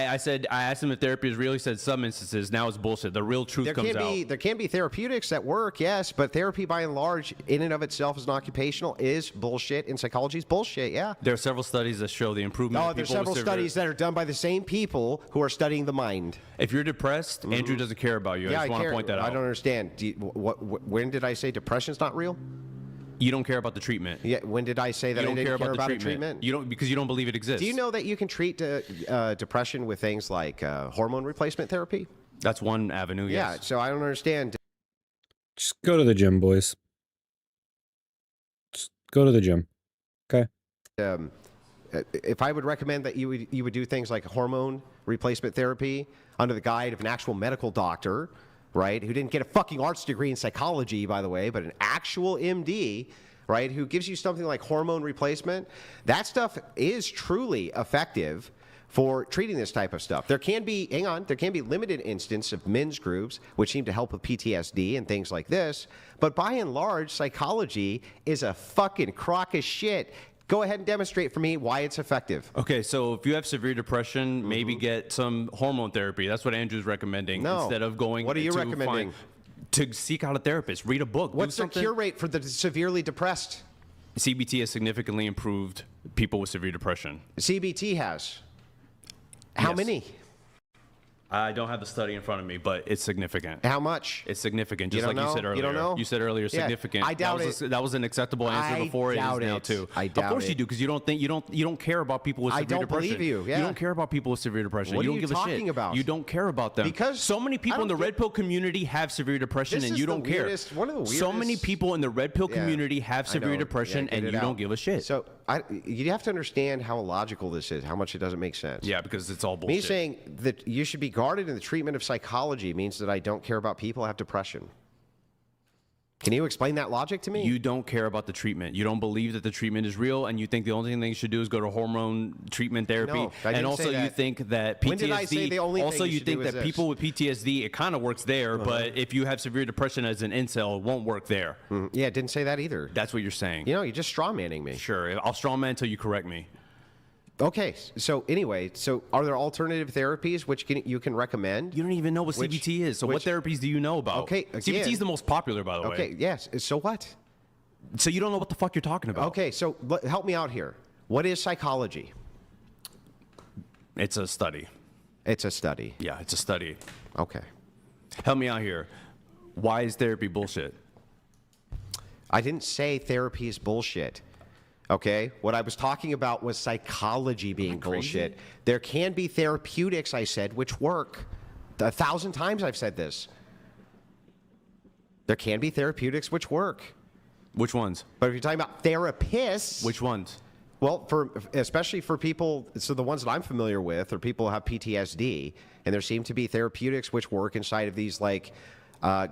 asked him if therapy is real. He said some instances. Now it's bullshit. The real truth comes out. There can be therapeutics that work, yes, but therapy by and large, in and of itself as an occupational, is bullshit, and psychology is bullshit, yeah. There are several studies that show the improvement. No, of there's people several with severe- studies that are done by the same people who are studying the mind. If you're depressed, Andrew doesn't care about you. I just want to care. point that out. I don't understand. When did I say depression's not real? You don't care about the treatment. Yeah. When did I say that You I don't didn't care about the a treatment. treatment? You don't because you don't believe it exists. Do you know that you can treat depression with things like hormone replacement therapy? That's one avenue. Yeah. Yes. So I don't understand. Just go to the gym, boys. Just go to the gym. Okay. If I would recommend that you would do things like hormone replacement therapy under the guide of an actual medical doctor, right, who didn't get a fucking arts degree in psychology, by the way, but an actual MD, right, who gives you something like hormone replacement, that stuff is truly effective for treating this type of stuff. There can be, there can be limited instances of men's groups which seem to help with PTSD and things like this, but by and large, psychology is a fucking crock of shit. Go ahead and demonstrate for me why it's effective. Okay, so if you have severe depression, maybe get some hormone therapy. That's what Andrew's recommending. No. Instead of going. What are you to recommending? To seek out a therapist, read a book. What's do the cure rate for the severely depressed? CBT has significantly improved people with severe depression. CBT has. How Yes. many? I don't have the study in front of me, but it's significant. How much? It's significant, You just don't like you know? said earlier. You don't know? You said earlier, Yeah, significant. I doubt That was an acceptable answer I before. It is doubt now it. too. I Of doubt course it. you do, because you don't care about people with I severe don't depression. believe you, yeah. You don't care about people with severe depression. What you are don't you give a shit. talking about? You don't care about them Because so many I people in don't the get- red pill community have severe depression, This and is you the don't care. weirdest- one of the So many weirdest- people in the red pill Yeah, community have I severe know. depression, Yeah, get and it you out. don't give a shit. So you have to understand how illogical this is, how much it doesn't make sense. Yeah, because it's all Me bullshit. saying that you should be guarded in the treatment of psychology means that I don't care about people who have depression. Can you explain that logic to me? You don't care about the treatment. You don't believe that the treatment is real, and you think the only thing you should do is go to hormone treatment therapy. No, I didn't and also, say you that. think that PTSD. When did I say the only thing also, you you should think do is that this? people with PTSD, it kind of works there, but if you have severe depression as an incel, it won't work there. Yeah, it didn't say that either. That's what you're saying. You know, you're just straw manning me. Sure, I'll strawman until you correct me. Okay, so anyway, are there alternative therapies which you can recommend? You don't even know what Which- CBT is. So, which- what therapies do you know about? Okay, CBT again- is the most popular, by the way. Okay, yes. So what? So you don't know what the fuck you're talking about. Okay, so help me out here. What is psychology? It's a study. It's a study. Yeah, it's a study. Okay. Help me out here. Why is therapy bullshit? I didn't say therapy is bullshit. Okay? What I was talking about was psychology being bullshit. There can be therapeutics, I said, which work. 1,000 times I've said this. There can be therapeutics which work. Which ones? But if you're talking about therapists, Which ones? well, especially for people, so the ones that I'm familiar with are people who have PTSD, and there seem to be therapeutics which work inside of these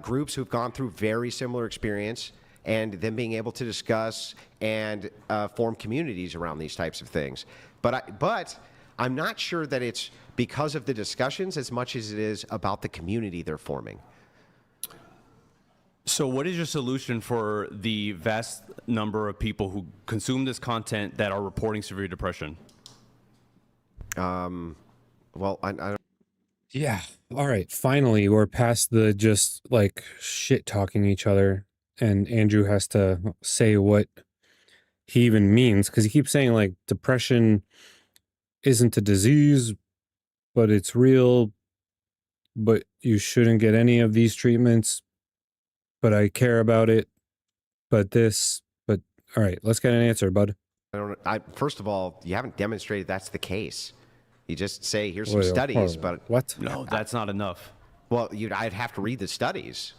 groups who've gone through very similar experience, and them being able to discuss and form communities around these types of things. But I'm not sure that it's because of the discussions as much as it is about the community they're forming. So what is your solution for the vast number of people who consume this content that are reporting severe depression? Well, I don't. Yeah. All right. Finally, we're past the just like shit talking each other, and Andrew has to say what he even means because he keeps saying like depression isn't a disease, but it's real, but you shouldn't get any of these treatments, but I care about it, but all right, let's get an answer, bud. First of all, you haven't demonstrated that's the case. You just say, here's some Wait, studies, hold on. but What? No, that's not enough. well, I'd have to read the studies.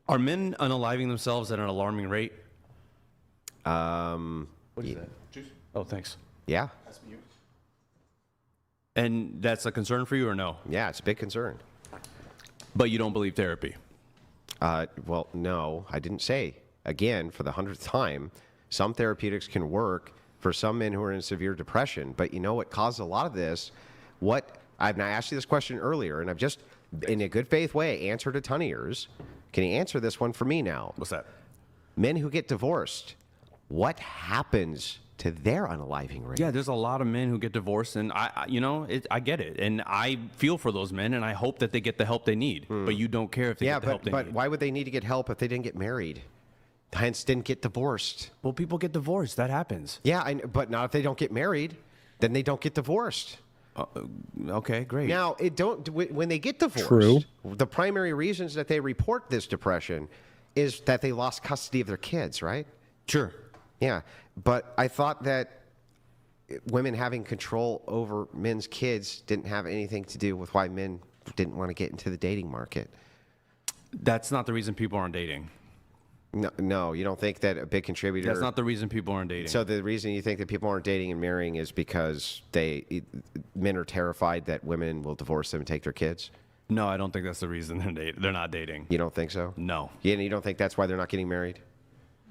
Are men unaliving themselves at an alarming rate? What is that? Oh, thanks. Yeah, And that's a concern for you or no? yeah, it's a big concern. But you don't believe therapy. Well, no, I didn't say. Again, for the 100th time, some therapeutics can work for some men who are in severe depression. But you know what caused a lot of this? I asked you this question earlier, and I've just, in a good faith way, answered a ton of yours. Can you answer this one for me now? What's that? Men who get divorced, what happens to their unaliving rate? Yeah, there's a lot of men who get divorced, and I get it, and I feel for those men, and I hope that they get the help they need. But you don't care if they get the help they but need. why would they need to get help if they didn't get married? Hence, didn't get divorced. Well, people get divorced. That happens. Yeah, but not if they don't get married. Then they don't get divorced. Okay, great. Now, when they get divorced, True. the primary reasons that they report this depression is that they lost custody of their kids, right? Sure. Yeah, but I thought that women having control over men's kids didn't have anything to do with why men didn't want to get into the dating market. That's not the reason people aren't dating. No, you don't think that a big contributor... That's not the reason people aren't dating. So the reason you think that people aren't dating and marrying is because men are terrified that women will divorce them and take their kids? No, I don't think that's the reason they're not dating. You don't think so? No. Yeah, and you don't think that's why they're not getting married?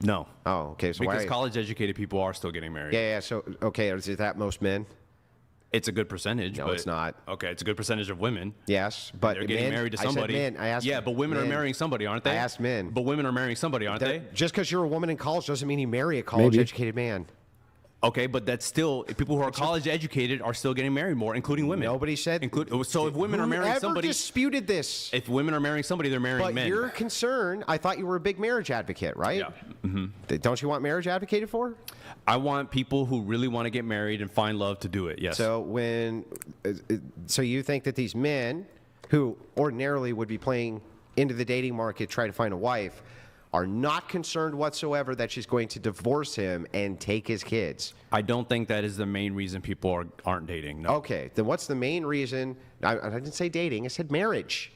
No. Oh, okay. So Because why? college-educated people are still getting married. Yeah. So okay, is that most men? It's a good percentage. No, but, it's not. Okay, it's a good percentage of women. Yes, but They're getting men, married to I said somebody. men. I asked. Yeah, but women are men. marrying somebody, aren't they? I asked men. But women are marrying somebody, aren't they? Just because you're a woman in college doesn't mean you marry a college-educated man. Okay, but that's still people who are college educated are still getting married more, including women. Nobody said. So if women are marrying Whoever somebody, disputed this? if women are marrying somebody, they're marrying But men. you're concerned. I thought you were a big marriage advocate, right? Yeah. Mm-hmm. Don't you want marriage advocated for? I want people who really want to get married and find love to do it. Yes. So so you think that these men who ordinarily would be playing into the dating market, try to find a wife, are not concerned whatsoever that she's going to divorce him and take his kids? I don't think that is the main reason people aren't dating. No. Okay, then what's the main reason? I didn't say dating. I said marriage.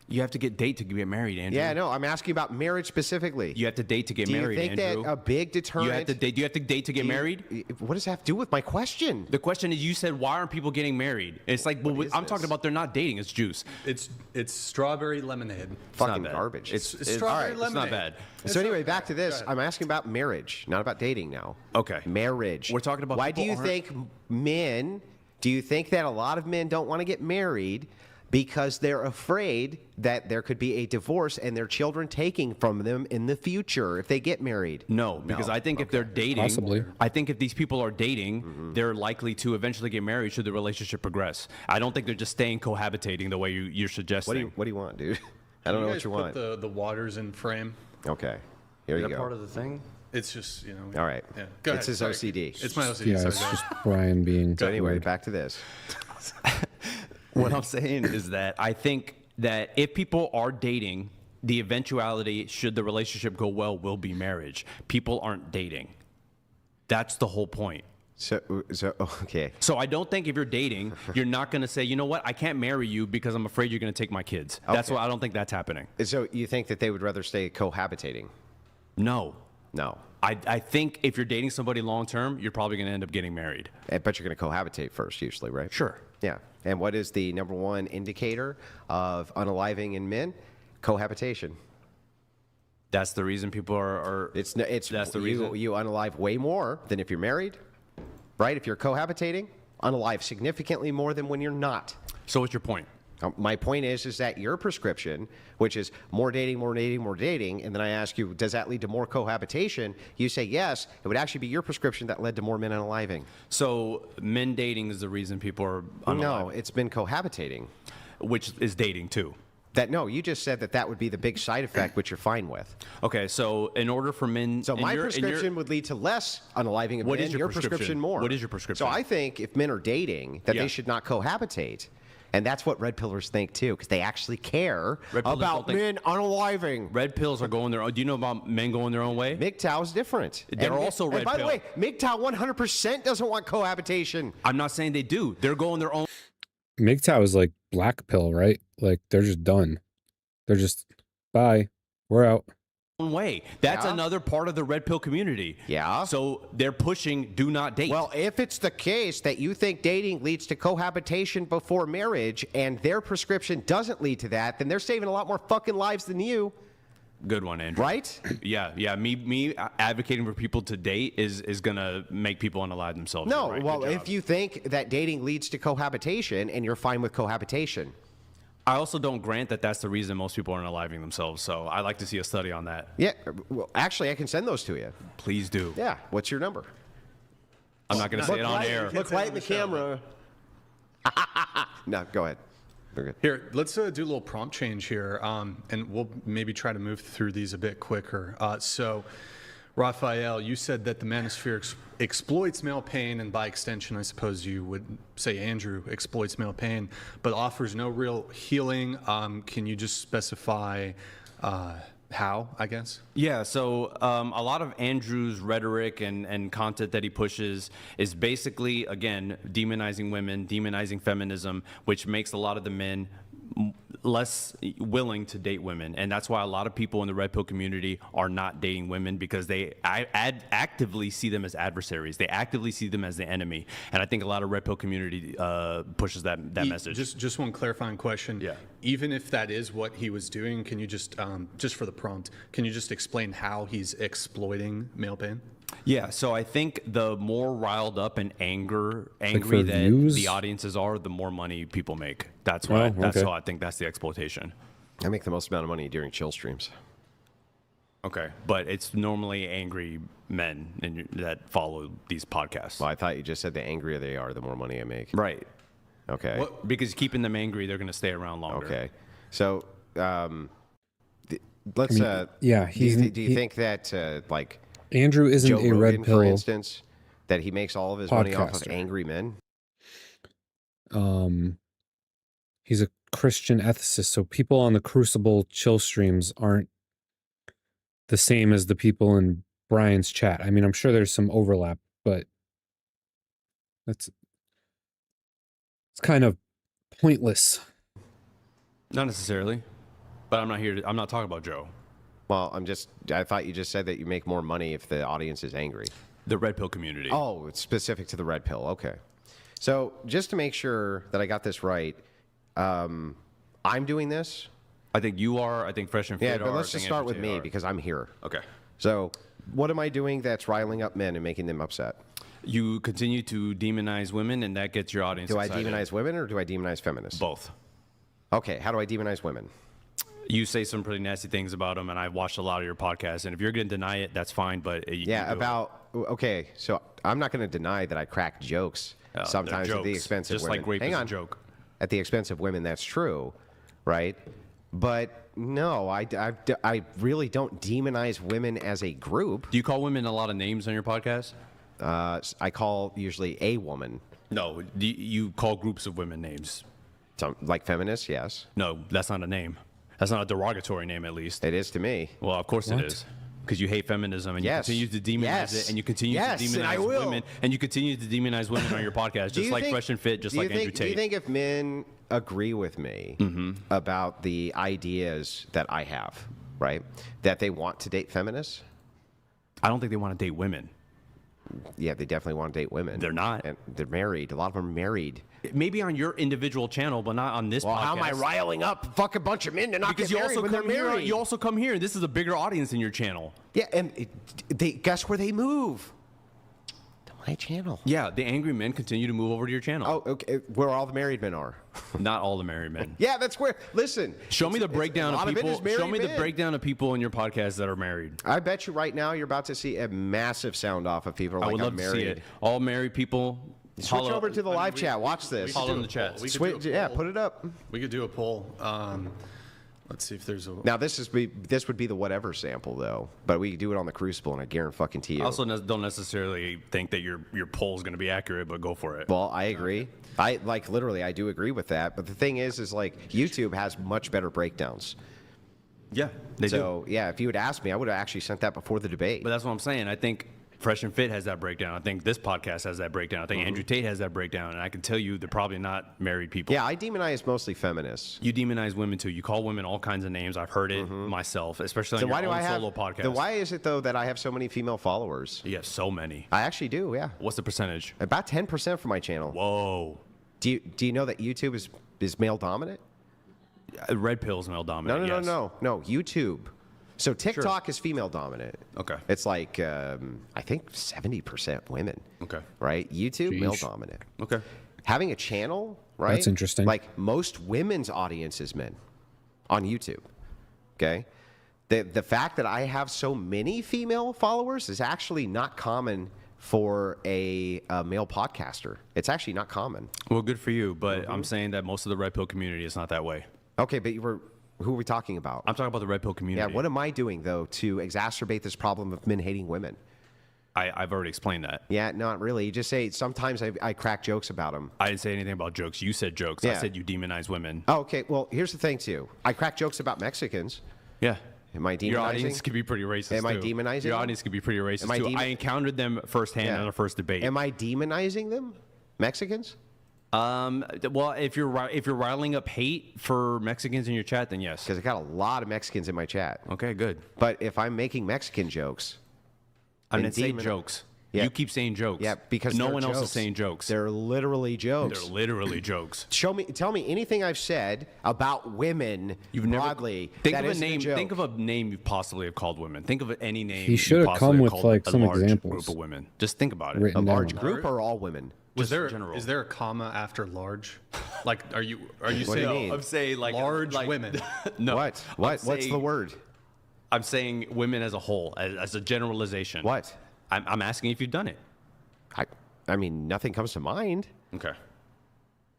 You have to get get married, Andrew. Yeah, no, I'm asking about marriage specifically. You have to date to get Do you married, think Andrew. that a big deterrent? You have to date. Do you have to date to get married? What does that have to do with my question? The question is, you said, why aren't people getting married? It's like, well, What is I'm this? talking about they're not dating. It's juice. It's strawberry lemonade. Fucking bad. garbage. It's strawberry all right, it's not lemonade. bad. So anyway, back to this. I'm asking about marriage, not about dating now. Okay. Marriage. We're talking about why do people you aren't- think men? Do you think that a lot of men don't want to get married because they're afraid that there could be a divorce and their children taking from them in the future if they get married? No, because I think if they're dating, Possibly. I think if these people are dating, they're likely to eventually get married should the relationship progress. I don't think they're just staying cohabitating the way you're suggesting. What do you want, dude? I don't know what you want. Put the waters in frame. Okay, here you go. of the thing? It's just All right. Yeah. Go It's ahead. his Sorry. OCD. It's my OCD. Yeah, Sorry, it's go just ahead. Brian being So anyway, weird. back to this. What I'm saying is that I think that if people are dating, the eventuality, should the relationship go well, will be marriage. People aren't dating. That's the whole point. So okay. So I don't think if you're dating, you're not going to say, you know what, I can't marry you because I'm afraid you're going to take my kids. That's Okay. why I don't think that's happening. So you think that they would rather stay cohabitating? No. No. I think if you're dating somebody long term, you're probably going to end up getting married. But you're going to cohabitate first, usually, right? Sure. Yeah. And what is the number one indicator of unaliving in men? Cohabitation. That's the reason people are It's that's the reason. you unalive way more than if you're married, right? If you're cohabitating, unalive significantly more than when you're not. So what's your point? My point is that your prescription, which is more dating, more dating, more dating, and then I ask you, does that lead to more cohabitation? You say yes. It would actually be your prescription that led to more men unaliving. So men dating is the reason people are No, unalive, it's been cohabitating. which is dating too. No, you just said that would be the big side effect, which you're fine with. Okay, so in order for men, So in my your- in your- prescription would lead to less unaliving of What men. is your prescription prescription? more. What is your prescription? So I think if men are dating, that Yeah. they should not cohabitate. And that's what red pillars think too, because they actually care Red pillars about don't men unaliving. red pills are going their own. Do you know about men going their own way? MGTOW is different. They're also red And by pill. the way, MGTOW 100% doesn't want cohabitation. I'm not saying they do. They're going their own. MGTOW is like black pill, right? Like they're just done. They're just bye. We're out. way. That's Yeah. another part of the red pill community. Yeah. So they're pushing do not date. Well, if it's the case that you think dating leads to cohabitation before marriage and their prescription doesn't lead to that, then they're saving a lot more fucking lives than you, good one, Andrew. right? Yeah. Me advocating for people to date is gonna make people unalive themselves. No, You're right. well, Good job. if you think that dating leads to cohabitation and you're fine with cohabitation. I also don't grant that that's the reason most people aren't aliving themselves. So I'd like to see a study on that. Yeah, well, actually, I can send those to you. Please do. Yeah, what's your number? I'm not gonna say it on air. Look right in the camera. No, go ahead. We're good. Here, let's do a little prompt change here, and we'll maybe try to move through these a bit quicker. So, Rafael, you said that the manosphere exploits male pain, and by extension, I suppose you would say Andrew exploits male pain, but offers no real healing. Can you just specify how, I guess? Yeah, so a lot of Andrew's rhetoric and content that he pushes is basically, again, demonizing women, demonizing feminism, which makes a lot of the men less willing to date women. And that's why a lot of people in the red pill community are not dating women, because they actively see them as adversaries. They actively see them as the enemy. And I think a lot of red pill community pushes that message. Just one clarifying question. Yeah. Even if that is what he was doing, can you just for the prompt, can you just explain how he's exploiting male pain? Yeah, so I think the more riled up and angry for that views? the audiences are, the more money people make. That's why. That's okay. how I think that's the exploitation. I make the most amount of money during chill streams. Okay, but it's normally angry men that follow these podcasts. Well, I thought you just said the angrier they are, the more money I make. Right. Okay. What? Because keeping them angry, they're going to stay around longer. Okay. So, let's. yeah, Do you, he's- do you he- think that like Andrew isn't Joe a Rogan, red for pill. instance, that he makes all of his money off of podcaster. angry men? He's a Christian ethicist, so people on the Crucible chill streams aren't the same as the people in Brian's chat. I mean, I'm sure there's some overlap, but it's kind of pointless. Not necessarily, but I'm not here. I'm not talking about Joe. Well, I thought you just said that you make more money if the audience is angry. The red pill community. Oh, it's specific to the red pill. Okay. So just to make sure that I got this right, I'm doing this. I think you are. I think Fresh and Fit Yeah, are. but let's I just think start with FJ me are. because I'm here. Okay. So what am I doing that's riling up men and making them upset? You continue to demonize women, and that gets your audience Do excited. I demonize women or do I demonize feminists? Both. Okay, how do I demonize women? You say some pretty nasty things about them, and I've watched a lot of your podcasts. And if you're going to deny it, that's fine. But you Yeah, do it. about okay. So I'm not going to deny that I crack jokes They're sometimes at the jokes, expense of just women. like rape Hang is a on, joke. at the expense of women. That's true, right? But no, I really don't demonize women as a group. Do you call women a lot of names on your podcast? I call usually a woman, No. You call groups of women names? like feminists. Yes, No, that's not a name. That's not a derogatory name, at least. it is to me. Well, of course What? it is. Because you hate feminism and Yes. you continue to demonize Yes. it, and you continue Yes, to and I demonize will. women, and you continue to demonize women on your podcast, Do just you like think- Fresh and Fit, just do you like Andrew think, Do you Tate. think if men agree with me about the ideas that I have, right, that they want to date feminists? I don't think they want to date women. Yeah, they definitely want to date women. They're not. And they're married. A lot of them are married. Maybe on your individual channel, but not on this Well, podcast. how am I riling up fuck a bunch of men to not Because get you married also when they're come here. married? You also come here, and this is a bigger audience than your channel. Yeah, and they guess where they move? To my channel. Yeah, the angry men continue to move over to your channel. Oh, okay. Where all the married men are. Not all the married men. Yeah, that's where. Listen. Show me the breakdown a lot of it people. is married Show me the men. breakdown of people in your podcast that are married. I bet you right now you're about to see a massive sound off of people I like would I'm love to married. see it. All married people. Switch over to the live chat. Watch this. Follow in the chat. Switch, yeah, put it up. We could do a poll. Let's see if there's a. Now this would be the whatever sample though, but we could do it on the Crucible, and I guarantee you. I also don't necessarily think that your poll is going to be accurate, but go for it. Well, I agree. I literally I do agree with that. But the thing is like YouTube has much better breakdowns. Yeah, they do. So yeah, if you had asked me, I would have actually sent that before the debate. But that's what I'm saying. I think Fresh and Fit has that breakdown. I think this podcast has that breakdown. I think Andrew Tate has that breakdown. And I can tell you they're probably not married people. Yeah, I demonize mostly feminists. You demonize women too. You call women all kinds of names. I've heard it myself, especially on your own solo podcast. Then why is it though that I have so many female followers? You have so many. I actually do. Yeah. What's the percentage? About 10% for my channel. Whoa. Do you know that YouTube is male dominant? Red pill's male dominant. No. YouTube. So TikTok is female dominant. Okay. It's like I think 70% women. Okay. Right? YouTube male Sheesh. dominant. Okay. Having a channel, right? That's interesting. Like most women's audience is men on YouTube. Okay. The fact that I have so many female followers is actually not common for a male podcaster. It's actually not common. Well, good for you, but I'm saying that most of the red pill community is not that way. Okay, but who are we talking about? I'm talking about the red pill community. Yeah, what am I doing, though, to exacerbate this problem of men hating women? I've already explained that. Yeah, not really. You just say sometimes I crack jokes about them. I didn't say anything about jokes. You said jokes. I Yeah. said you demonize women. Oh, okay, well, here's the thing, too. I crack jokes about Mexicans. Yeah. Am I demonizing? Your audience could be pretty racist, Am I too. demonizing Your them? audience could be pretty racist, Am I too. I encountered them firsthand Yeah. in our first debate. Am I demonizing them? Mexicans? Well, if you're riling up hate for Mexicans in your chat, then yes. Because I got a lot of Mexicans in my chat. Okay, good. But if I'm making Mexican jokes, I then didn't say demon- jokes. Yeah. You keep saying jokes. yeah, because no they're one else is jokes. saying jokes. They're literally jokes. They're literally jokes. Tell me anything I've said about women broadly. Think that of a isn't name. joke. Think of a name you possibly have called women. Think of any name. He you should have possibly come with, called like, a some large examples group of women. Just think about it. a Written large down. group or all women. Just Is general. there a comma after large? Like, are you What do saying you mean? I'm saying like large like- women? No. What? I'm What's the saying- word? I'm saying women as a whole, as a generalization. What? I'm asking if you've done it. I mean, nothing comes to mind. Okay.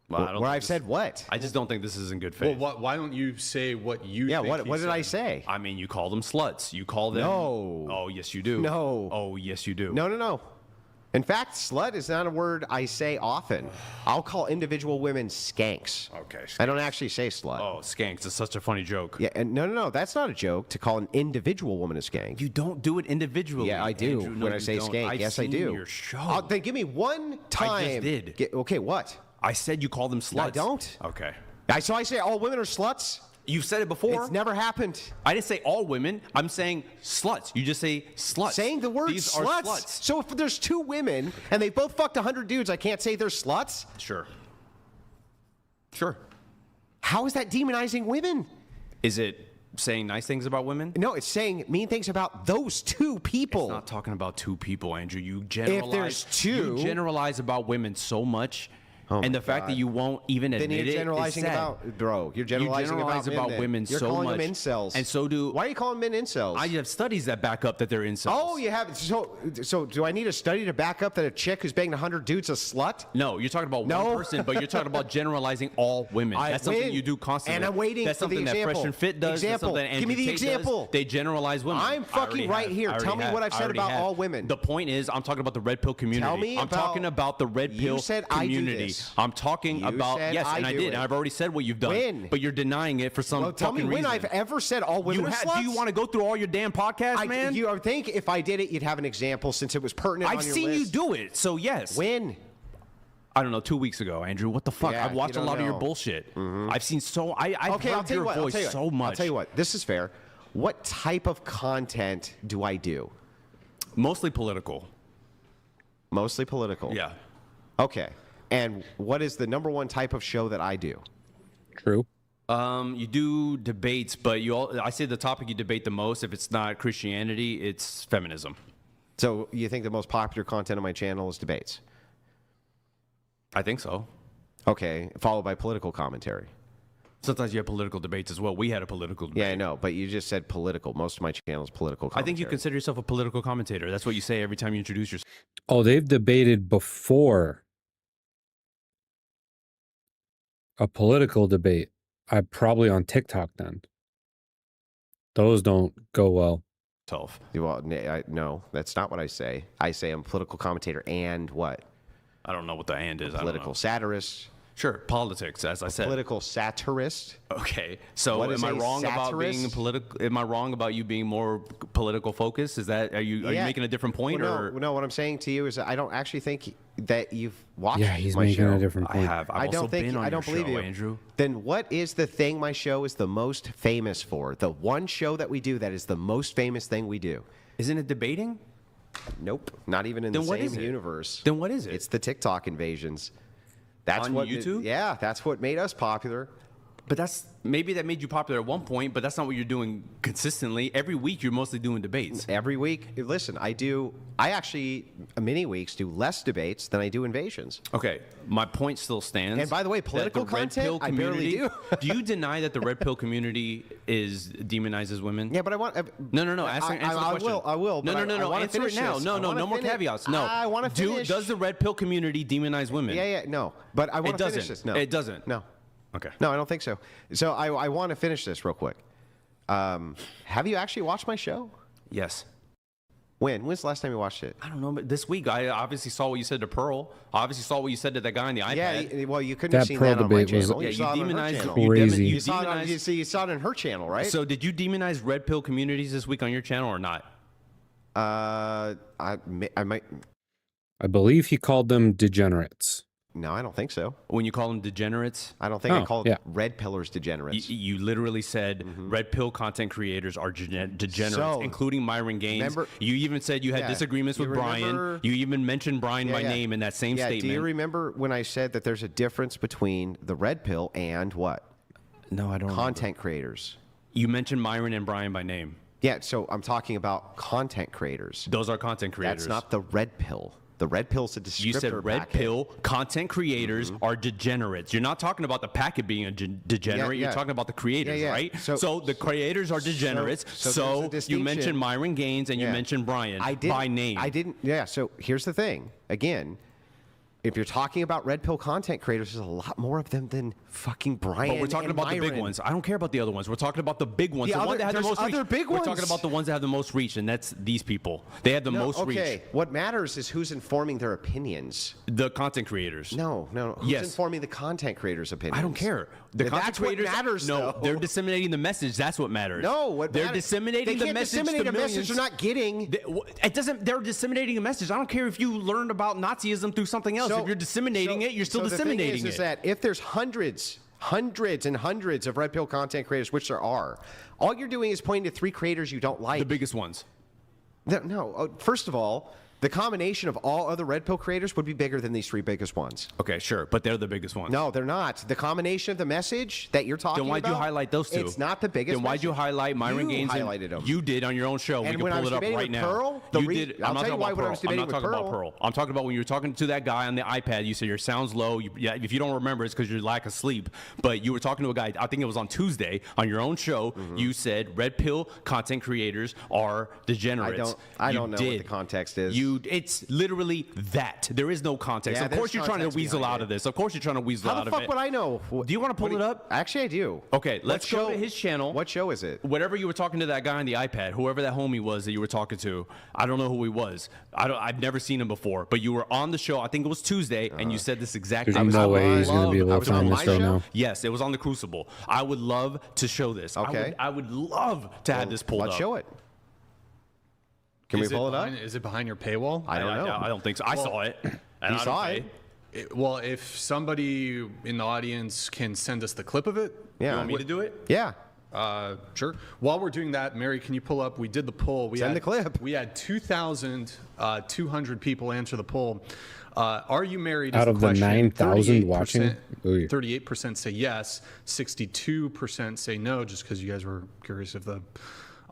Well, I don't Where think I've this- said what? I just don't think this is in good Well, faith. why don't you say what you? Yeah, think what he did I said? say? I mean, you call them sluts. You call them. No. Oh, yes, you do. No. Oh, yes, you do. No. In fact, slut is not a word I say often. I'll call individual women skanks. Okay. I don't actually say slut. Oh, skanks. It's such a funny joke. Yeah, and no. That's not a joke to call an individual woman a skank. You don't do it individually. Yeah, I do Andrew. No, when I you say don't. skank. I've Yes, I seen do. Your show. Then give me one time. did. Okay, what? I said you call them sluts. I don't. Okay. So I say all women are sluts? You've said it before. It's never happened. I didn't say all women. I'm saying sluts. You just say sluts. Saying the word These sluts. are sluts. So if there's two women and they both fucked 100 dudes, I can't say they're sluts? Sure. Sure. How is that demonizing women? Is it saying nice things about women? No, it's saying mean things about those two people. It's not talking about two people, Andrew. You generalize. there's two- you generalize about women so much, Oh and my the fact that God. you won't even Then admit you're it is generalizing sad. about, bro. You're generalizing you generalize about, men, women You're so calling much, them incels, and so do. Why are you calling men incels? I have studies that back up that they're incels. Oh, you have. So do I need a study to back up that a chick who's banging 100 dudes is a slut? No, you're talking about No. one person, but you're talking about generalizing all women. I That's something win. you do constantly. And I'm waiting That's for the something that example. Fresh and Fit does. Example. That's something Give me Andrew the Tate does. example. They generalize women. I'm I fucking already right have. here. I Tell already me have. what I've I said already about have. all women. The point is, I'm talking about the red pill community. Tell me I'm about- talking about the red You pill said I do community. this. I'm talking You about said yes, I and I do did. it. And I've already said what you've done. When? But you're denying it for some Well, tell me fucking when reason. I've ever said all women You are have, sluts. do you want to go through all your damn podcasts, man? You would think if I did it, you'd have an example since it was pertinent I've on your seen you list. do it, so yes. When? I don't know, 2 weeks ago, Andrew. What the fuck? Yeah, I've watched you a don't lot of your know. bullshit. I've seen so. I've Okay, I'll heard tell you your what. voice so much. I'll tell you what. This is fair. What type of content do I do? Mostly political. Mostly political. Yeah. Okay. And what is the number one type of show that I do? True. You do debates, but I say the topic you debate the most, if it's not Christianity, it's feminism. So you think the most popular content on my channel is debates? I think so. Okay. Followed by political commentary. Sometimes you have political debates as well. We had a political debate. Yeah, I know, but you just said political. Most of my channel is political I commentary. think you consider yourself a political commentator. That's what you say every time you introduce yourself. Oh, they've debated before. A political debate. I probably on TikTok then. Those don't go well. Well, no, that's not what I say. I say I'm a political commentator and what? I don't know what the and is. I don't Political know. satirist. Sure, politics, as I said. Political satirist. Okay, so What is am I a wrong about being satirist? political? Am I wrong about you being more political focused? Is that are you making a different point Well, or? no, what I'm saying to you is that I don't actually think that you've watched Yeah, he's my making show. a different I point. have. I've I also don't think been on I don't your believe show, you, Andrew. Then what is the thing my show is the most famous for? The one show that we do that is the most famous thing we do. Isn't it debating? Nope, not even in Then the what same is it? universe. Then what is it? It's the TikTok invasions. That's On what YouTube? Yeah, that's what made us popular. But that's maybe that made you popular at one point, but that's not what you're doing consistently. Every week you're mostly doing debates. Every week, listen, I actually, many weeks, do less debates than I do invasions. Okay, my point still stands. And by the way, that political the red content, pill I barely community- do. Do you deny that the red pill community is demonizes women? Yeah, but I want. No. Answer the question. I will. No. I wanna Answer it finish now. this. No. I wanna No more finish- caveats. No. I want to finish. Does the red pill community demonize women? Yeah, no. But I want to finish doesn't. this. No, It doesn't. No, Okay. no, I don't think so. So I want to finish this real quick. Have you actually watched my show? Yes. When's the last time you watched it? I don't know, but this week I obviously saw what you said to Pearl. I obviously saw what you said to that guy on the iPad. Yeah, well, you couldn't That have seen Pearl that on my debate was- channel. Yeah, You you saw it on her demonized. channel. Crazy. You You saw it on, demonized. you saw it on her channel, right? So did you demonize red pill communities this week on your channel or not? I might. I believe he called them degenerates. No, I don't think so. When you call them degenerates, I don't think I Oh, called yeah. red pillars degenerates. you literally said red pill content creators are degenerates, So, including Myron Gaines. remember- You even said you had Yeah, disagreements you with Brian. remember- You even mentioned Brian by Yeah. name in that same Yeah, statement. do you remember when I said that there's a difference between the red pill and what? No, I don't. Content creators. You mentioned Myron and Brian by name. Yeah, so I'm talking about content creators. Those are content creators. That's not the red pill. The red pill's a descriptor You said red packet. pill content creators are degenerates. You're not talking about the packet being a degenerate. Yeah. You're talking about the creators, Yeah. right? So- So the creators are degenerates. so there's a So you distinction. mentioned Myron Gaines and you Yeah. mentioned Brian I didn't, by name. I didn't. Yeah. So here's the thing. Again, if you're talking about red pill content creators, there's a lot more of them than fucking Brian. But we're talking and about the big Myron. ones. I don't care about the other ones. We're talking about the big ones. The one other- that had the there's most reach. other big We're ones. talking about the ones that have the most reach, and that's these people. They have the most Okay. reach. What matters is who's informing their opinions. The content creators. No. Who's Yes. informing the content creators' opinions? I don't care. The That's content what creators matters, No, though. they're disseminating the message. That's what matters. No, what they're matters- disseminating they the can't message disseminate to a message millions. they're not getting. It doesn't. They're disseminating a message. I don't care if you learned about Nazism through something else. If you're disseminating it, you're still the thing disseminating is it. that if there's hundreds and hundreds of red pill content creators, which there are, all you're doing is pointing to 3 creators you don't like. The biggest ones. No, first of all, the combination of all other red pill creators would be bigger than these 3 biggest ones. Okay, sure, but they're the biggest ones. No, they're not. The combination of the message that you're talking Then why'd about. you highlight those two? It's not the biggest. Then why'd you message. highlight Myron You Gaines? highlighted them. You did on your own show. And We can when I pull was it up debating right with now. Pearl, You did. I'll I'm not tell you talking why about when I Pearl. was I'm debating not with talking about Pearl. Pearl. I'm talking about when you were talking to that guy on the iPad. You said your sound's low. If you don't remember, it's because you're lack of sleep. But you were talking to a guy. I think it was on Tuesday on your own show. Mm-hmm. You said red pill content creators are degenerates. I You don't know what did. the context is. It's literally that. There is no context. Yeah, Of course there's you're trying to context weasel behind out it. of this. Of course you're trying to weasel How out the of fuck it. would I know? Do you want to pull it up? Actually, I do. Okay, let's What go show- to his channel. What show is it? Whatever you were talking to that guy on the iPad, whoever that homie was that you were talking to, I don't know who he was. I've never seen him before, but you were on the show. I think it was Tuesday, and you said this exact. There's I no would way he's going to be love- able I to was on find my this right show? now. Yes, it was on the Crucible. I would love to show this. Okay. I would love to have this pulled Let's up. show it. Can we pull it up? Is it behind your paywall? I don't know. I don't think so. I saw it. And You I saw don't it? pay. Well, if somebody in the audience can send us the clip of it, Yeah. You want me to do it? Yeah. sure. While we're doing that, Mary, can you pull up? We did the poll. We Send had the clip. We had 2,200 people answer the poll. Are you married? Out is of the question. 9,000 watching? Ooh. 38% say yes. 62% say no, just because you guys were curious if the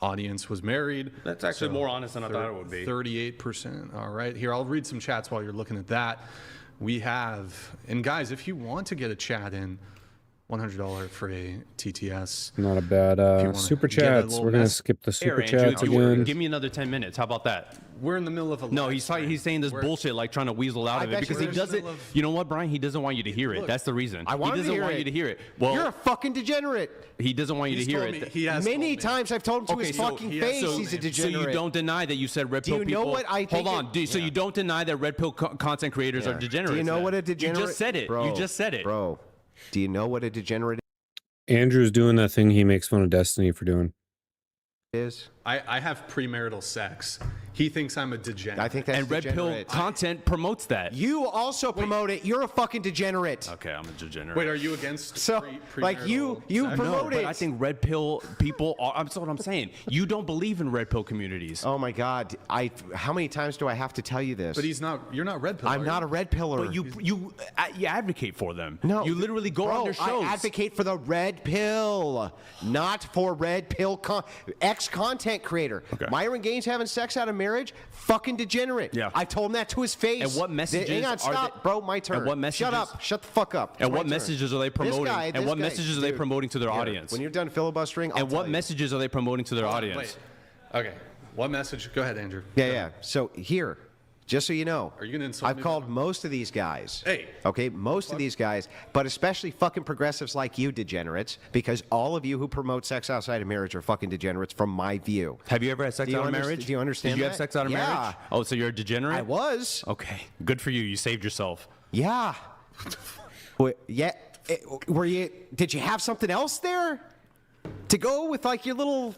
audience was married. That's actually more honest than I thought it would be. 38%. All right. Here, I'll read some chats while you're looking at that. We have, and guys, if you want to get a chat in, $100 free TTS. Not a bad wanna super get a chats. little We're gonna mess- skip the super Here, Andrew, chats you were- again. give me another 10 minutes. How about that? We're in the middle of a No, live he's stream. saying this We're- bullshit, like trying to weasel out of it bet because you he we're in the doesn't. middle of- You know what, Brian? He doesn't want you to hear it. Look, That's the reason. I want he him to doesn't hear want it. you to hear it. Well, You're a fucking degenerate. he doesn't want you He's to hear told it. me- He has Many told me. times I've told him to Okay, his so fucking he has face told he's a me. So degenerate. you don't deny that you said red Do pill you people. know what I think Hold on. So you don't deny that red pill content creators are Yeah. degenerates. Do you know then? what a degenerate? You just said it. Bro, You just said it. bro. Do you know what a degenerate Andrew's doing that thing he makes fun of Destiny for doing. is? I have premarital sex. He thinks I'm a degenerate. I think that's And red pill degenerate. content promotes that. You also promote it. You're a fucking degenerate. Okay, I'm a degenerate. Wait, are you against So, like, you premarital promote sex? No, but it. I think red pill people are. That's what I'm saying. You don't believe in red pill communities. Oh my God! How many times do I have to tell you this? But he's not. You're not red pill. I'm not a red pillar. But you advocate for them. No, you literally go bro, on their shows. I advocate for the red pill, not for red pill ex-content creator. Okay. Myron Gaines having sex out of marriage, fucking degenerate. Yeah. I told him that to his face. And what messages Hang on, are stop, they- bro. My turn. and what Shut messages- up. Shut the fuck up. And My what turn. messages are they This promoting? guy- and this what guy- messages are they dude, promoting to their here, audience? When you're done filibustering, I'll And what tell you. messages are they promoting to their audience? Wait. Okay. What message? Go ahead, Andrew. Yeah. So here, just so you know, Are you gonna insult I've me? called most of these guys. Hey. Okay, most of these guys, but especially fucking progressives like you, degenerates, because all of you who promote sex outside of marriage are fucking degenerates from my view. Have you ever had sex Do you out of underst- marriage? do you understand Did you have that? sex out of Yeah. marriage? Oh, so you're a degenerate? I was. Okay, good for you. You saved yourself. Yeah. Wait, yeah. Were you? Did you have something else there to go with, like your little?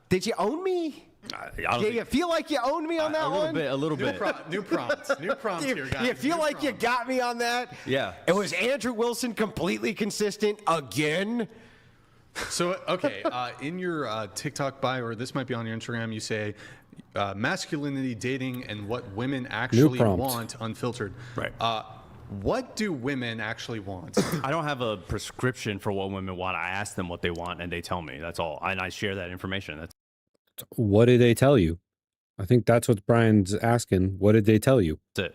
Did you own me? I don't Do think- you feel like you owned me on that a little one? bit. A little New, bit. new prompts. New prompts Do here, you, guys. do you feel New like you prompts. got me on that? Yeah. It was Andrew Wilson completely consistent again. So, okay, in your TikTok bio, or this might be on your Instagram, you say masculinity, dating, and what women actually prompt. want unfiltered. Right. What do women actually want? I don't have a prescription for what women want. I ask them what they want, and they tell me. That's all. And I share that information. That's What did they tell you? I think that's what Brian's asking. What did they tell you? it.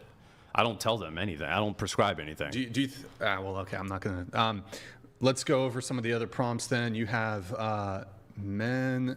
I don't tell them anything. I don't prescribe anything. do you well, okay, I'm not going to. Let's go over some of the other prompts then. You have men.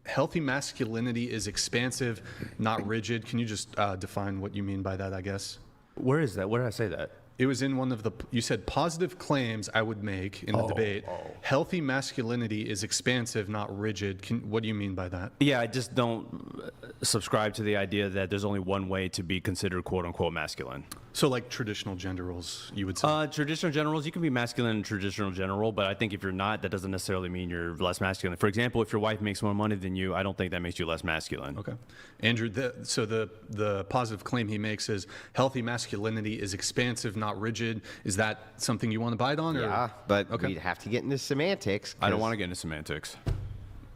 Healthy masculinity is expansive, not rigid. Can you just define what you mean by that, I guess? Where is that? Where did I say that? It was in one of the, you said positive claims I would make in the debate. Healthy masculinity is expansive, not rigid. What do you mean by that? Yeah, I just don't subscribe to the idea that there's only one way to be considered quote unquote masculine. So like traditional gender roles, you would say? Traditional generals, you can be masculine in traditional general, but I think if you're not, that doesn't necessarily mean you're less masculine. For example, if your wife makes more money than you, I don't think that makes you less masculine. Okay. Andrew, so the positive claim he makes is healthy masculinity is expansive, not rigid. Is that something you want to bite on? Or? Yeah, but Okay. we'd have to get into semantics. I don't want to get into semantics.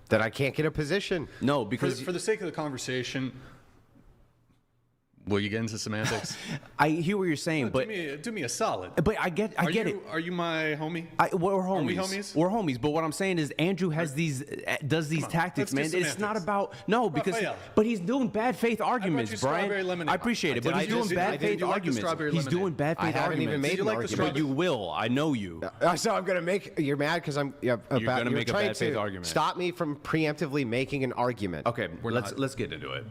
That I can't get a position. No, For, because for the sake of the conversation, will you get into semantics? I hear what you're saying, but do me a solid. I get it. Are you my homie? We're homies. we homies? We're homies. But what I'm saying is, Andrew has does these tactics, let's do man. It's not semantics. about because, Rafael. but he's doing bad faith you arguments, Brian. strawberry lemonade. I appreciate it, but I he's doing just- bad did faith you like the arguments. strawberry He's lemonade? doing bad I faith haven't arguments. even made Did you an like the argument. But you will. I know you. So I'm gonna make. You're mad because I'm about. gonna you're make a trying bad faith to argument. Stop me from preemptively making an argument. Okay, We're let's not. let's get into it.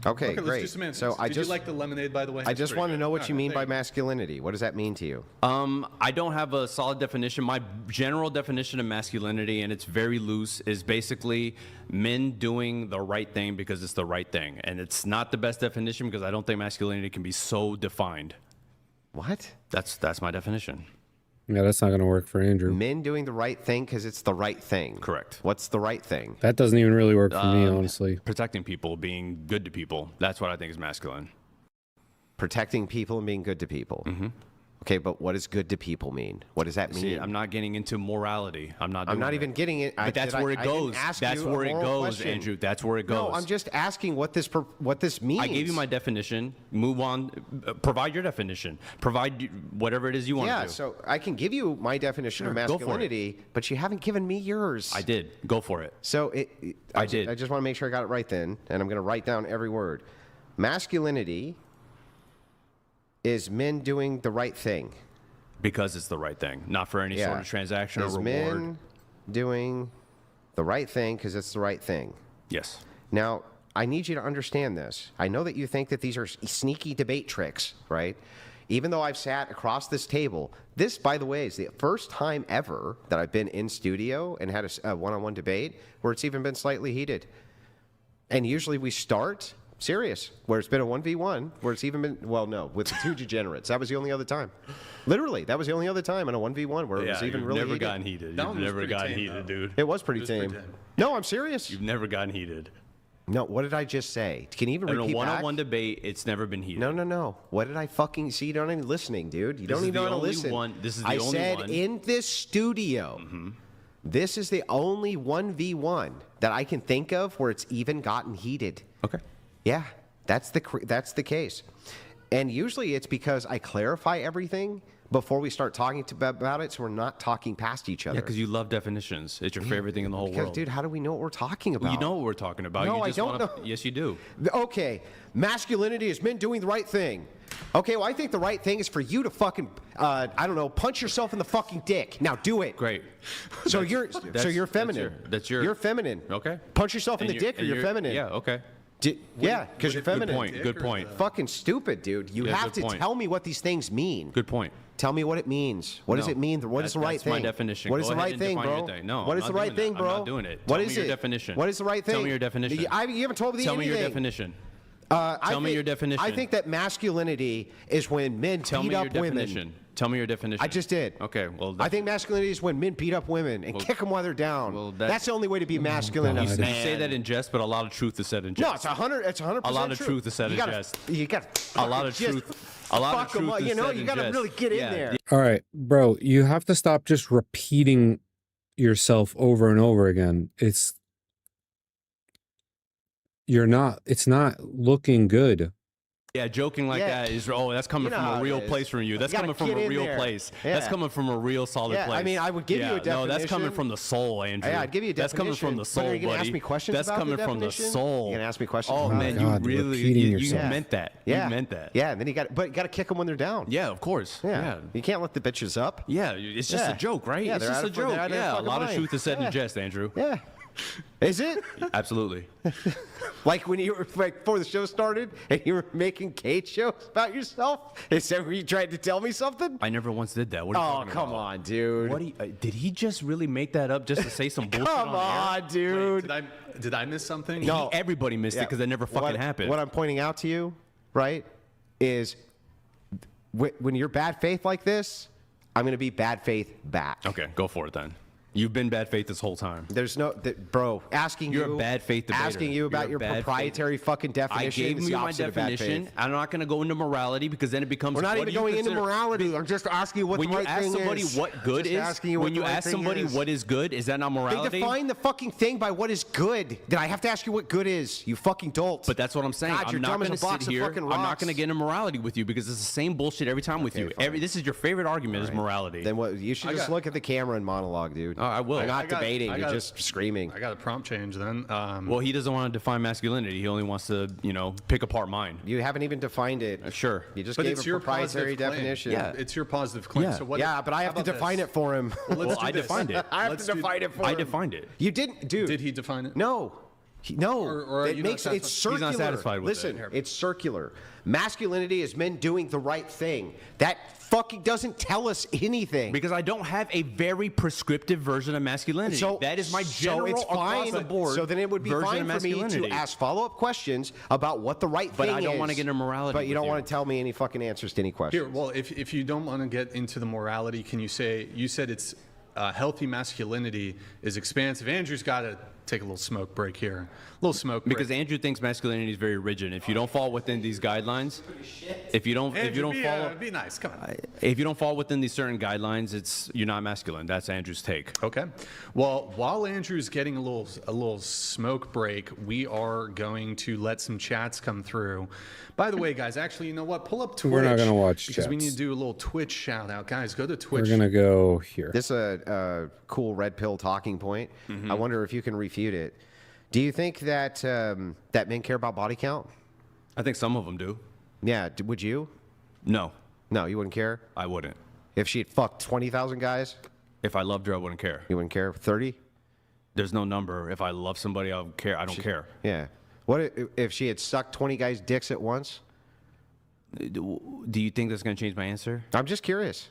Okay, Okay, great. let's do semantics. So I Did just you like the lemonade, by the way? I It's just pretty want to good. know what All you right, mean by thank you. masculinity. What does that mean to you? I don't have a solid definition. My general definition of masculinity, and it's very loose, is basically men doing the right thing because it's the right thing. And it's not the best definition because I don't think masculinity can be so defined. What? That's my definition. Yeah, that's not going to work for Andrew. Men doing the right thing because it's the right thing. Correct. What's the right thing? That doesn't even really work for me, honestly. Protecting people, being good to people. That's what I think is masculine. Protecting people and being good to people. Mm-hmm. Okay, but what does good to people mean? What does that mean? See, I'm not getting into morality. I'm not even getting it. But that's where it goes. That's where it goes, Andrew. That's where it goes. No, I'm just asking what this means. I gave you my definition. Move on. Provide your definition. Provide whatever it is you want to Yeah, do. so I can give you my definition of Sure, go for it. masculinity, but you haven't given me yours. I did. Go for it. So I did. I just want to make sure I got it right then, and I'm going to write down every word. Masculinity is men doing the right thing Because it's the right thing, not for any sort of transaction or Is reward. men doing the right thing because it's the right thing. Yes. Now, I need you to understand this. I know that you think that these are sneaky debate tricks, right? Even though I've sat across this table, this, by the way, is the first time ever that I've been in studio and had a one-on-one debate where it's even been slightly heated. And usually we start serious, where it's been a 1v1, where it's even been, well, no, with the two degenerates. That was the only other time. Literally, that was the only other time in a 1v1 where it was even really never heated. gotten heated. That You've one was never pretty gotten tame, heated, though. dude. It was pretty pretty tame. tame. No, I'm serious. You've never gotten heated. No, what did I just say? Can you even In a repeat one-on-one back? debate, it's never been heated. No. What did I fucking see? You're not even listening, dude. You This don't is even the want to only listen. one- this is the I only said one. in this studio, this is the only 1v1 that I can think of where it's even gotten heated. Okay. Yeah, that's the case. And usually it's because I clarify everything before we start talking about it, so we're not talking past each other. Yeah, because you love definitions. It's your favorite thing in the whole Because, world. dude, how do we know what we're talking about? Well, you know what we're talking about. No, you I just don't wanna, know. Yes, you do. Okay, masculinity is men doing the right thing. Okay, well, I think the right thing is for you to fucking, I don't know, punch yourself in the fucking dick. Now do it. Great. So you're feminine. You're feminine. Okay. Punch yourself in And the dick, or and you're feminine. Yeah. Okay. Yeah, because you're Good feminine. point. Good point. Fucking stupid, dude. You Yeah, have good to point. tell me what these things mean. Good point. Tell me what it means. What does No. it mean? What is the right That's thing? my definition. What Go is the ahead right and thing, define bro? your thing. No, what I'm is the not right doing thing, that. bro? I'm not doing it. What Tell is me your it? definition. What is the right thing? Tell me your definition. You haven't told me Tell me anything. your definition. I Tell me think- your definition. I think that masculinity is when men Tell beat me your up women. definition. Tell me your definition. I just did. Okay. Well, I think masculinity is when men beat up women and kick them while they're down. well, that's the only way to be masculine. God. as a you man. say that in jest, but a lot of truth is said in jest. No, it's 100. It's 100%. A lot of true. truth is said you in gotta, jest. You got A lot of truth. A lot of fuck 'em truth up. is You know, said you in got to jest. really get in Yeah, there. All right, bro, you have to stop just repeating yourself over and over again. It's not looking good. Yeah, joking like Yeah. that is, that's coming You know from how a it real is. place from you. That's You gotta coming from get a in real there. place. Yeah. That's coming from a real solid Yeah, place. I mean, I would give you a No, that's coming definition. from the soul, Andrew. Yeah, I'd give you a That's coming from definition. the But soul, are you gonna buddy. ask me questions That's about the coming from the definition? soul. You're gonna ask me questions Oh about man, it? God, you really repeating you yourself. meant that. Yeah. You meant that. Yeah, and then you got to kick them when they're down. Yeah, of course. Yeah. You can't let the bitches up. Yeah, it's just Yeah. a joke, right? Yeah, It's they're just out a of- they're joke. out of their Yeah, a fucking lot of mind. truth is said Yeah. in jest, Andrew. Yeah. Is it? Absolutely. Like when you were before the show started and you were making Kate jokes about yourself? Is that where you tried to tell me something? I never once did that. What are you Oh, talking come about? on, dude. What do you, did he just really make that up just to say some bullshit Come on air? on, dude. Did I miss something? No. Everybody missed it because it never fucking happened. What I'm pointing out to you, right, is when you're bad faith like this, I'm going to be bad faith back. Okay, go for it then. You've been bad faith this whole time. There's no, bro, asking You're you. a bad faith debater. Asking you about You're your a bad proprietary fucking I definition. gave is the you my opposite of bad definition. faith. I'm not going to go into morality because then it becomes. We're not what even do you going into consider- morality. I'm just asking you what When the you right ask thing somebody is. what good Just is, asking you what when the you right ask thing somebody is. what is good, is that not They morality? define the fucking thing by what is good. Then I have to ask you what good is. You fucking dolt. But that's what I'm saying. God, I'm you're not dumb as going a to box sit of here. fucking I'm not rocks. going to get into morality with you because it's the same bullshit every time with you. fine. This is your favorite argument is morality. Then what? You should just look at the camera and monologue, dude. I will. I'm not I got- debating. I You're got- just screaming. I got a prompt change then. Well, he doesn't want to define masculinity. He only wants to, pick apart mine. You haven't even defined it. Sure. You just but gave it's a your proprietary positive claim. definition. Yeah. It's your positive claim. Yeah. So what? Yeah, but I how have to about define this? it for him. Let's do I this. defined it. I have Let's to do- define it for him. I defined it. You didn't, dude. Did he define it? No. No. Or are it you not makes it's satisfied? He's not circular. satisfied with Listen, it. it's circular. Masculinity is men doing the right thing. That fucking doesn't tell us anything. Because I don't have a very prescriptive version of masculinity. that is my general so it's fine. across the board. So then it would be version fine of for me to masculinity. ask follow-up questions about what the right But thing I is. don't want to get into morality But you with don't you. want to tell me any fucking answers to any questions. Here, well, if you don't want to get into the morality, can you say you said it's healthy masculinity is expansive? Andrew's got to take a little smoke break here. A little smoke break. Because Andrew thinks masculinity is very rigid. If you don't fall within these guidelines, if you don't follow, be nice. Come on. if you don't fall within these certain guidelines, you're not masculine. That's Andrew's take. Okay. Well, while Andrew's getting a little smoke break, we are going to let some chats come through. By the way, guys, actually, you know what? Pull up Twitch. We're not gonna watch because we chats. need to do a little Twitch shout out, guys. Go to Twitch. We're gonna go here. This is a cool red pill talking point. Mm-hmm. I wonder if you can refute it. Do you think that that men care about body count? I think some of them do. Yeah. Would you? No, No, you wouldn't care. I wouldn't. If she had fucked 20,000 guys, If I loved her, I wouldn't care. you wouldn't care? 30? There's no number. If I love somebody, I'll care. I don't care. Yeah. What if she had sucked 20 guys' dicks at once? Do you think that's going to change my answer? I'm just curious.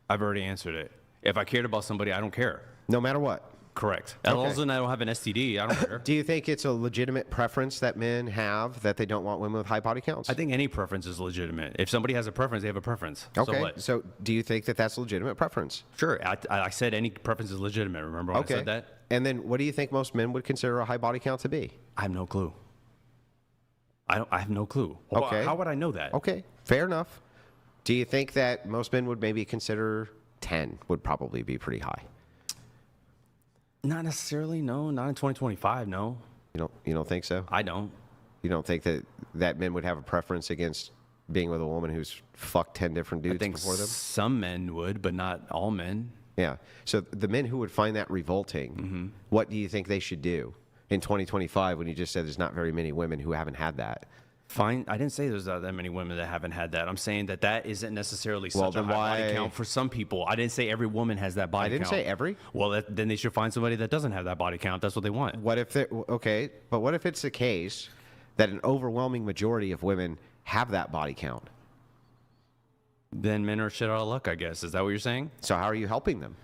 I've already answered it. If I cared about somebody, I don't care. No matter what. Correct. As long as I don't have an STD, I don't care. Do you think it's a legitimate preference that men have that they don't want women with high body counts? I think any preference is legitimate. If somebody has a preference, they have a preference. Okay. So what? So do you think that that's a legitimate preference? Sure. I said any preference is legitimate. Remember when I said that? And then what do you think most men would consider a high body count to be? I have no clue. I have no clue. Okay. How would I know that? Okay. Fair enough. Do you think that most men would maybe consider 10 would probably be pretty high? Not necessarily. No. Not in 2025. No. You don't think so? I don't. You don't think that men would have a preference against being with a woman who's fucked 10 different dudes I think before them? some men would, but not all men. Yeah. So the men who would find that revolting, what do you think they should do in 2025 when you just said there's not very many women who haven't had that? Fine. I didn't say there's not that many women that haven't had that. I'm saying that isn't necessarily Well, such a then high body why- count for some people. I didn't say every woman has that body I didn't count. say every. Well, then they should find somebody that doesn't have that body count. That's what they want. What if okay, but what if it's the case that an overwhelming majority of women have that body count? Then men are shit out of luck, I guess. Is that what you're saying? So how are you helping them?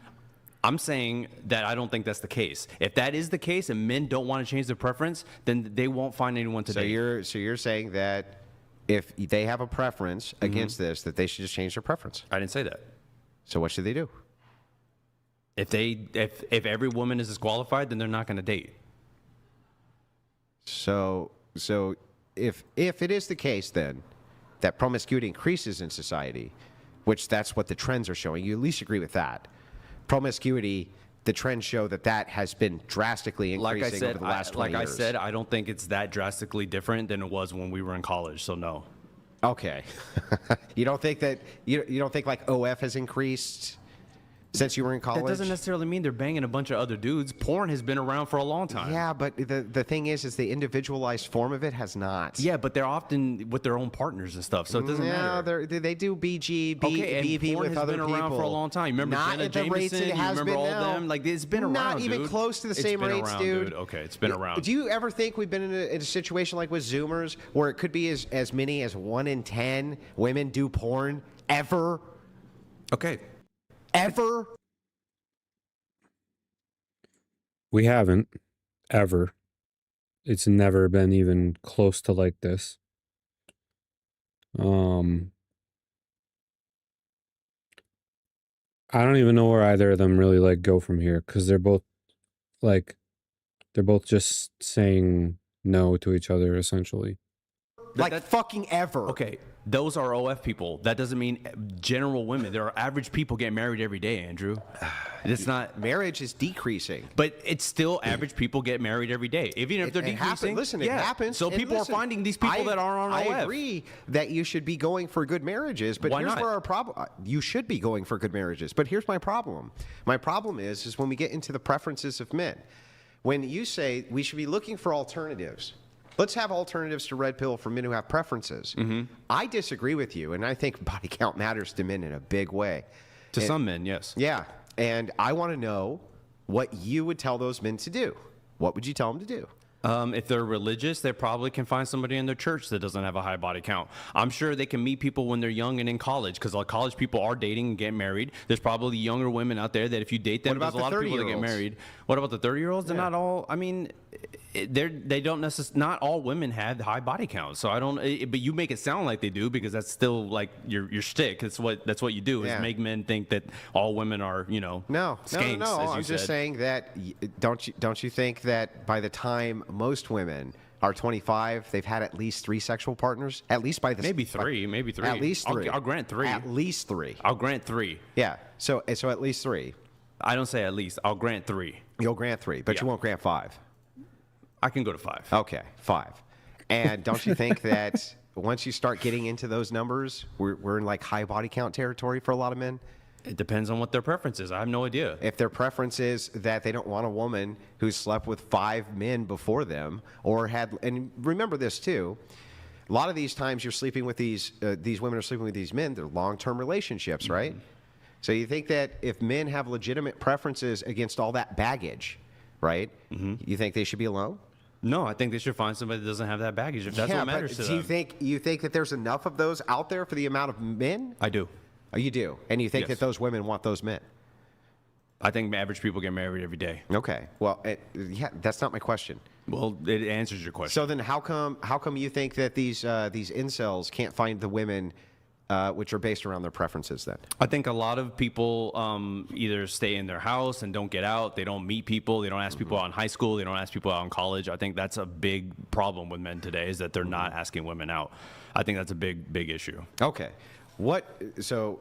I'm saying that I don't think that's the case. If that is the case and men don't want to change their preference, then they won't find anyone to date. So you're saying that if they have a preference against this, that they should just change their preference. I didn't say that. So what should they do? If every woman is disqualified, then they're not going to date. So if it is the case then that promiscuity increases in society, which that's what the trends are showing, you at least agree with that. Promiscuity, the trends show that has been drastically increasing over the last 20 years. I said, I don't think it's that drastically different than it was when we were in college. So no. Okay. You don't think that you don't think like OF has increased since you were in college? That doesn't necessarily mean they're banging a bunch of other dudes. Porn has been around for a long time. Yeah, but the thing is the individualized form of it has not. Yeah, but they're often with their own partners and stuff, so it doesn't matter. They do BG, Okay, and BV porn with has other been people. around for a long time. You remember Not Jenna at the rates Jameson? it has You remember been all now. them? Like, it's been around, Not even dude. close to the It's same been rates, around, dude. Okay, it's been around. Do you ever think we've been in a situation like with Zoomers where it could be as many as 1 in 10 women do porn ever? Okay. Ever? We haven't ever. It's never been even close to like this. I don't even know where either of them really like go from here because they're both just saying no to each other essentially. Like fucking ever. Okay, those are OF people. That doesn't mean general women. There are average people getting married every day, Andrew. It's not. Marriage is decreasing. But it's still average people get married every day, even if they're It happens. decreasing. Listen, yeah. it happens. So And people listen, are finding these people that are on OF. I agree that you should be going for good marriages, but Why here's not? where our problem. You should be going for good marriages, but here's my problem. My problem is when we get into the preferences of men. When you say we should be looking for alternatives. Let's have alternatives to red pill for men who have preferences. I disagree with you, and I think body count matters to men in a big way. To some men, yes. Yeah, and I want to know what you would tell those men to do. What would you tell them to do? If they're religious, they probably can find somebody in their church that doesn't have a high body count. I'm sure they can meet people when they're young and in college, because college people are dating and getting married. There's probably younger women out there that if you date them, What about there's a lot of people that get 30-year-olds? married. What about the 30-year-olds? They're not all. I mean, they don't necessarily. Not all women have high body counts. So I don't. But you make it sound like they do because that's still like your shtick. That's what you do is Yeah. make men think that all women are No, skanks, no. as you I'm just said. saying that don't you think that by the time most women are 25, they've had at least 3 sexual partners? At least by the Maybe three. At least 3. I'll grant 3. At least 3. I'll grant 3. Yeah. So at least 3. I don't say at least. I'll grant 3. You'll grant 3, but Yeah. you won't grant 5. I can go to 5. Okay, 5. And don't you think that once you start getting into those numbers, we're in like high body count territory for a lot of men? It depends on what their preference is. I have no idea. If their preference is that they don't want a woman who slept with 5 men before them or had, and remember this too, a lot of these times you're sleeping with these women are sleeping with these men, they're long-term relationships, right? So you think that if men have legitimate preferences against all that baggage, right? You think they should be alone? No, I think they should find somebody that doesn't have that baggage if that's what matters to do them. you think that there's enough of those out there for the amount of men? I do. Oh, you do, and you think Yes. that those women want those men? I think average people get married every day. Okay. Well, that's not my question. Well, it answers your question. So then, how come you think that these incels can't find the women, which are based around their preferences? Then I think a lot of people either stay in their house and don't get out. They don't meet people. They don't ask people out in high school. They don't ask people out in college. I think that's a big problem with men today is that they're not asking women out. I think that's a big issue. okay. So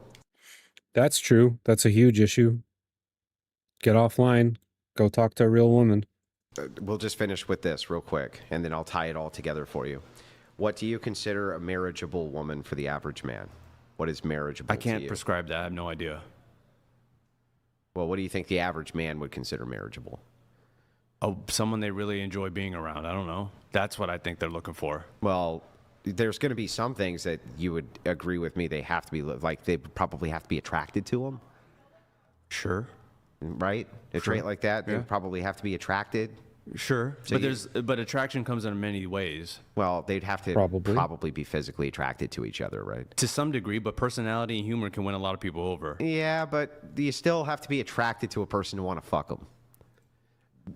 That's true. That's a huge issue. Get offline. Go talk to a real woman. we'll just finish with this real quick, and then I'll tie it all together for you. What do you consider a marriageable woman for the average man? What is marriageable? I can't to you? prescribe that. I have no idea. Well, what do you think the average man would consider marriageable? Oh, someone they really enjoy being around. I don't know. That's what I think they're looking for. Well, there's going to be some things that you would agree with me. They have to be like they probably have to be attracted to them, Sure. right? A trait like that, they probably have to be attracted. Sure. But attraction comes in many ways. Well, they'd have to Probably. be physically attracted to each other, right? To some degree, but personality and humor can win a lot of people over. Yeah, but you still have to be attracted to a person to want to fuck them.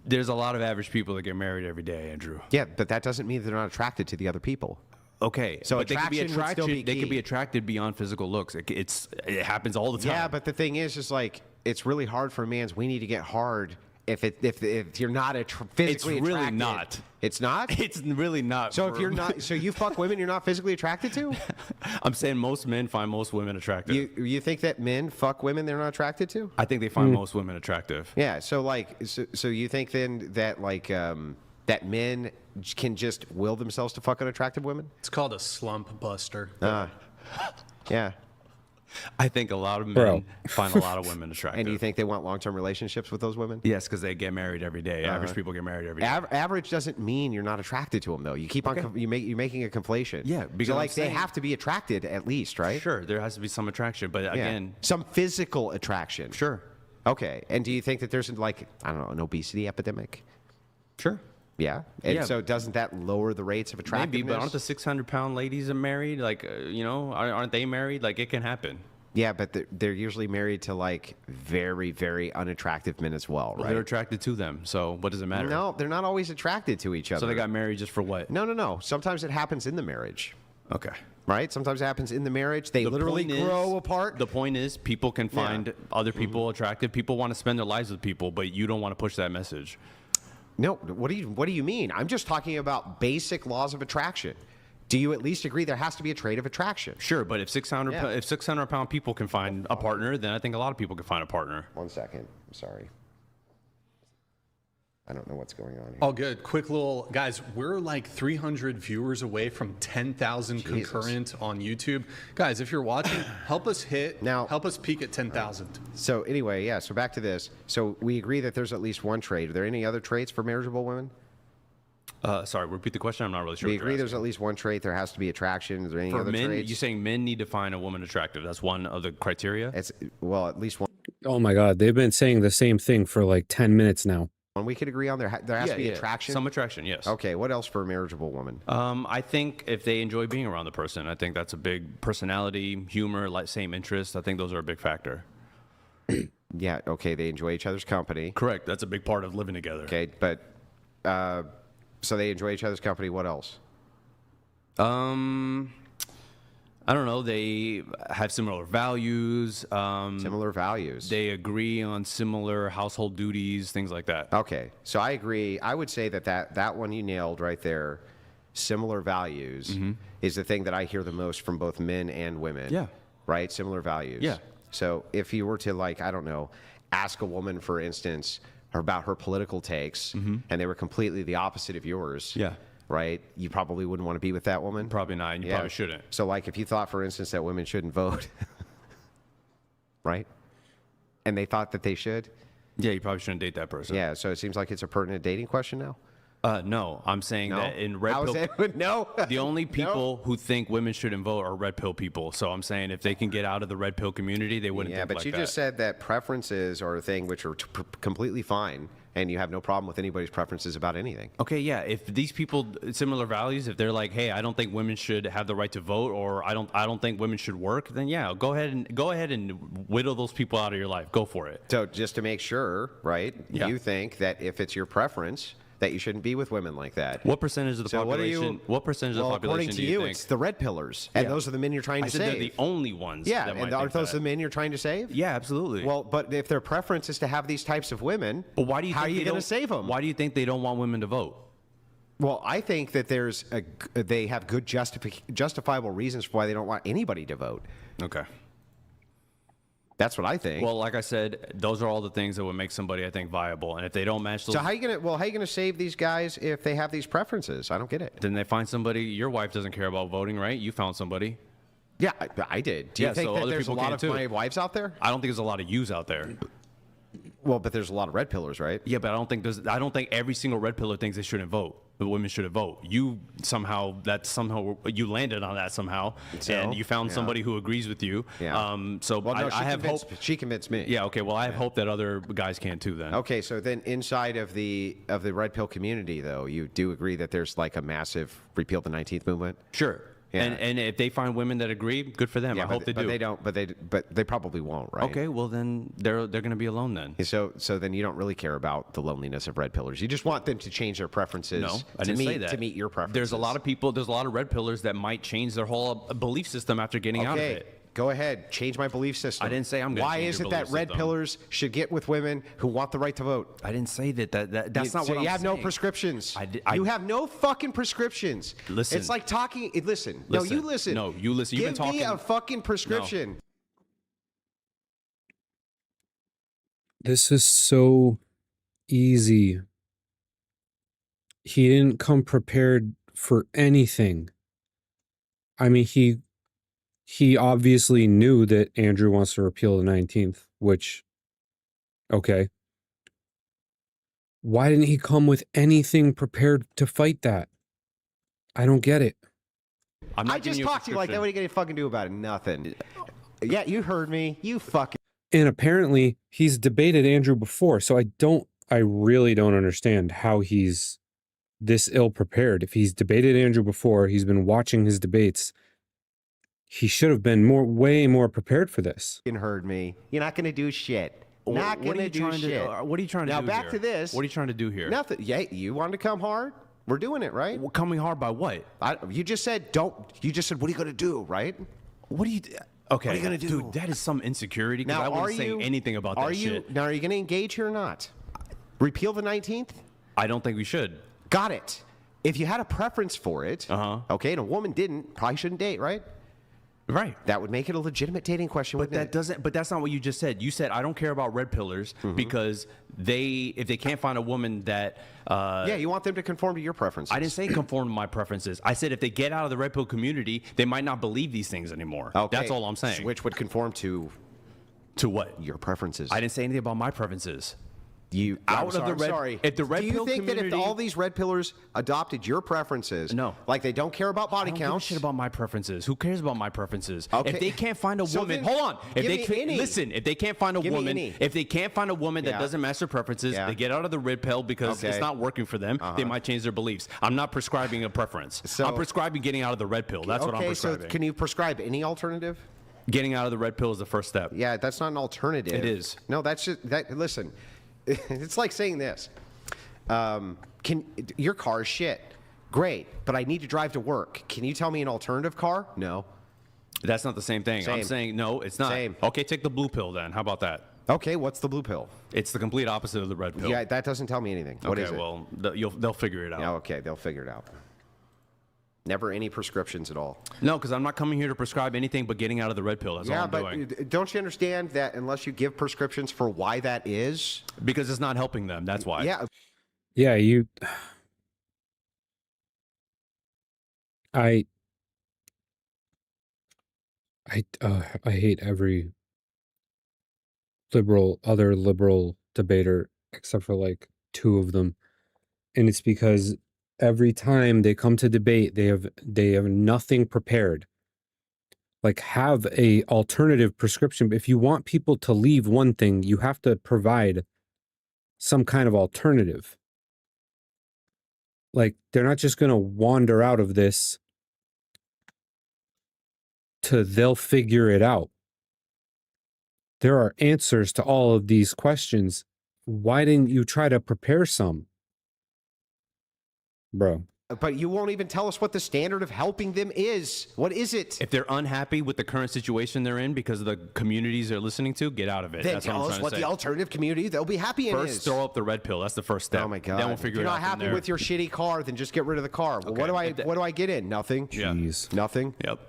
There's a lot of average people that get married every day, Andrew. Yeah, but that doesn't mean they're not attracted to the other people. Okay, So but they could be attraction would still be They could key. be attracted beyond physical looks. It happens all the time. Yeah, but the thing is like it's really hard for a we need to get hard if you're not physically It's really attracted. not. It's not. It's really not. So if you're not, so you fuck women you're not physically attracted to? I'm saying most men find most women attractive. You think that men fuck women they're not attracted to? I think they find most women attractive. Yeah. So like, so you think then that like that men can just will themselves to fuck unattractive women? It's called a slump buster. Yeah. I think a lot of men Bro. find a lot of women attractive. And do you think they want long-term relationships with those women? Yes, because they get married every day. Average people get married every day. Average doesn't mean you're not attracted to them, though. You keep on you're making a conflation. Yeah, because so I'm like they saying- have to be attracted at least, right? Sure, there has to be some attraction, but Yeah. again, some physical attraction. sure, Okay. And do you think that there's like I don't know an obesity epidemic? sure. Yeah. And Yeah. so doesn't that lower the rates of attractiveness? Maybe, but aren't the 600-pound ladies that married? Like, aren't they married? Like, it can happen. Yeah, but they're usually married to like very, very unattractive men as well, Well, right? they're attracted to them, so what does it matter? No, they're not always attracted to each other. So they got married just for what? No. Sometimes it happens in the marriage, Okay. right? Sometimes it happens in the marriage. They The literally point is- grow apart. The point is, people can find other people attractive. People want to spend their lives with people, but you don't want to push that message. No, what do you mean? I'm just talking about basic laws of attraction. Do you at least agree there has to be a trait of attraction? Sure, but if 600 Yeah. if 600-pound people can find a partner, then I think a lot of people can find a partner. 1 second. I'm sorry. I don't know what's going on here. All good. Quick little guys, we're like 300 viewers away from 10,000 concurrent on YouTube. Guys, if you're watching, help us peak at 10,000. So anyway, yeah, so back to this. So we agree that there's at least one trait. Are there any other traits for marriageable women? Sorry, repeat the question. I'm not really sure. We what you're agree there's asking. at least one trait. There has to be attraction. Is there any For other men, traits? you're saying men need to find a woman attractive. That's one of the criteria. It's well, at least one Oh my God. They've been saying the same thing for like 10 minutes now. we could agree on. There has to be attraction. Some attraction, yes. Okay, what else for a marriageable woman? I think if they enjoy being around the person, I think that's a big personality, humor, like same interests. I think those are a big factor. Yeah, okay, they enjoy each other's company. Correct. That's a big part of living together. Okay, but so they enjoy each other's company. What else? I don't know. They have similar values. Similar values. They agree on similar household duties, things like that. Okay, so I agree. I would say that one you nailed right there. Similar values is the thing that I hear the most from both men and women. Yeah. Right? Similar values. Yeah. So if you were to like, I don't know, ask a woman, for instance, about her political takes, and they were completely the opposite of yours. Yeah. Right? You probably wouldn't want to be with that woman. Probably not. And you probably shouldn't. So like if you thought, for instance, that women shouldn't vote, right? And they thought that they should. Yeah, you probably shouldn't date that person. Yeah. So it seems like it's a pertinent dating question now. No, I'm saying No? that in red How is pill, that? No. the only No. people who think women shouldn't vote are red pill people. So I'm saying if they can get out of the red pill community, they wouldn't Yeah, think but like you that. just said that preferences are a thing which are completely fine, and you have no problem with anybody's preferences about anything. Okay, yeah. If these people similar values, if they're like, hey, I don't think women should have the right to vote, or I don't think women should work, then yeah, go ahead and whittle those people out of your life. Go for it. So just to make sure, right? Yeah. You think that if it's your preference, that you shouldn't be with women like that. What percentage of the So population? What percentage of the according population to do you think? it's the red pillars, and Yeah. those are the men you're trying I to said save. they're the only ones. Yeah, that and might aren't think those that. the men you're trying to save? Yeah, absolutely. Well, but if their preference is to have these types of women, but why do you? how think are you they going to don't- save them? Why do you think they don't want women to vote? Well, I think that they have good justifiable reasons for why they don't want anybody to vote. Okay. That's what I think. Well, like I said, those are all the things that would make somebody, I think, viable. And if they don't match those, so how you gonna save these guys if they have these preferences? I don't get it. then they find somebody. Your wife doesn't care about voting, right? You found somebody. Yeah, I did. Do you Yeah, think so that other there's a people lot can of too. my wives out there? I don't think there's a lot of yous out there. Well, but there's a lot of red pillars, right? Yeah, but I don't think every single red pillar thinks they shouldn't vote. The women shouldn't vote. You somehow you landed on that somehow, So? and you found Yeah. somebody who agrees with you. Yeah. So Well, no, I have hope. She convinced me. Yeah. Okay. Well, I have hope that other guys can too. Then. Okay, so then inside of the red pill community, though, you do agree that there's like a massive repeal the 19th movement. Sure. Yeah. And if they find women that agree, good for them. I hope they do. But they don't. But they probably won't, right? Okay. Well, then they're going to be alone then. So then you don't really care about the loneliness of red pillars. You just want them to change their preferences. No, I to didn't meet, say that. To meet your preferences. There's a lot of people. There's a lot of red pillars that might change their whole belief system after getting out of Okay, it. go ahead. Change my belief system. I didn't say I'm gonna Why change is your it that belief red system. pillars should get with women who want the right to vote? I didn't say that. That's not So what I'm you have no saying. prescriptions. I- you have no fucking prescriptions. Listen. It's like talking. Listen. No, you listen. No, you listen. You've Give been me a talking. fucking prescription. This is so easy. He didn't come prepared for anything. I mean, he obviously knew that Andrew wants to repeal the 19th, which, okay. Why didn't he come with anything prepared to fight that? I don't get it. I'm not I giving just you a talked to you like that. prescription. What are you going to fucking do about it? Nothing. Yeah, you heard me. You fucking. And apparently he's debated Andrew before, so I really don't understand how he's this ill prepared. If he's debated Andrew before, he's been watching his debates, he should have been way more prepared for this. Heard me. You're not going to do shit. Not What going are to you do trying shit. what are you trying to Now do back here? to this. What are you trying to do here? Nothing. Yeah, you wanted to come hard. We're doing it, right? Well, coming hard by what? You just said don't. You just said what are you going to do, right? What are you? Okay. What are you gonna do? Dude, that is some insecurity. Because Now, I are wouldn't say you anything about are that you shit. now? Are you going to engage here or not? Repeal the 19th. I don't think we should. Got it. If you had a preference for it, okay, and a woman didn't, probably shouldn't date, right? Right. That would make it a legitimate dating question. But wouldn't that it? doesn't. But that's not what you just said. You said I don't care about red pillars because if they can't find a woman that. Yeah, you want them to conform to your preferences. I didn't say conform to my preferences. I said if they get out of the red pill community, they might not believe these things anymore. Okay, That's all I'm saying. Which would conform to what? your preferences. I didn't say anything about my preferences. You Out I'm of sorry, the I'm red- sorry. if the red do you pill think that if community- all these red pillars adopted your preferences, No. like they don't care about body I don't give a counts, shit about my preferences. Who cares about my preferences? Okay. If they can't find a So woman, then hold on. If give they me can't, any. listen, if they can't find a Give me woman, any. if they can't find a woman that Yeah. doesn't match their preferences, Yeah. they get out of the red pill because Okay. it's not working for them. They might change their beliefs. I'm not prescribing a preference. So- I'm prescribing getting out of the red pill. That's what I'm okay, so prescribing. can you prescribe any alternative? Getting out of the red pill is the first step. Yeah, that's not an alternative. It is. No, that's just that. Listen, it's like saying this: Can your car is shit? Great, but I need to drive to work. Can you tell me an alternative car? No. That's not the same thing. I'm Same. saying no, it's not. Same. Okay, take the blue pill then. How about that? Okay, what's the blue pill? It's the complete opposite of the red pill. Yeah, that doesn't tell me anything. What okay, is it? well, they'll figure it out. Yeah, okay, they'll figure it out. Never any prescriptions at all. No, because I'm not coming here to prescribe anything but getting out of the red pill. That's all Yeah, I'm but doing. don't you understand that unless you give prescriptions for why that is? Because it's not helping them. That's why. Yeah, Yeah, I hate every other liberal debater except for like two of them. And it's because every time they come to debate, they have nothing prepared. Like, have a alternative prescription. If you want people to leave one thing, you have to provide some kind of alternative. Like, they're not just going to wander out of this to they'll figure it out. There are answers to all of these questions. Why didn't you try to prepare some? Bro. But you won't even tell us what the standard of helping them is. What is it? If they're unhappy with the current situation they're in because of the communities they're listening to, get out of it. Then That's tell what I'm us trying what to say. the alternative community they'll be happy in First, is. throw up the red pill. That's the first step. Oh my God! Then we'll figure if you're it out not happy from there. with your shitty car, then just get rid of the car. Well, Okay. what do I get in? Nothing. Yeah. Jeez. Nothing. Yep.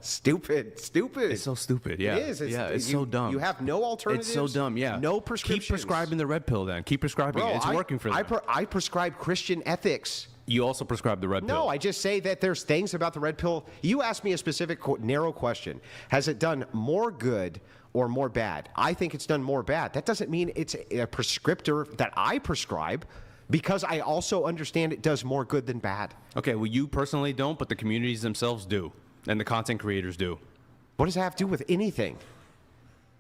Stupid. It's so stupid. Yeah. It is. It's you, so dumb. You have no alternatives. It's so dumb. Yeah. No prescriptions. Keep prescribing the red pill then. Keep prescribing Bro, it. It's working for them. I prescribe Christian ethics. You also prescribe the red pill. No, I just say that there's things about the red pill. You asked me a specific narrow question. Has it done more good or more bad? I think it's done more bad. That doesn't mean it's a prescriptor that I prescribe, because I also understand it does more good than bad. Okay, well, you personally don't, but the communities themselves do, and the content creators do. What does that have to do with anything?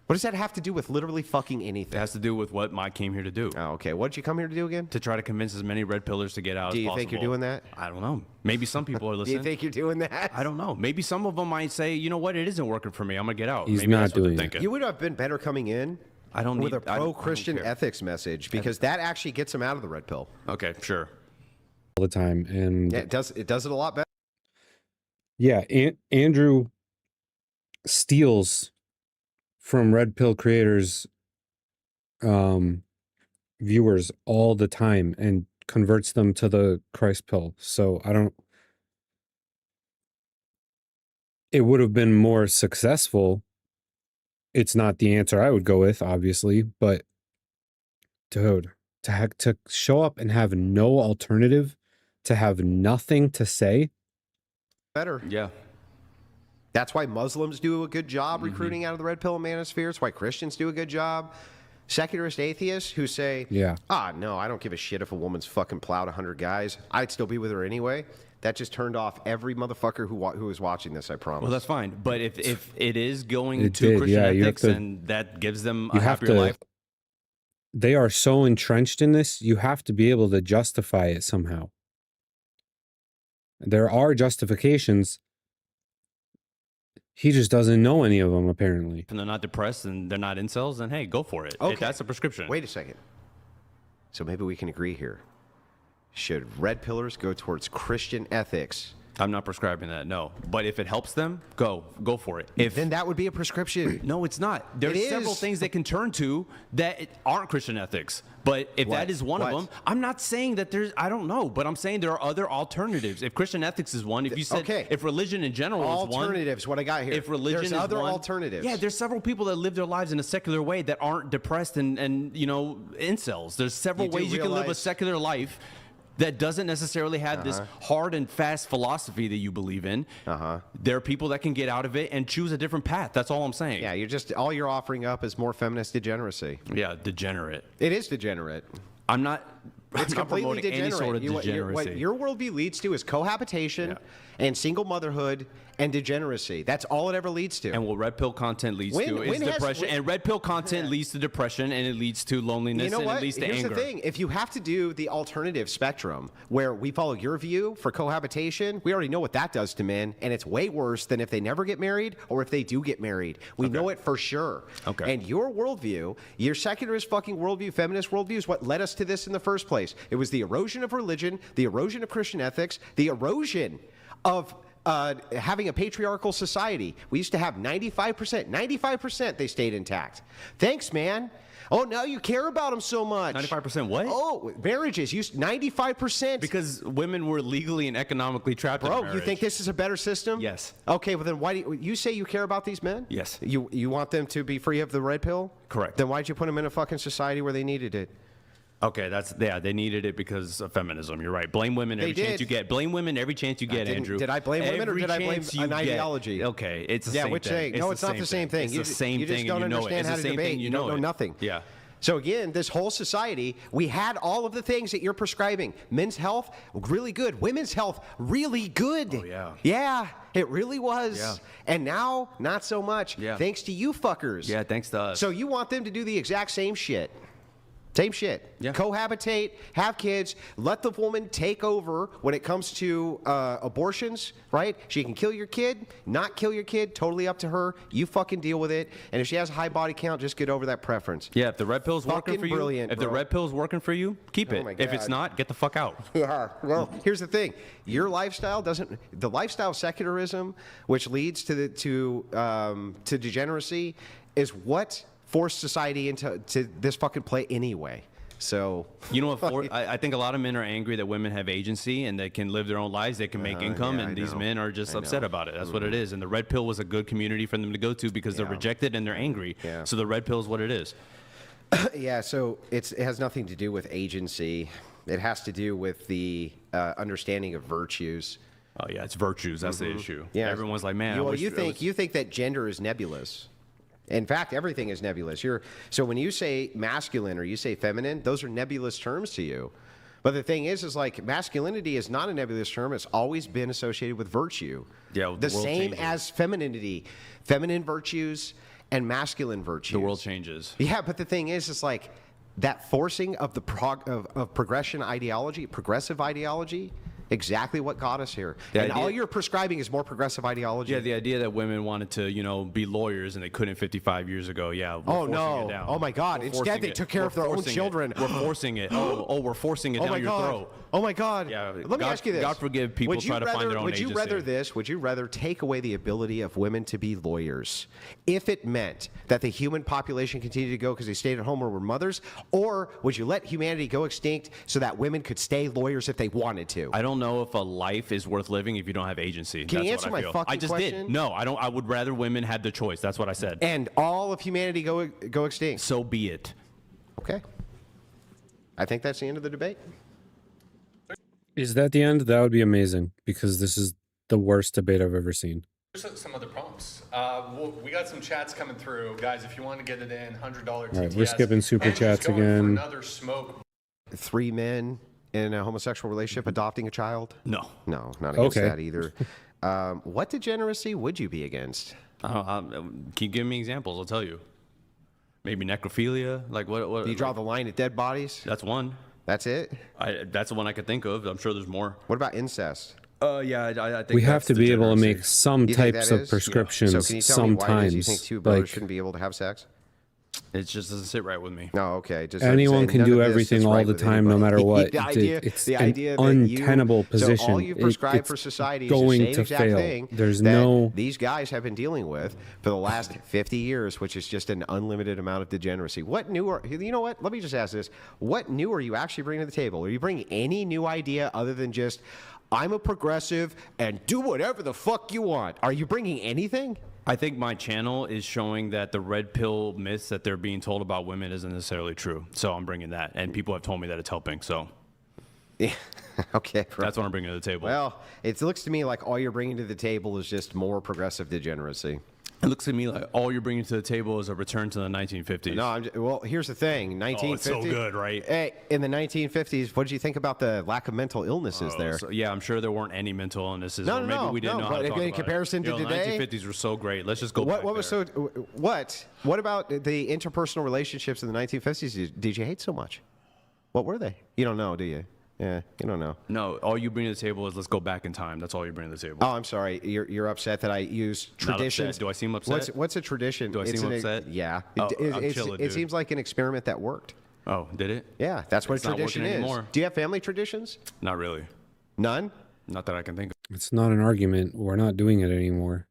What does that have to do with literally fucking It anything? has to do with what I came here to do. Oh, okay. What did you come here to do again? To try to convince as many red pillars to get out as Do you possible. think you're doing that? I don't know. Maybe some people are Do listening. you think you're doing that? I don't know. Maybe some of them might say, you know what, it isn't working for me. I'm going to get out. He's Maybe not that's what they're doing it. thinking. You would have been better coming in I don't with need a I don't- I don't pro-Christian care. ethics message, because that actually gets them out of the red pill. Okay, sure. All the time. And Yeah, it does it a lot better. yeah, Andrew steals from red pill creators viewers all the time and converts them to the Christ pill. So it would have been more successful. It's not the answer I would go with, obviously, but dude, to show up and have no alternative, to have nothing to say. Better. Yeah. That's why Muslims do a good job recruiting out of the red pill manosphere. It's why Christians do a good job. Secularist atheists who say, Yeah. no, I don't give a shit if a woman's fucking plowed 100 guys. I'd still be with her anyway. That just turned off every motherfucker who was watching this, I promise. Well, that's fine. But if it is going It to did, Christian yeah, you have ethics to- and that gives them You a have happier to. life, They are so entrenched in this, you have to be able to justify it somehow. There are justifications. He just doesn't know any of them, apparently. and they're not depressed and they're not incels, then hey, go for it. Okay. That's a prescription. Wait a second. So maybe we can agree here. Should red pillars go towards Christian ethics? I'm not prescribing that, no. But if it helps them, go for it. If Then that would be a prescription. No, it's not. There's It several is. things they can turn to that aren't Christian ethics. But if What? that is one of What? them, I'm not saying that I don't know, but I'm saying there are other alternatives. If Christian ethics is one, if you said, Okay. if religion in general is one. Alternatives, what I got here. If religion There's is other one, alternatives. Yeah, there's several people that live their lives in a secular way that aren't depressed and incels. There's several You do ways you can live a realize- secular life that doesn't necessarily have this hard and fast philosophy that you believe in. There are people that can get out of it and choose a different path. That's all I'm saying. Yeah, all you're offering up is more feminist degeneracy. Yeah, degenerate. It is degenerate. I'm not It's completely promoting degenerate. any sort of What degeneracy. your worldview leads to is cohabitation and single motherhood and degeneracy. That's all it ever leads to. And what red pill content leads When- to is when has- depression. when- And red pill content leads to depression, and it leads to loneliness, You know and what? it leads to Here's anger. the thing. If you have to do the alternative spectrum where we follow your view for cohabitation, we already know what that does to men, and it's way worse than if they never get married or if they do get married. We know it for sure. Okay. And your worldview, your secularist fucking worldview, feminist worldview is what led us to this in the first place. It was the erosion of religion, the erosion of Christian ethics, the erosion of having a patriarchal society. We used to have 95% they stayed intact. Thanks, man. Oh, now you care about them so much. 95% what? Oh, marriages used 95%. Because women were legally and economically trapped in Bro, marriage. you think this is a better system? Yes. Okay, well then why do you say you care about these men? Yes. You want them to be free of the red pill? Correct. Then why'd you put them in a fucking society where they needed it? Okay, they needed it because of feminism. You're right. Blame women every They chance did. you get. Blame women every chance you get, didn't- Andrew. did I blame women or Every did I blame chance you an get. ideology? Okay, it's the Yeah, same which thing. no, it's not the same thing. It's You the same just thing, don't and you know understand it. It's how the to same debate. thing, You don't know it. nothing. Yeah. So again, this whole society, we had all of the things that you're prescribing. Men's health, really good. Women's health, really good. Oh, yeah. Yeah, it really was. Yeah. And now, not so much. Yeah. Thanks to you fuckers. Yeah, thanks to us. So you want them to do the exact same shit. Same shit. Yeah. Cohabitate, have kids, let the woman take over when it comes to abortions, right? She can kill your kid, not kill your kid, totally up to her. You fucking deal with it. And if she has a high body count, just get over that preference. Yeah, if the red pill's working Fucking for you, brilliant, if the bro. red pill's working for you, keep it. my If it's God. not, get the fuck out. Yeah. Well, here's the thing. Your lifestyle doesn't. The lifestyle of secularism, which leads to degeneracy, is what forced society into this fucking play anyway. So You know what? I think a lot of men are angry that women have agency and they can live their own lives, they can make income, yeah, and I these know. men are just I upset know. about it. That's what it is. And the red pill was a good community for them to go to because they're rejected and they're angry. Yeah. So the red pill is what it is. yeah. So it has nothing to do with agency. It has to do with the understanding of virtues. Oh yeah, it's virtues. That's the issue. Yeah. Everyone's like, man, I Well, wish you it think was- you think that gender is nebulous. In fact, everything is nebulous. So when you say masculine or you say feminine, those are nebulous terms to you. But the thing is like masculinity is not a nebulous term. It's always been associated with virtue. Yeah, the the world same changes. as femininity, feminine virtues and masculine virtues. the world changes. Yeah, but the thing is, it's like that forcing of the progressive ideology, exactly what got us here. The and idea- all you're prescribing is more progressive ideology. Yeah, the idea that women wanted to, be lawyers and they couldn't 55 years ago. Yeah. We're Oh, forcing no. it down. Oh, my God. We're Instead, forcing they it. took care We're of their own forcing it. children. We're forcing it. We're forcing it Oh down my your God. throat. Oh my God. Yeah, Let me God- ask you this. God forgive people Would you try to find their own Would you rather agency. this? Would you rather take away the ability of women to be lawyers if it meant that the human population continued to go because they stayed at home or were mothers? Or would you let humanity go extinct so that women could stay lawyers if they wanted to? I don't know if a life is worth living if you don't have agency. Can you That's answer what I my feel. fucking I just question? did. No, I don't. I would rather women had the choice. That's what I said. And all of humanity go extinct. So be it. Okay. I think that's the end of the debate. Is that the end? That would be amazing because this is the worst debate I've ever seen. Here's some other prompts. We got some chats coming through, guys. If you want to get it in, $100 TTS. right, we're skipping super And just chats going for again. Another smoke. 3 men in a homosexual relationship adopting a child? No. No, not against Okay. that either. What degeneracy would you be against? Can you give me examples? I'll tell you. Maybe necrophilia. Like what? Do you draw the line at dead bodies? That's one. That's it? That's the one I could think of. I'm sure there's more. What about incest? Yeah, I think We have that's to be able to degeneracy. make some You think types that of is? prescriptions So can you tell me why it is you sometimes. think two brothers Like, shouldn't be able to have sex? It just doesn't sit right with me. No, okay. Just anyone saying, can none do of this everything is all right the with time, no anybody. matter what. the idea, It's the an idea that untenable position. So all you prescribe It's for society is going the same to exact fail. thing There's that no- these guys have been dealing with for the last 50 years, which is just an unlimited amount of degeneracy. What new are you know what? Let me just ask this: what new are you actually bringing to the table? Are you bringing any new idea other than just I'm a progressive and do whatever the fuck you want? Are you bringing anything? I think my channel is showing that the red pill myths that they're being told about women isn't necessarily true. So I'm bringing that, and people have told me that it's helping. So Yeah. Okay. that's what I'm bringing to the table. Well, it looks to me like all you're bringing to the table is just more progressive degeneracy. It looks to me like all you're bringing to the table is a return to the 1950s. No, well, here's the thing. 1950s. Oh, it's so good, right? Hey, in the 1950s, what did you think about the lack of mental illnesses there? So, yeah, I'm sure there weren't any mental illnesses. No, or no, maybe no, we didn't no, know how but to talk in about comparison it. to today- The 1950s were so great. Let's just go What back was there. so? What about the interpersonal relationships in the 1950s? Did you hate so much? What were they? You don't know, do you? Yeah, you don't know. No, all you bring to the table is let's go back in time. That's all you bring to the table. Oh, I'm sorry. You're upset that I use Not traditions. upset. Do I seem upset? What's a tradition? Do I seem upset? Yeah. Oh, I'm It chilling, it dude. seems like an experiment that worked. Oh, did it? Yeah, that's what It's a not tradition working is. anymore. Do you have family traditions? Not really. None? Not that I can think it's not an argument. We're not doing it anymore.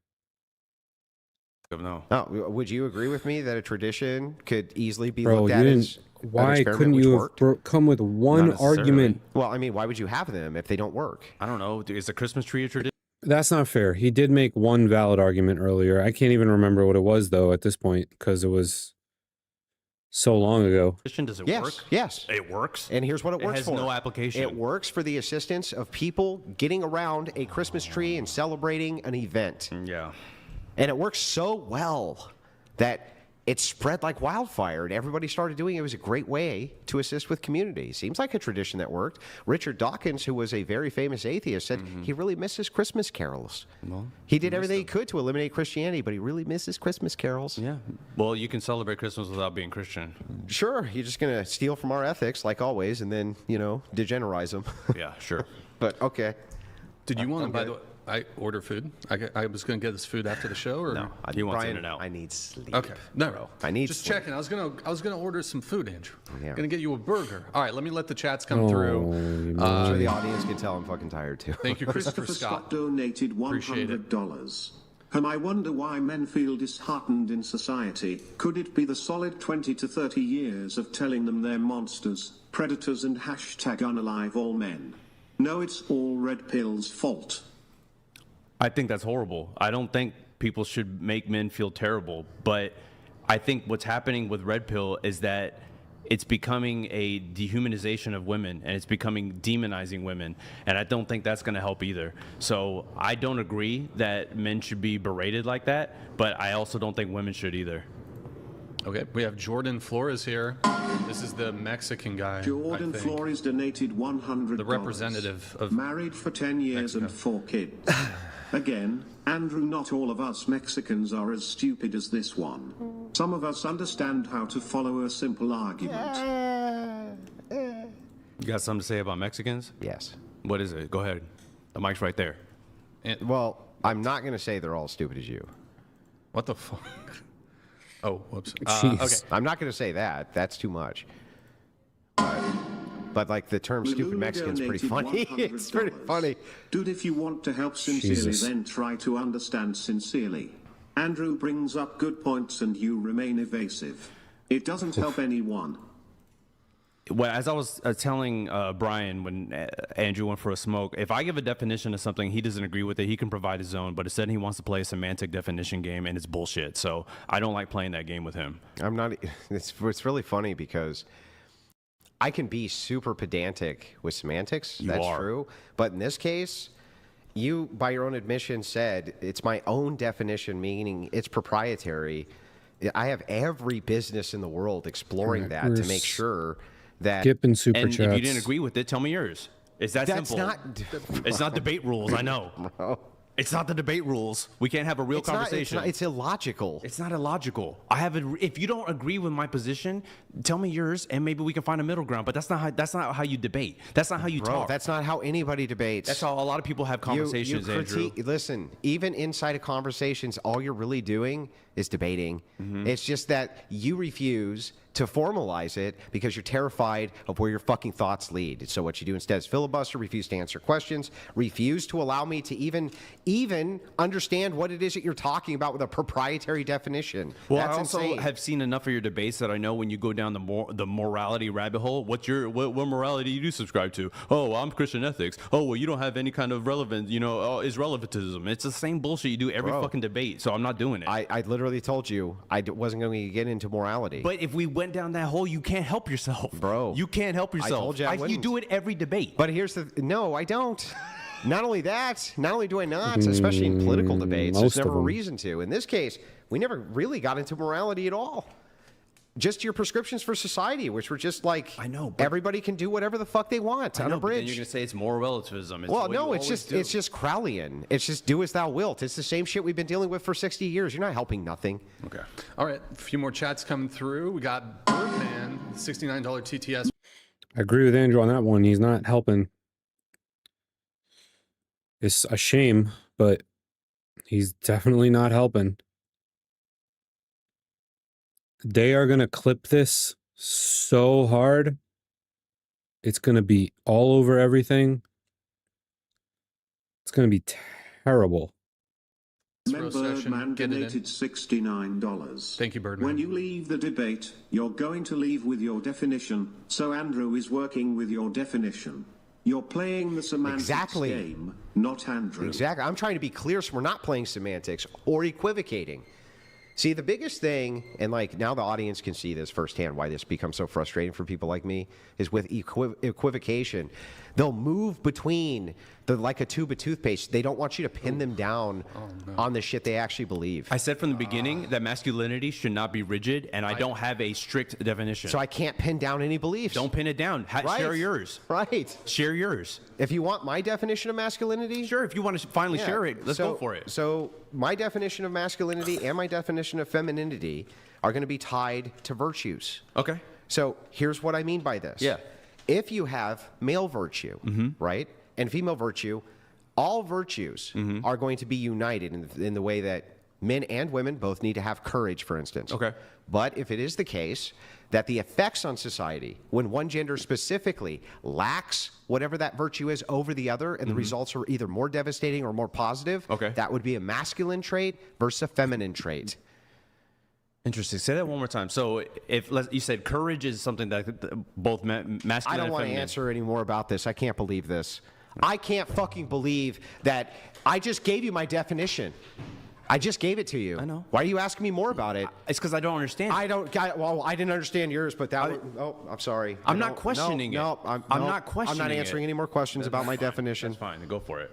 of. No. Oh, would you agree with me that a tradition could easily be Bro, looked you at didn't. as an Why experiment couldn't which you have worked? come with one Not necessarily. argument? Well, I mean, why would you have them if they don't work? I don't know. Is the Christmas tree a tradition? That's not fair. He did make one valid argument earlier. I can't even remember what it was though at this point because it was so long ago. Does it Yes, work? yes. It works. And here's what it works has for. no application. It works for the assistance of people getting around a Christmas tree and celebrating an event. Yeah. And it works so well that it spread like wildfire, and everybody started doing it. It was a great way to assist with community. Seems like a tradition that worked. Richard Dawkins, who was a very famous atheist, said he really misses Christmas carols. Well, he did everything he could to eliminate Christianity, but he really misses Christmas carols. Yeah. Well, you can celebrate Christmas without being Christian. Sure, you're just going to steal from our ethics, like always, and then, degenerize them. Yeah, sure. But, okay. Did you want to, by the way, I order food? I was going to get this food after the show, or No, He wants Brian, in and out. I need sleep. Okay, no, Bro. I need just sleep. checking. I was gonna order some food, Andrew. Yeah. Gonna get you a burger. All right, let me let the chats come through. I'm sure the audience can tell I'm fucking tired, too. Thank you, Christopher Christopher Scott. Scott donated Appreciate it. $100. I wonder why men feel disheartened in society. Could it be the solid 20 to 30 years of telling them they're monsters, predators, and #unalive all men? No, it's all Red Pill's fault. I think that's horrible. I don't think people should make men feel terrible, but I think what's happening with Red Pill is that it's becoming a dehumanization of women, and it's becoming demonizing women, and I don't think that's going to help either. So I don't agree that men should be berated like that, but I also don't think women should either. Okay, we have Jordan Flores here. This is the Mexican guy. Jordan I think. Flores donated $100. The representative of Married for 10 years and 4 kids. Again, Andrew, not all of us Mexicans are as stupid as this one. Some of us understand how to follow a simple argument. You got something to say about Mexicans? Yes. What is it? Go ahead. The mic's right there. Well, I'm not going to say they're all stupid as you. What the fuck? Oh, whoops. Jeez. Okay. I'm not going to say that. That's too much. But like the term stupid Lulu Mexican's pretty donated funny. It's pretty $100. funny. Dude, if you want to help sincerely, Jesus. then try to understand sincerely. Andrew brings up good points and you remain evasive. It doesn't help anyone. Well, as I was telling Brian when Andrew went for a smoke, if I give a definition of something, he doesn't agree with it, he can provide his own, but instead he wants to play a semantic definition game, and it's bullshit. So I don't like playing that game with him. I'm not. It's really funny because I can be super pedantic with semantics. You That's are. true. But in this case, you, by your own admission, said it's my own definition, meaning it's proprietary. I have every business in the world exploring that to make sure that. Skipping super And chats. if you didn't agree with it, tell me yours. It's that That's simple. not. It's not debate rules, I know. Bro. It's not the debate rules. We can't have a real conversation. It's illogical. It's not illogical. If you don't agree with my position, tell me yours, and maybe we can find a middle ground. But that's not how you debate. That's not how you Bro, talk. that's not how anybody debates. That's how a lot of people have conversations, Andrew. Listen, even inside of conversations, all you're really doing is debating. It's just that you refuse to formalize it because you're terrified of where your fucking thoughts lead. So what you do instead is filibuster, refuse to answer questions, refuse to allow me to even understand what it is that you're talking about with a proprietary definition. Well, That's I also insane. have seen enough of your debates that I know when you go down the morality rabbit hole, what morality you do subscribe to? Oh, well, I'm Christian ethics. Oh, well, you don't have any kind of relevance, is relevantism. It's the same bullshit you do every fucking debate, so I'm not doing it. I literally told you I wasn't going to get into morality. But if we went down that hole, you can't help yourself. Bro. You can't help yourself. told you I you wouldn't. do it every debate. But here's no, I don't. Not only that, not only do I not, especially in political debates, there's most of never a them. reason to. In this case, we never really got into morality at all. Just your prescriptions for society, which were just like, I know, but- everybody can do whatever the fuck they want on a But then bridge. you're going to say it's moral relativism. It's Well, what you no, it's always just do. it's just Crowleyan. It's just do as thou wilt. It's the same shit we've been dealing with for 60 years. You're not helping nothing. Okay. All right. A few more chats coming through. We got Birdman, $69 TTS. I agree with Andrew on that one. He's not helping. It's a shame, but he's definitely not helping. They are going to clip this so hard. It's going to be all over everything. It's going to be terrible. Row session, Birdman get it in. donated $69. Thank you, Birdman. When you leave the debate, you're going to leave with your definition, so Andrew is working with your definition. You're playing the semantics Exactly. game, not Andrew. Exactly. I'm trying to be clear so we're not playing semantics or equivocating. See, the biggest thing, and like now the audience can see this firsthand, why this becomes so frustrating for people like me, is with equivocation. They'll move between like a tube of toothpaste. They don't want you to pin them down on the shit they actually believe. I said from the beginning that masculinity should not be rigid, and I don't have a strict definition. So I can't pin down any beliefs. Don't pin it down. Right. Share yours. Right. Share yours. If you want my definition of masculinity, Sure, if you want to finally yeah. share it, let's go for it. So my definition of masculinity and my definition of femininity are going to be tied to virtues. Okay. So here's what I mean by this. Yeah. If you have male virtue, right, and female virtue, all virtues are going to be united in the way that men and women both need to have courage, for instance. Okay. But if it is the case that the effects on society, when one gender specifically lacks whatever that virtue is over the other, and the results are either more devastating or more positive, Okay. that would be a masculine trait versus a feminine trait. Interesting. Say that one more time. So, if you said courage is something that both masculine I don't and want to feminine. answer any more about this. I can't believe this. I can't fucking believe that I just gave you my definition. I just gave it to you. I know. Why are you asking me more about it? It's because I don't understand. Well, I didn't understand yours, but I'm sorry. I'm not questioning it. I'm not questioning I'm not answering it. any more questions about my definition. That's fine. Go for it.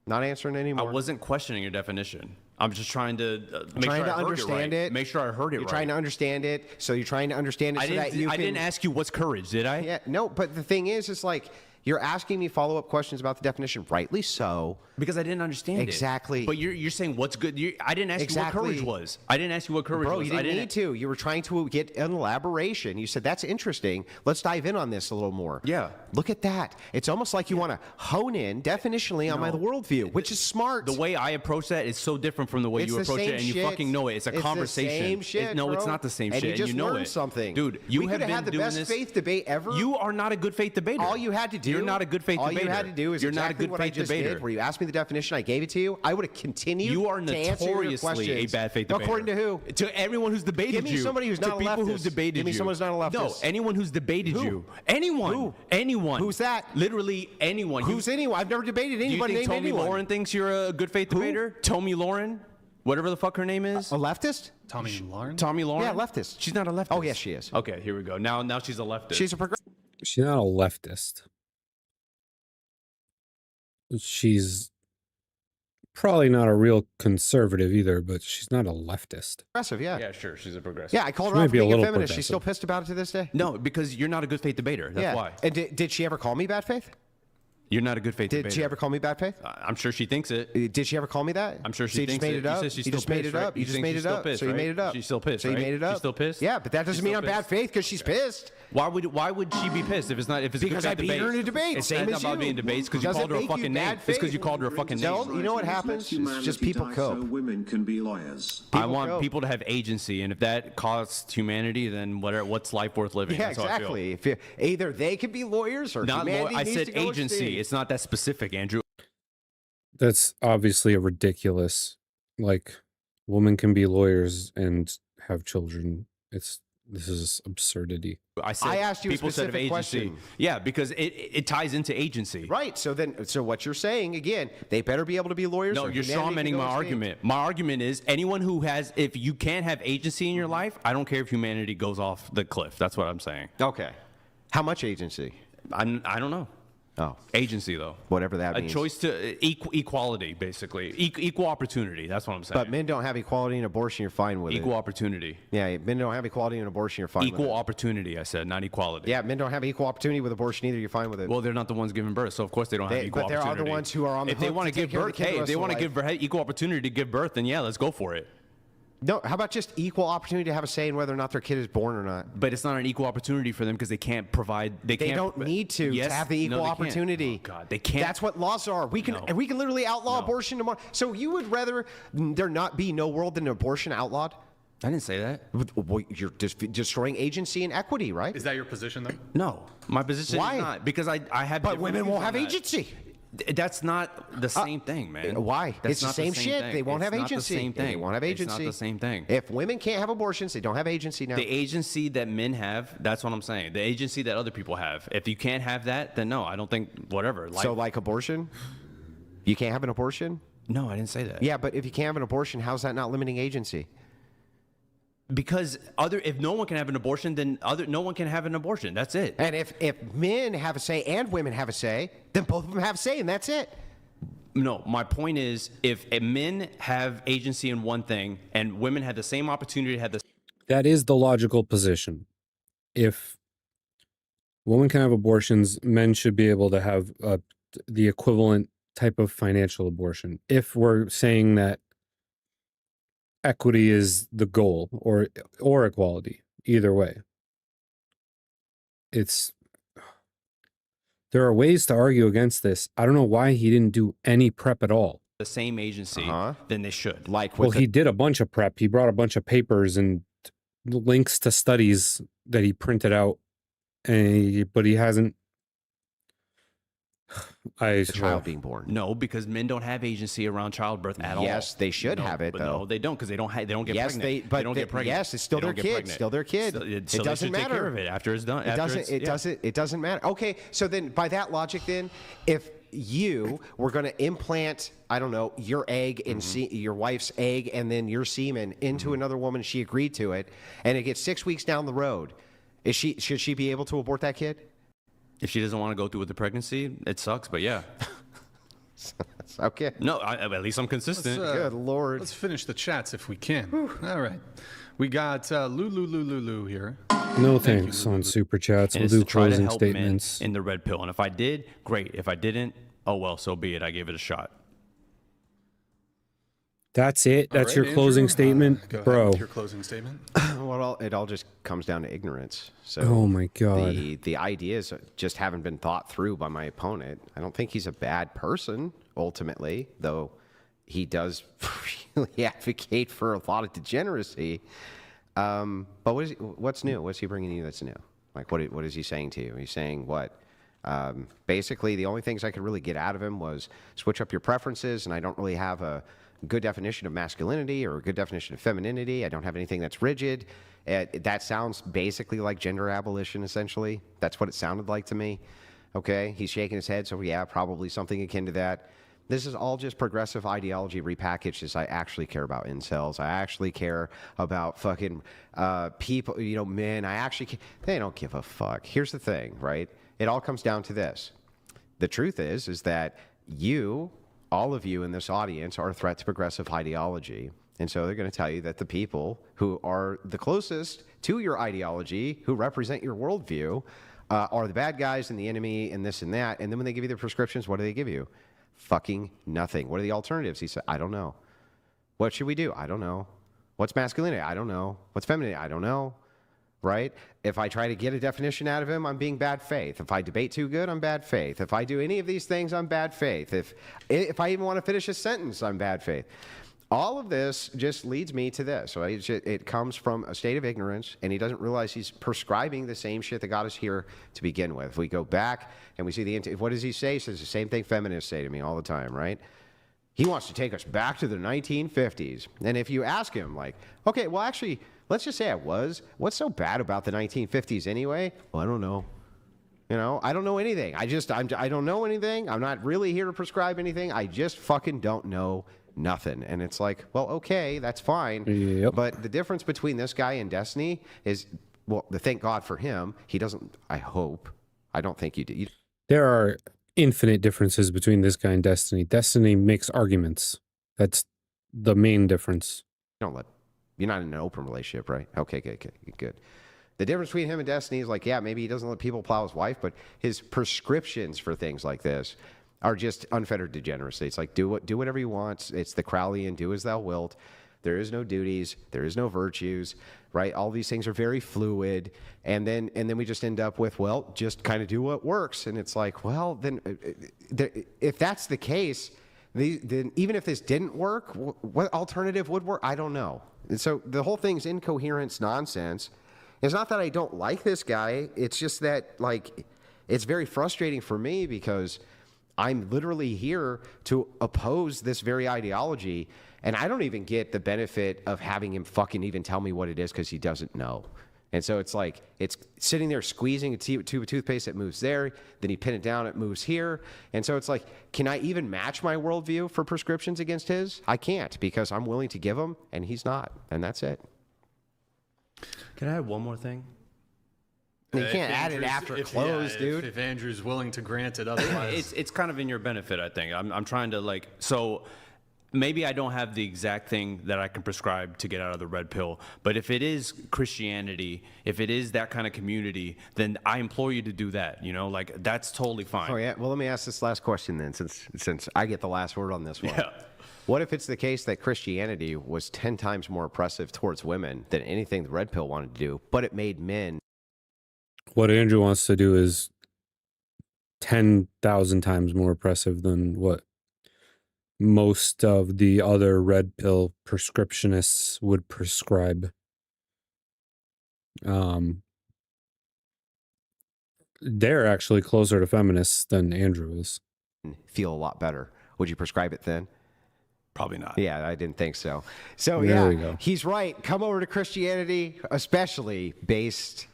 Not answering any I more. wasn't questioning your definition. I'm just trying to make trying sure to I heard understand it, right. it. Make sure I heard it You're right. trying to understand it, so you're trying to understand it I so that you didn't. I can. didn't ask you what's courage, did I? Yeah, no, but the thing is, it's like you're asking me follow-up questions about the definition, rightly so. Because I didn't understand Exactly. it. But you're saying what's good. I didn't ask you what Exactly. courage was. I didn't ask you what courage Bro, was. you didn't need to. You were trying to get an elaboration. You said, that's interesting. Let's dive in on this a little more. Yeah. Look at that. It's almost like you want to hone in definitionally on my worldview, which is smart. The way I approach that is so different from the way It's you the approach same it, and you shit. fucking know it. It's a conversation. The same shit, No, it's bro. not the same and shit. You just and you know learned it. something. Dude, you we have could have been had the doing best this. faith debate ever. You are not a good faith debater. All you had to do. You're not a good faith debater. All you had to do is you're exactly not a good what faith I just debater. did, where you asked me the definition, I gave it to you. I would have continued. You are to answer your notoriously a questions. bad faith debater. According to who? To everyone who's debated Give me you. somebody who's to not a people who've leftist. debated Give me you. someone who's not a No, leftist. anyone who's debated Who? you. Anyone. Who? Anyone. Who's that? Literally anyone. Who's anyone? I've never debated Do you anybody think named Tommy anyone. Lauren thinks you're a good faith debater? Tommy Lauren? Whatever the fuck her name is? A leftist? Tommy Lauren? Tommy Lauren? Yeah, leftist. She's not a leftist. Oh, yes, she is. Okay, here we go. Now she's a leftist. She's a progressive. She's not a leftist. She's probably not a real conservative either, but she's not a leftist. Yeah. Yeah, sure. She's a progressive. Yeah, I called She her might out for be a being a little feminist. She's still progressive. pissed about it to this day? No, because you're not a good faith debater. That's yeah. why. And did she ever call me bad faith? You're not a good faith debater. Did she ever call me bad faith? I'm sure she thinks it. Did she ever call me that? I'm sure So she you just thinks made it. it You up. said she's You still just made pissed, it right? up. You You just think made she's it still up. pissed, So you right? made it up. She's still pissed, So you right? made it up. She's still pissed? Yeah, but that doesn't She's mean still I'm bad pissed? faith because she's pissed. Why would she be pissed if it's not a Because good I faith beat debate? her in a debate, It's same not as about you. being debates because you Does it called her a make you fucking name. bad It's because faith? you called her a fucking No, name. you know what happens? It's just people So cope. women can be lawyers. I want cope. people to have agency, and if that costs humanity, then what's life worth living? Yeah, That's how I feel. exactly. If either they can be lawyers or Not humanity I needs said to go agency. extinct. It's not that specific, Andrew. That's obviously a ridiculous. Like, women can be lawyers and have children. This is absurdity. I said I asked you a people said of specific agency. question. Yeah, because it ties into agency. Right. So what you're saying again? They better be able to be lawyers. No, or you're humanity can strawmanning go my extinct. argument. My argument is anyone who has, if you can't have agency in your life, I don't care if humanity goes off the cliff. That's what I'm saying. Okay. How much agency? I don't know. Oh, Agency, though. whatever that A means. choice to equality, basically. Equal opportunity. That's what I'm saying. But men don't have equality in abortion. You're fine with Equal it. opportunity. Yeah, men don't have equality in abortion. You're fine with Equal it. opportunity, I said, not equality. Yeah, men don't have equal opportunity with abortion either. You're fine with it. Well, they're not the ones giving birth, so of course they don't have equal but there opportunity. are the ones who are on the If they hook want to to take give care of the birth, kid the hey, if rest they of want to their give equal opportunity to give birth, then yeah, let's go for it. no, how about just equal opportunity to have a say in whether or not their kid is born or not? But it's not an equal opportunity for them because they can't provide. They They can't, don't need to Yes, have the equal no, they can't. opportunity. Oh, God, they can't. That's what laws are. We can No. we can literally outlaw No. abortion tomorrow. So you would rather there not be no world than abortion outlawed? I didn't say that. Well, you're just destroying agency and equity, right? Is that your position, though? No, my position Why? is not because I have. But different women views won't on have that. agency. That's not the same thing, man. Why? That's It's the not same shit. thing. They won't have It's agency. Not the same thing. They won't have agency. It's not the same thing. If women can't have abortions, they don't have agency now. The agency that men have, that's what I'm saying. The agency that other people have. If you can't have that, then no, I don't think whatever. So like abortion? You can't have an abortion? no, I didn't say that. Yeah, but if you can't have an abortion, how's that not limiting agency? Because if no one can have an abortion, then no one can have an abortion. That's it. And if men have a say and women have a say, then both of them have a say, and that's it. No, my point is, if men have agency in one thing and women have the same opportunity to have the That is the logical position. If women can have abortions, men should be able to have the equivalent type of financial abortion. If we're saying that equity is the goal, or equality, either way, there are ways to argue against this. I don't know why he didn't do any prep at all. same agency, then they should. Like, Well, he did a bunch of prep. He brought a bunch of papers and links to studies that he printed out, but he hasn't. the child being born. No, because men don't have agency around childbirth at all. Yes, they should have it, but though. No, they don't, because they don't get Yes, pregnant. but they don't get pregnant. Yes, it's still They their don't get kid. pregnant. Still their kid. So It they doesn't should matter. take care of it after it's done. It doesn't matter. Okay, so then by that logic, then if you were going to implant, I don't know, your egg and your wife's egg and then your semen into another woman, she agreed to it, and it gets 6 weeks down the road, should she be able to abort that kid? If she doesn't want to go through with the pregnancy, it sucks. But yeah. Okay. No, at least I'm consistent. Good Lord. Let's finish the chats if we can. All right. We got Lulu here. No thanks on super chats. And We'll it's do to try to closing help men statements. in the red pill. And if I did, great. If I didn't, oh well, so be it. I gave it a shot. That's it. That's All your right, closing Andrew, statement, go ahead bro. with your closing statement. Well, it all just comes down to ignorance. So Oh my God. the ideas just haven't been thought through by my opponent. I don't think he's a bad person ultimately, though he does really advocate for a lot of degeneracy. But what's new? What's he bringing you that's new? Like, what is he saying to you? He's saying what? Basically, the only things I could really get out of him was switch up your preferences, and I don't really have a good definition of masculinity or a good definition of femininity. I don't have anything that's rigid. That sounds basically like gender abolition, essentially. That's what it sounded like to me. Okay, he's shaking his head, so yeah, probably something akin to that. This is all just progressive ideology repackaged as I actually care about incels. I actually care about fucking people, men. They don't give a fuck. Here's the thing, right? It all comes down to this. The truth is that all of you in this audience are a threat to progressive ideology. And so they're going to tell you that the people who are the closest to your ideology, who represent your worldview, are the bad guys and the enemy and this and that. And then when they give you their prescriptions, what do they give you? Fucking nothing. What are the alternatives? He said, I don't know. What should we do? I don't know. What's masculinity? I don't know. What's femininity? I don't know. Right? If I try to get a definition out of him, I'm being bad faith. If I debate too good, I'm bad faith. If I do any of these things, I'm bad faith. If I even want to finish a sentence, I'm bad faith. All of this just leads me to this. Right? It comes from a state of ignorance, and he doesn't realize he's prescribing the same shit that got us here to begin with. If we go back and we see what does he say? He says the same thing feminists say to me all the time, right? He wants to take us back to the 1950s. And if you ask him, like, okay, well, actually, let's just say what's so bad about the 1950s anyway? Well, I don't know. I don't know anything. I don't know anything. I'm not really here to prescribe anything. I just fucking don't know nothing. And it's like, well, okay, that's fine. Yep. But the difference between this guy and Destiny is, well, thank God for him. He doesn't, I hope. I don't think you do. There are infinite differences between this guy and Destiny. Destiny makes arguments. That's the main difference. You're not in an open relationship, right? Okay, good. The difference between him and Destiny is like, yeah, maybe he doesn't let people plow his wife, but his prescriptions for things like this are just unfettered degeneracy. It's like, do whatever you want. It's the Crowleyan, do as thou wilt. There is no duties. There is no virtues, right? All these things are very fluid. And then we just end up with, well, just kind of do what works. And it's like, well, then if that's the case, then even if this didn't work, what alternative would work? I don't know. And so the whole thing's incoherence nonsense. It's not that I don't like this guy. It's just that, like, it's very frustrating for me because I'm literally here to oppose this very ideology, and I don't even get the benefit of having him fucking even tell me what it is because he doesn't know. And so it's like, it's sitting there squeezing a tube of toothpaste that moves there, then you pin it down, it moves here. And so it's like, can I even match my worldview for prescriptions against his? I can't, because I'm willing to give them, and he's not. And that's it. Can I add one more thing? You If can't add it Andrew's- after if- close, yeah, dude. If Andrew's willing to grant it, otherwise, It's kind of in your benefit, I think. I'm trying to like, so maybe I don't have the exact thing that I can prescribe to get out of the red pill, but if it is Christianity, if it is that kind of community, then I implore you to do that, you know, like that's totally fine. Oh yeah. Well, let me ask this last question then, since I get the last word on this one. Yeah. What if it's the case that Christianity was 10 times more oppressive towards women than anything the red pill wanted to do, but it made men? What Andrew wants to do is 10,000 times more oppressive than what most of the other red pill prescriptionists would prescribe. They're actually closer to feminists than Andrew is. Feel a lot better. Would you prescribe it then? Probably not. Yeah, I didn't think so. So There yeah, we go. he's right. Come over to Christianity, especially based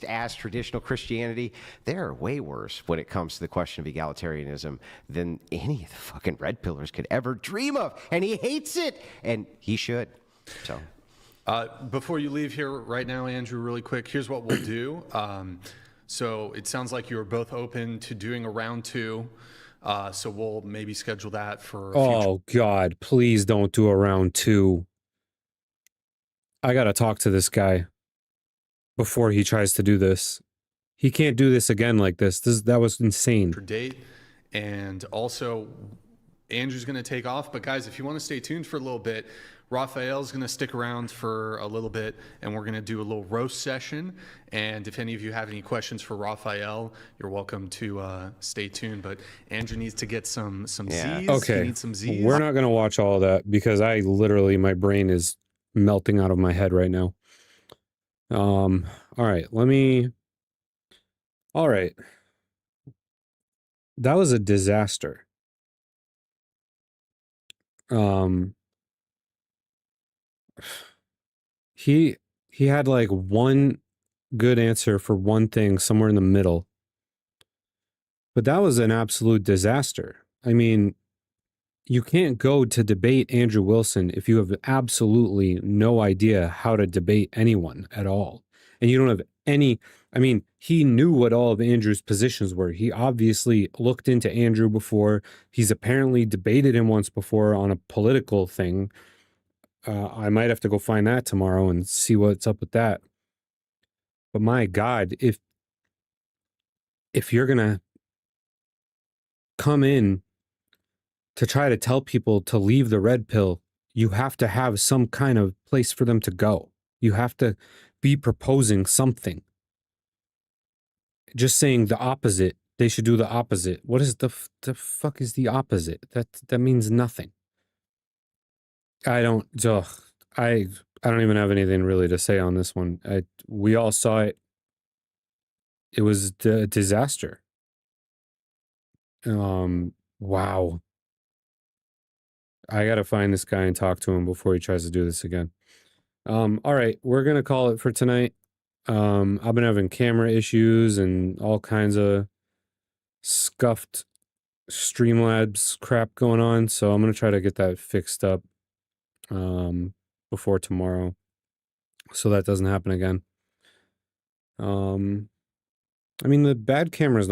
as traditional Christianity. They're way worse when it comes to the question of egalitarianism than any of the fucking red pillars could ever dream of. And he hates it, and he should. So before you leave here right now, Andrew, really quick, here's what we'll do. So it sounds like you are both open to doing a round 2. So we'll maybe schedule that for Oh, God, please don't do a round 2. I got to talk to this guy before he tries to do this. He can't do this again like this. That was insane. future date. And also, Andrew's going to take off. But guys, if you want to stay tuned for a little bit, Rafael's going to stick around for a little bit, and we're going to do a little roast session. And if any of you have any questions for Rafael, you're welcome to stay tuned. But Andrew needs to get some Yeah. Z's. Okay. He needs some Z's. We're not going to watch all of that because my brain is melting out of my head right now. All right, all right. That was a disaster. He had like one good answer for one thing somewhere in the middle. But that was an absolute disaster. I mean, you can't go to debate Andrew Wilson if you have absolutely no idea how to debate anyone at all. And you don't have any, I mean, he knew what all of Andrew's positions were. He obviously looked into Andrew before. He's apparently debated him once before on a political thing. I might have to go find that tomorrow and see what's up with that. But my God, if you're going to come in to try to tell people to leave the red pill, you have to have some kind of place for them to go. You have to be proposing something. Just saying the opposite, they should do the opposite. What is the fuck is the opposite? That means nothing. I don't even have anything really to say on this one. We all saw it. It was a disaster. Wow. I gotta find this guy and talk to him before he tries to do this again. All right, we're gonna call it for tonight. I've been having camera issues and all kinds of scuffed Streamlabs crap going on, so I'm gonna try to get that fixed up before tomorrow, so that doesn't happen again. I mean, the bad camera's not